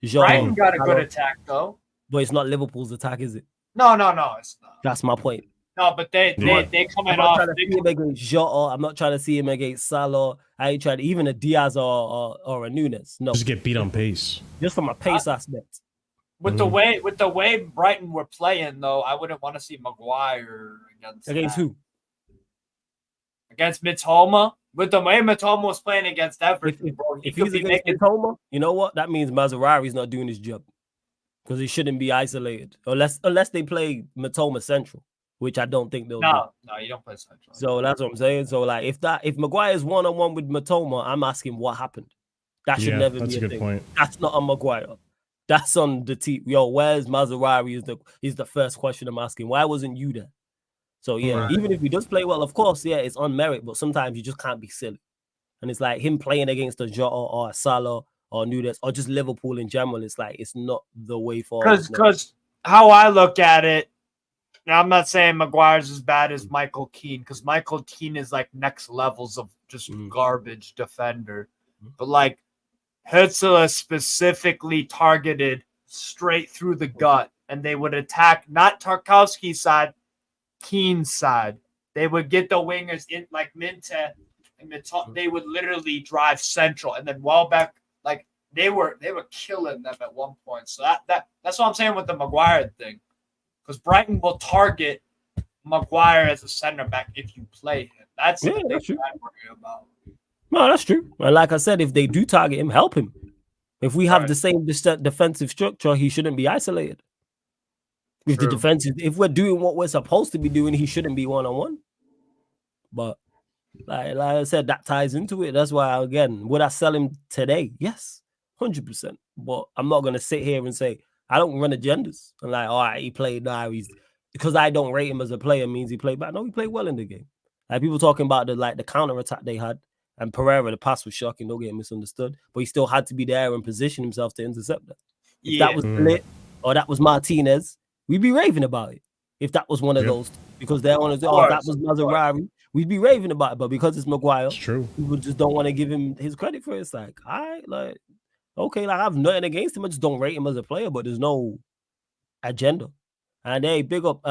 S2: Brighton got a good attack, though.
S1: But it's not Liverpool's attack, is it?
S2: No, it's not.
S1: That's my point.
S2: No, but they coming off.
S1: I'm not trying to see him against Jota. I'm not trying to see him against Salah. I ain't trying to even a Diaz or a Nunes. No,
S6: just get beat on pace.
S1: Just from a pace aspect.
S2: With the way Brighton were playing, though, I wouldn't want to see Maguire against
S1: who?
S2: Against Mitoma. With the way Mitoma was playing against Everton,
S1: if he's against Mitoma, you know what? That means Mazzarari's not doing his job because he shouldn't be isolated unless they play Mitoma central. Which I don't think they'll do.
S2: No, you don't play central.
S1: So that's what I'm saying. So like if Maguire's one-on-one with Mitoma, I'm asking what happened. That should never be a
S6: good
S1: thing.
S6: Point.
S1: That's not on Maguire. That's on the team. Yo, where's Mazzarari is the first question I'm asking. Why wasn't you there? So yeah, even if he does play well, of course, yeah, it's on merit, but sometimes you just can't be silly. And it's like him playing against a Jota or a Salah or Nunes or just Liverpool in general. It's like it's not the way forward.
S2: Because how I look at it, Now, I'm not saying Maguire's as bad as Michael Keane because Michael Keane is like next levels of just garbage defender. But like Hutzela specifically targeted straight through the gut, and they would attack not Tarkowski's side, Keane's side. They would get the wingers in like Minte and they would literally drive central, and then Welbeck, like they were killing them at one point. So that's what I'm saying with the Maguire thing. Because Brighton will target Maguire as a center back if you play him. That's the thing
S1: that's true.
S2: I worry about.
S1: No, that's true. And like I said, if they do target him, help him. If we have the same defensive structure, he shouldn't be isolated. If the defensive, if we're doing what we're supposed to be doing, he shouldn't be one-on-one. But like I said, that ties into it. That's why, again, would I sell him today? Yes, 100%. But I'm not going to sit here and say, I don't run agendas. I'm like, all right, he played now. He's because I don't rate him as a player means he played bad. No, he played well in the game. Like people talking about the counter attack they had, and Pereira, the pass was shocking. Don't get misunderstood, but he still had to be there and position himself to intercept that. If that was Lit or that was Martinez, we'd be raving about it. If that was one of those, because they're on that was Maserati, we'd be raving about it. But because it's Maguire,
S6: it's true.
S1: People just don't want to give him his credit for it. It's like, all right, like. Okay, like I have nothing against him. I just don't rate him as a player, but there's no agenda. And hey, big up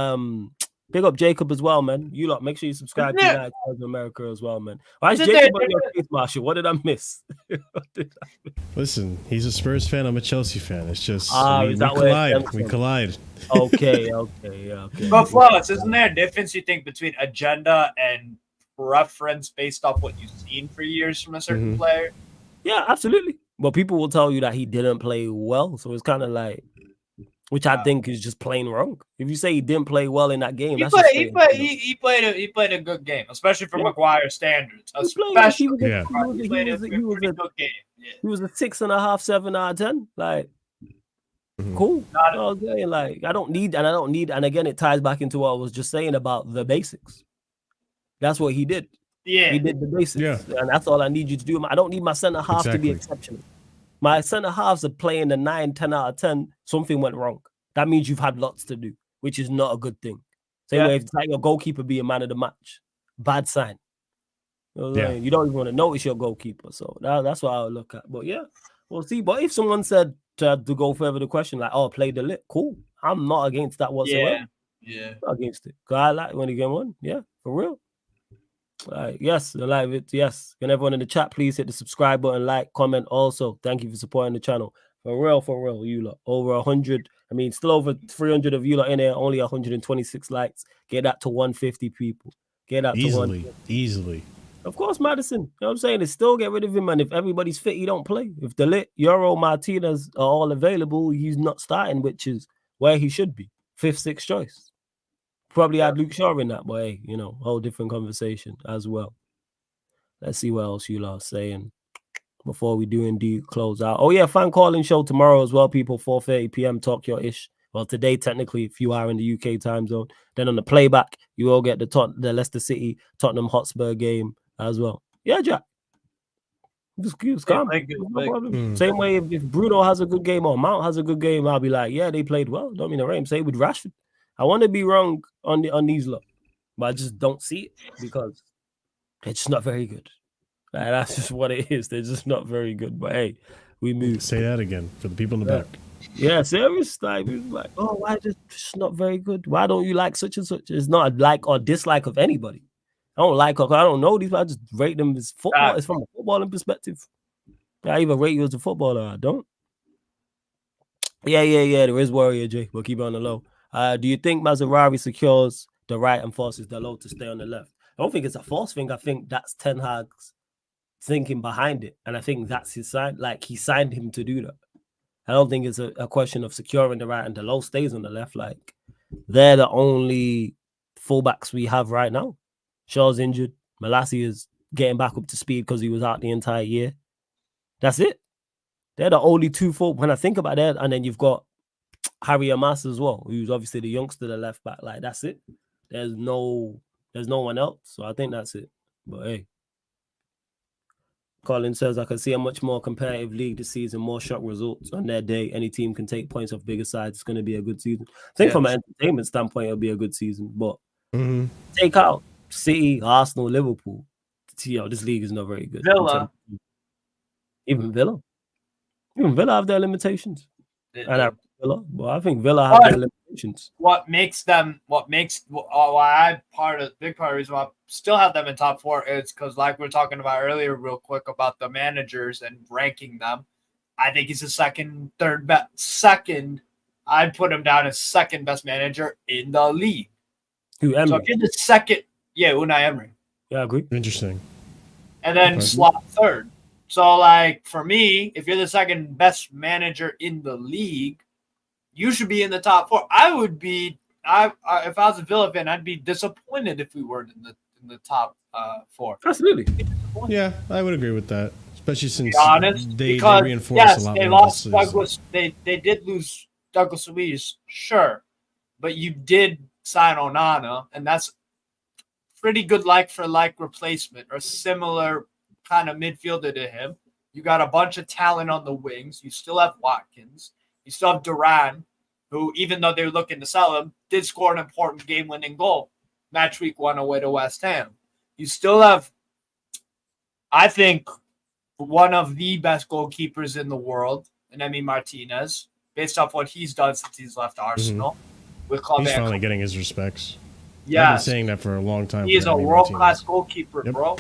S1: Jacob as well, man. You lot, make sure you subscribe to United America as well, man. Why is Jacob on your face, Marshall? What did I miss?
S6: Listen, he's a Spurs fan. I'm a Chelsea fan. It's just we collide.
S1: Okay.
S2: But Flawless, isn't there a difference you think between agenda and preference based off what you've seen for years from a certain player?
S1: Yeah, absolutely. But people will tell you that he didn't play well. So it's kind of like, which I think is just plain wrong. If you say he didn't play well in that game,
S2: he played a good game, especially for Maguire standards. He was a 6.5, 7 out of 10. Like, cool. Like, I don't need, and again, it ties back into what I was just saying about the basics. That's what he did. Yeah,
S1: he did the basics, and that's all I need you to do. I don't need my center half to be exceptional. My center halves are playing a 9, 10 out of 10. Something went wrong. That means you've had lots to do, which is not a good thing. Same way, if it's like your goalkeeper be a man of the match, bad sign. You don't even want to notice your goalkeeper. So that's what I'll look at. But yeah, we'll see. But if someone said to go further the question, like, oh, play the lit, cool. I'm not against that whatsoever.
S2: Yeah.
S1: Not against it. Because I like when he get one. Yeah, for real. Yes, the live it. Yes, and everyone in the chat, please hit the subscribe button, like, comment. Also, thank you for supporting the channel. For real, you lot. Over 100. I mean, still over 300 of you lot in there. Only 126 likes. Get that to 150 people. Get that
S6: easily.
S1: Of course, Madison. You know what I'm saying? It's still get rid of him, and if everybody's fit, he don't play. If the Lit, Euro, Martinez are all available, he's not starting, which is where he should be. 5th, 6th choice. Probably had Luke Shaw in that, but hey, whole different conversation as well. Let's see what else you lot are saying before we do indeed close out. Oh yeah, fan calling show tomorrow as well, people. 4:30 p.m. Tokyo-ish. Well, today technically, if you are in the UK time zone. Then on the playback, you will get the Leicester City Tottenham Hotspur game as well. Yeah, Jack. Just calm. No problem. Same way if Bruno has a good game or Mount has a good game, I'll be like, yeah, they played well. Don't mean to rhyme. Say with Rashford. I want to be wrong on these lot, but I just don't see it because it's just not very good. That's just what it is. They're just not very good. But hey, we move.
S6: Say that again for the people in the back.
S1: Yeah, serious. Like, oh, why is it just not very good? Why don't you like such and such? It's not a like or dislike of anybody. I don't like or I don't know these. I just rate them as football. It's from a footballing perspective. I either rate you as a footballer or I don't. Yeah. There is Warrior J. We'll keep it on the low. Do you think Maserati secures the right and forces the low to stay on the left? I don't think it's a force thing. I think that's Ten Hag's thinking behind it. And I think that's his sign. Like, he signed him to do that. I don't think it's a question of securing the right and the low stays on the left. Like, they're the only fullbacks we have right now. Shaw's injured. Malassi is getting back up to speed because he was out the entire year. That's it. They're the only two full. When I think about that, and then you've got Harry Amas as well, who's obviously the youngster, the left back. Like, that's it. There's no one else. So I think that's it. But hey, Colin says, I can see a much more competitive league this season, more shock results on their day. Any team can take points off bigger sides. It's going to be a good season. I think from an entertainment standpoint, it'll be a good season. But take out City, Arsenal, Liverpool. This league is not very good.
S2: Villa.
S1: Even Villa have their limitations. I think Villa have their limitations.
S2: Why big part of the reason why I still have them in top 4 is because, like we were talking about earlier, real quick about the managers and ranking them. I think he's the third best. Second, I'd put him down as second best manager in the league.
S1: Who, Emery?
S2: So if you're the second, Unai Emery.
S1: Yeah, I agree.
S6: Interesting.
S2: And then slot third. So, like, for me, if you're the second best manager in the league, you should be in the top 4. I would be, if I was a Villa fan, I'd be disappointed if we weren't in the top 4.
S1: Absolutely.
S6: Yeah, I would agree with that, especially since they
S2: a
S6: reinforced
S2: lot.
S6: Yes,
S2: they lost Douglas. They did lose Douglas Luiz, sure, but you did sign Onana, and that's pretty good like-for-like replacement or similar kind of midfielder to him. You got a bunch of talent on the wings. You still have Watkins. You still have Duran, who, even though they were looking to sell him, did score an important game-winning goal. Match week 1 away to West Ham. You still have, I think, one of the best goalkeepers in the world, and I mean Martinez, based off what he's done since he's left Arsenal. With
S6: He's finally getting his respects.
S2: Yeah,
S6: I've been saying that for a long time.
S2: He is a world-class goalkeeper, bro.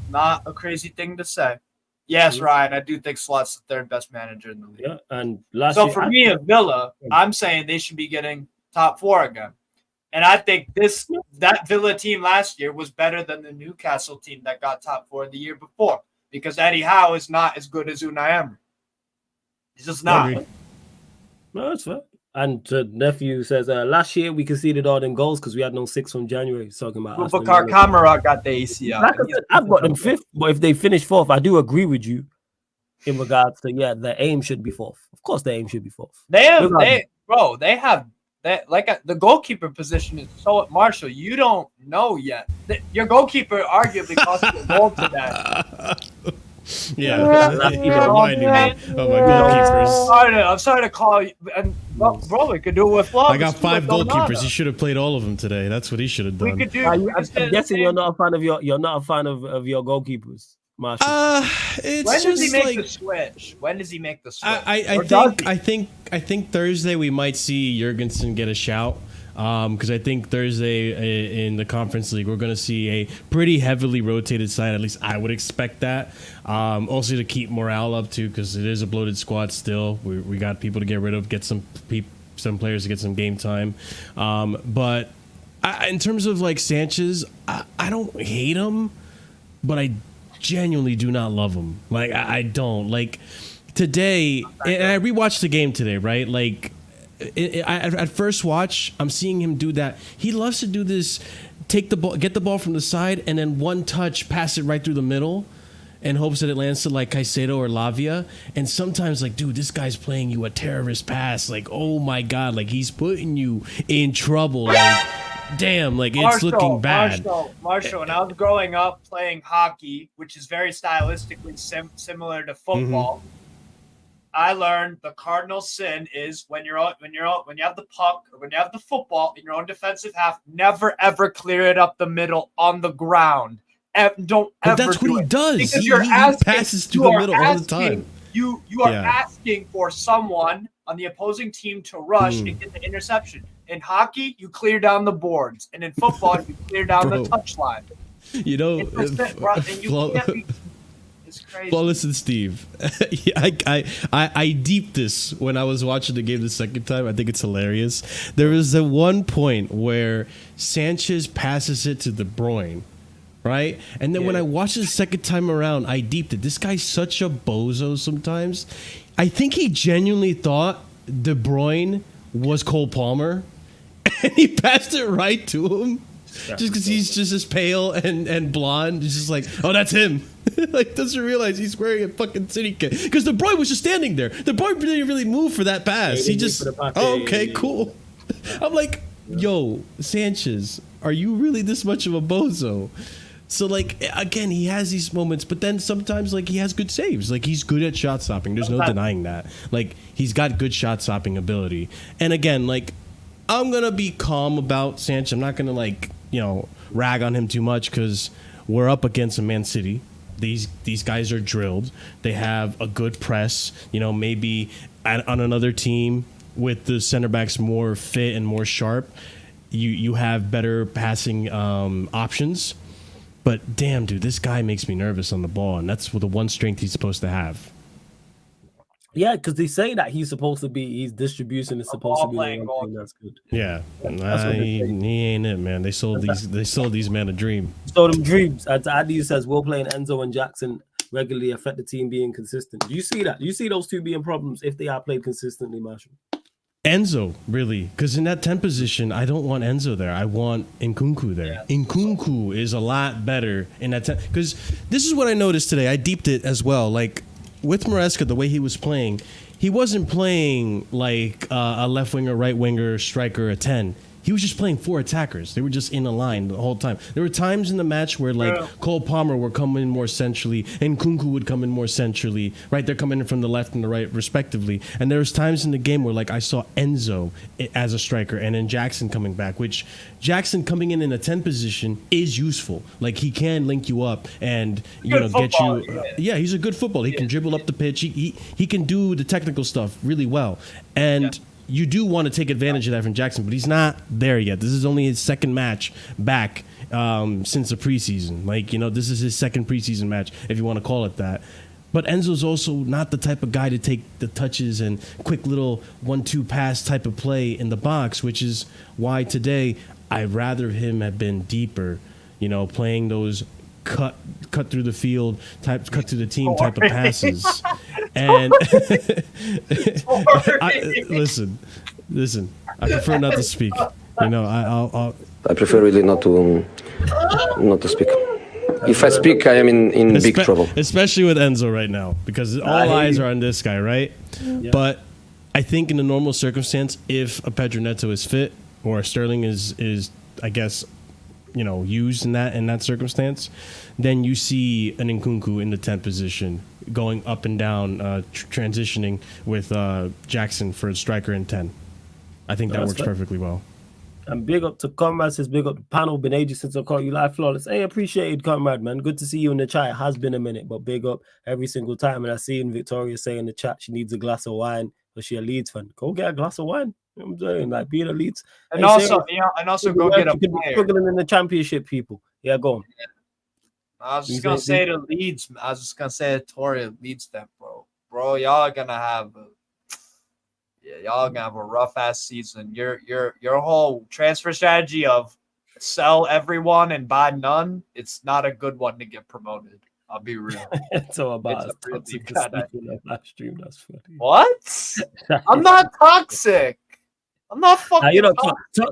S2: Not a crazy thing to say. Yes, Ryan, I do think Slot's the third best manager in the league.
S1: Yeah, and
S2: for me, at Villa, I'm saying they should be getting top 4 again. And I think that Villa team last year was better than the Newcastle team that got top 4 the year before, because Eddie Howe is not as good as Unai Emery. He's just not.
S1: No, that's fair. And nephew says, last year we conceded all them goals because we had no 6 from January. He's talking about
S2: Boubacar Kamara got the ACL.
S1: Like I said, I've got them 5th, but if they finish 4th, I do agree with you in regards to the aim should be 4th. Of course, the aim should be 4th.
S2: They have the goalkeeper position is so Marshall. You don't know yet. Your goalkeeper arguably cost you a goal today.
S6: Yeah, you reminding me of my goalkeepers.
S2: I'm sorry to call you, and bro, we could do it with love.
S6: I got 5 goalkeepers. He should have played all of them today. That's what he should have done.
S2: We could do.
S1: I'm guessing you're not a fan of your goalkeepers, Marshall.
S6: It's
S2: when does he
S6: just
S2: make the switch? When does he make the switch?
S6: I think Thursday we might see Jurgensen get a shout. Because I think Thursday in the Conference League, we're going to see a pretty heavily rotated side. At least I would expect that. Also to keep morale up, too, because it is a bloated squad still. We got people to get rid of, get some players to get some game time. But in terms of, like, Sanchez, I don't hate him, but I genuinely do not love him. Like, I don't. Like, today, and I rewatched the game today, right? Like, at first watch, I'm seeing him do that. He loves to do this, take the ball, get the ball from the side, and then one touch, pass it right through the middle, and hopes that it lands to like Caicedo or Lavia. And sometimes, like, dude, this guy's playing you a terrorist pass. Like, oh my god, like he's putting you in trouble. Like, damn, like it's looking bad.
S2: Marshall, when I was growing up playing hockey, which is very stylistically similar to football. I learned the cardinal sin is when you have the puck or when you have the football in your own defensive half, never ever clear it up the middle on the ground. Don't ever. But
S6: that's what he does.
S2: Because
S6: he passes to the middle all the time.
S2: You are asking for someone on the opposing team to rush and get the interception. In hockey, you clear down the boards, and in football, you clear down the touchline.
S6: You know,
S2: it's crazy.
S6: Well, listen, Steve. I deeped this when I was watching the game the second time. I think it's hilarious. There was the one point where Sanchez passes it to De Bruyne, right? And then when I watched it the second time around, I deeped it. This guy's such a bozo sometimes. I think he genuinely thought De Bruyne was Cole Palmer, and he passed it right to him. Just because he's just as pale and blonde. It's just like, oh, that's him. Like, doesn't realize he's wearing a fucking City kit. Because De Bruyne was just standing there. De Bruyne didn't really move for that pass. He just, okay, cool. I'm like, yo, Sanchez, are you really this much of a bozo? So, like, again, he has these moments, but then sometimes, like, he has good saves. Like, he's good at shot stopping. There's no denying that. Like, he's got good shot stopping ability. And again, like, I'm going to be calm about Sanchez. I'm not going to, like, rag on him too much because we're up against a Man City. These guys are drilled. They have a good press. Maybe on another team with the center backs more fit and more sharp, you have better passing options. But damn, dude, this guy makes me nervous on the ball, and that's the one strength he's supposed to have.
S1: Yeah, because they say that he's supposed to be, his distribution is supposed to be the one thing that's good.
S6: Yeah, he ain't it, man. They sold these men a dream.
S1: Sold them dreams. Adi says, will playing Enzo and Jackson regularly affect the team being consistent? Do you see that? Do you see those two being problems if they are played consistently, Marshall?
S6: Enzo, really, because in that 10 position, I don't want Enzo there. I want Nkunku there. Yeah. Nkunku is a lot better in that 10. Because this is what I noticed today. I deeped it as well. Like, with Maresca, the way he was playing, he wasn't playing like a left winger, right winger, striker, a 10. He was just playing 4 attackers. They were just in a line the whole time. There were times in the match where, like, Cole Palmer would come in more centrally and Nkunku would come in more centrally, right? They're coming in from the left and the right, respectively. And there was times in the game where, like, I saw Enzo as a striker and then Jackson coming back, which Jackson coming in a 10 position is useful. Like, he can link you up and, get you. Yeah, he's a good footballer. He can dribble up the pitch. He can do the technical stuff really well. And you do want to take advantage of that from Jackson, but he's not there yet. This is only his second match back since the preseason. Like, this is his second preseason match, if you want to call it that. But Enzo's also not the type of guy to take the touches and quick little 1-2 pass type of play in the box, which is why today I'd rather him have been deeper, playing those cut through the field cut through the team type of passes. And listen, I prefer not to speak. I
S7: prefer really not to speak. If I speak, I am in big trouble.
S6: Especially with Enzo right now, because all eyes are on this guy, right? Yeah. But I think in a normal circumstance, if a Pedro Neto is fit or Sterling is I guess, used in that circumstance, then you see an Nkunku in the 10th position going up and down, transitioning with Jackson for a striker in 10. I think that works perfectly well.
S1: And big up to Comrade, says big up the panel. Been ages since I caught you live, flawless. Hey, appreciated, Comrade, man. Good to see you in the chat. It has been a minute, but big up every single time. And I seen Victoria say in the chat she needs a glass of wine, but she a Leeds fan. Go get a glass of wine. You know what I'm saying? Like, being a Leeds.
S2: And also go get a player.
S1: Struggling in the championship, people. Yeah, go on.
S2: I was just gonna say to Leeds. I was just gonna say to Toria, Leeds, them, bro. Y'all are gonna have a rough ass season. Your whole transfer strategy of sell everyone and buy none. It's not a good one to get promoted. I'll be real.
S1: It's all about live stream. That's funny.
S2: What? I'm not toxic. I'm not fucking.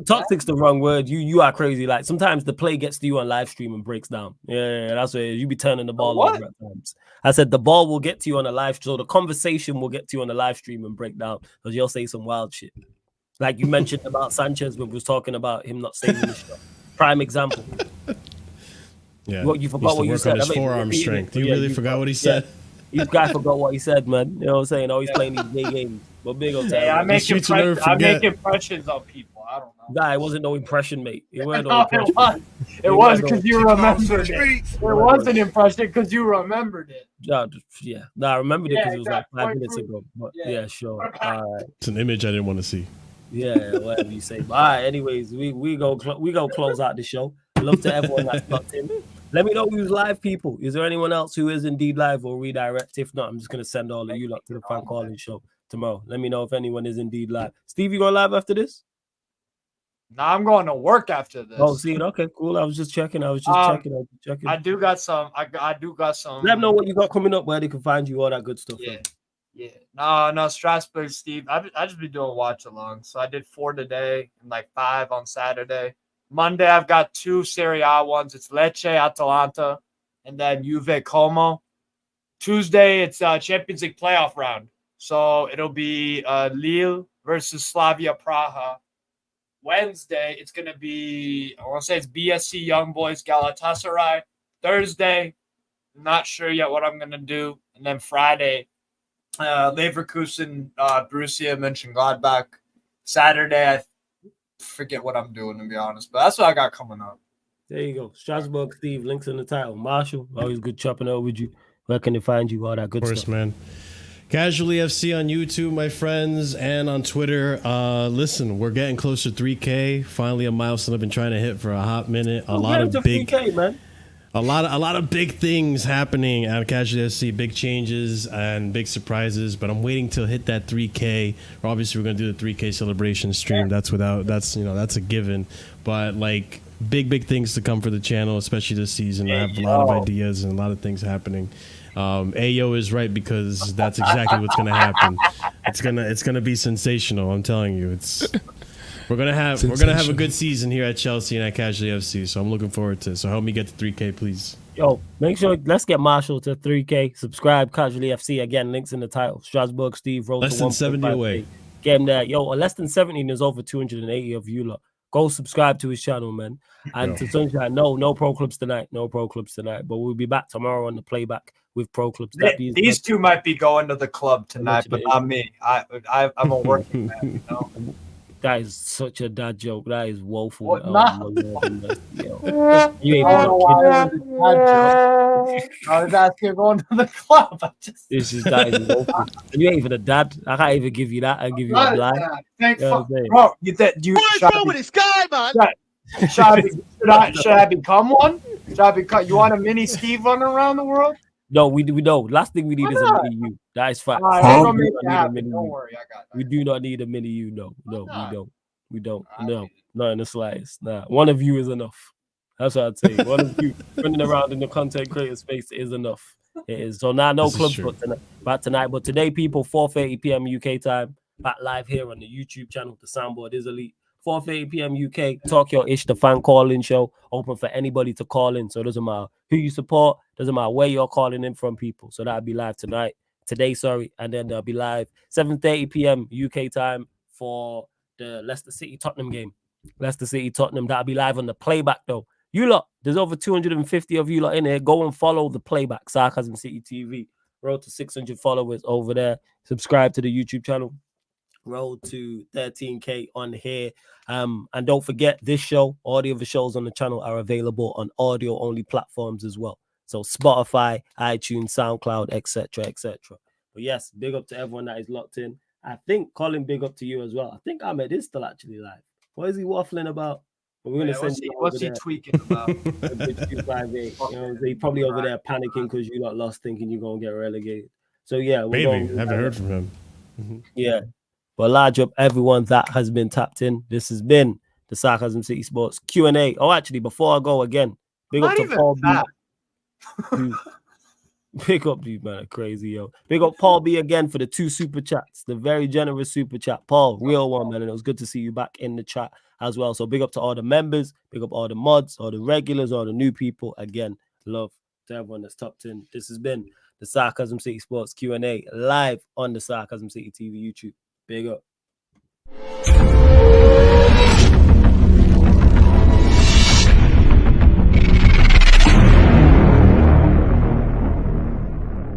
S1: Toxic's the wrong word. You are crazy. Like, sometimes the play gets to you on live stream and breaks down. Yeah, that's what it is. You be turning the ball over at times. I said the ball will get to you on a live stream. So the conversation will get to you on the live stream and break down because you'll say some wild shit. Like you mentioned about Sanchez when we was talking about him not saving the shot. Prime example.
S6: Yeah.
S1: You forgot what you said.
S6: His forearm strength. You really forgot what he said.
S1: This guy forgot what he said, man. You know what I'm saying? Always playing these big games. But big old time.
S2: I make impressions on people. I don't know.
S1: Nah, it wasn't no impression, mate. It wasn't no impression.
S2: It was because you remembered it. It was an impression because you remembered it.
S1: Yeah. Nah, I remembered it because it was like 5 minutes ago. But yeah, sure. All right.
S6: It's an image I didn't want to see.
S1: Yeah, whatever you say. But all right, anyways, we go close out the show. Love to everyone that's locked in. Let me know who's live, people. Is there anyone else who is indeed live or redirect? If not, I'm just going to send all of you lot to the fan calling show tomorrow. Let me know if anyone is indeed live. Steve, you going live after this?
S2: Nah, I'm going to work after this.
S1: Oh, see, okay, cool. I was just checking. checking.
S2: I do got some. I do got some.
S1: Let them know what you got coming up, where they can find you, all that good stuff.
S2: Yeah. No, Strasbourg, Steve. I just be doing watch along. So I did 4 today and like 5 on Saturday. Monday, I've got 2 Serie A ones. It's Lecce, Atalanta, and then Juve, Como. Tuesday, it's Champions League playoff round. So it'll be Lille versus Slavia Praha. Wednesday, it's going to be, I want to say it's BSC Young Boys, Galatasaray. Thursday, not sure yet what I'm gonna do, and then Friday, Leverkusen, Borussia Mönchengladbach. Saturday, I forget what I'm doing, to be honest, but that's what I got coming up.
S1: There you go. Strasbourg, Steve, links in the title. Marshall, always good chopping up with you. Where can they find you? All that good
S6: Of course,
S1: stuff.
S6: man. Casually FC on YouTube, my friends, and on Twitter. Listen, we're getting closer to 3K. Finally, a milestone I've been trying to hit for a hot minute. A lot of big,
S1: 3K, man.
S6: a lot of big things happening at Casually FC. Big changes and big surprises. But I'm waiting till hit that 3K. Obviously, we're gonna do the 3K celebration stream. That's a given. But like big things to come for the channel, especially this season. I have a lot of ideas and a lot of things happening. Ayo is right, because that's exactly what's gonna happen. It's gonna be sensational. I'm telling you, we're gonna have a good season here at Chelsea and at Casually FC. So I'm looking forward to it. So help me get to 3K, please.
S1: Yo, make sure let's get Marshall to 3K. Subscribe, Casually FC. Again, links in the title. Strasbourg, Steve, roll
S6: Less
S1: to
S6: than
S1: 1.5K.
S6: 70 away.
S1: Get him there. Yo, less than 70. There's over 280 of you lot. Go subscribe to his channel, man. And to Sunshine, no pro clubs tonight. No pro clubs tonight. But we'll be back tomorrow on the playback with pro clubs.
S2: These two might be going to the club tonight, but not me. I'm a working man, you know?
S1: That is such a dad joke. That is woeful.
S2: What?
S1: Oh,
S2: Nah.
S1: my God, yo. You ain't
S2: I don't know why
S1: even
S2: it was a dad joke. I was asking going to the club.
S1: that is woeful. You ain't even a dad. I can't even give you that. I'll give you a blind.
S2: Thank
S1: You know what
S2: fuck,
S1: I'm saying?
S2: bro. What's wrong with this guy, man? Should I become one? Should I become? You want a mini Steve running around the world?
S1: No, we know. Last thing we need
S2: Why
S1: is a
S2: not?
S1: mini you. That is fact.
S2: Alright,
S1: We
S2: I'm
S1: do
S2: gonna make
S1: not
S2: it
S1: need a
S2: happen.
S1: mini
S2: Don't
S1: you.
S2: worry, I got
S1: We
S2: that.
S1: do not need a mini you. No,
S2: not?
S1: we don't.
S2: I
S1: No,
S2: need
S1: not in the slightest. Nah, one of you is enough. That's what I'd say. One of you running around in the content creator space is enough. It is. So now, no
S6: This is
S1: clubs
S6: true.
S1: but tonight. But today, people, 4:30 p.m. UK time, back live here on the YouTube channel. The soundboard is elite. 4:30 p.m. UK. Talk Your Ish, the fan call-in show. Open for anybody to call in. So it doesn't matter who you support. Doesn't matter where you're calling in from, people. So that'll be live tonight. Today, sorry. And then they'll be live 7:30 p.m. UK time for the Leicester City Tottenham game. Leicester City Tottenham. That'll be live on the playback, though. You lot, there's over 250 of you lot in here. Go and follow the playback, Sarcasm City TV. Road to 600 followers over there. Subscribe to the YouTube channel. Road to 13K on here. And don't forget, this show, all the other shows on the channel are available on audio-only platforms as well. So Spotify, iTunes, SoundCloud, etc., etc. But yes, big up to everyone that is locked in. I think, Colin, big up to you as well. I think Ahmed is still actually live. What is he waffling about? But we're gonna send you
S2: What's he tweaking about?
S1: 258. You know, he's probably over there panicking because you got lost, thinking you're gonna get relegated. So yeah, we're
S6: Maybe.
S1: going.
S6: Haven't heard from him.
S1: Yeah. But large up everyone that has been tapped in. This has been the Sarcasm City Sports Q&A. Oh, actually, before I go again, big up
S2: Not
S1: to
S2: even
S1: Paul B.
S2: that.
S1: Big up, dude, man, crazy, yo. Big up Paul B again for the 2 super chats, the very generous super chat. Paul, real one, man, and it was good to see you back in the chat as well. So big up to all the members, big up all the mods, all the regulars, all the new people. Again, love to everyone that's tapped in. This has been the Sarcasm City Sports Q&A live on the Sarcasm City TV YouTube. Big up.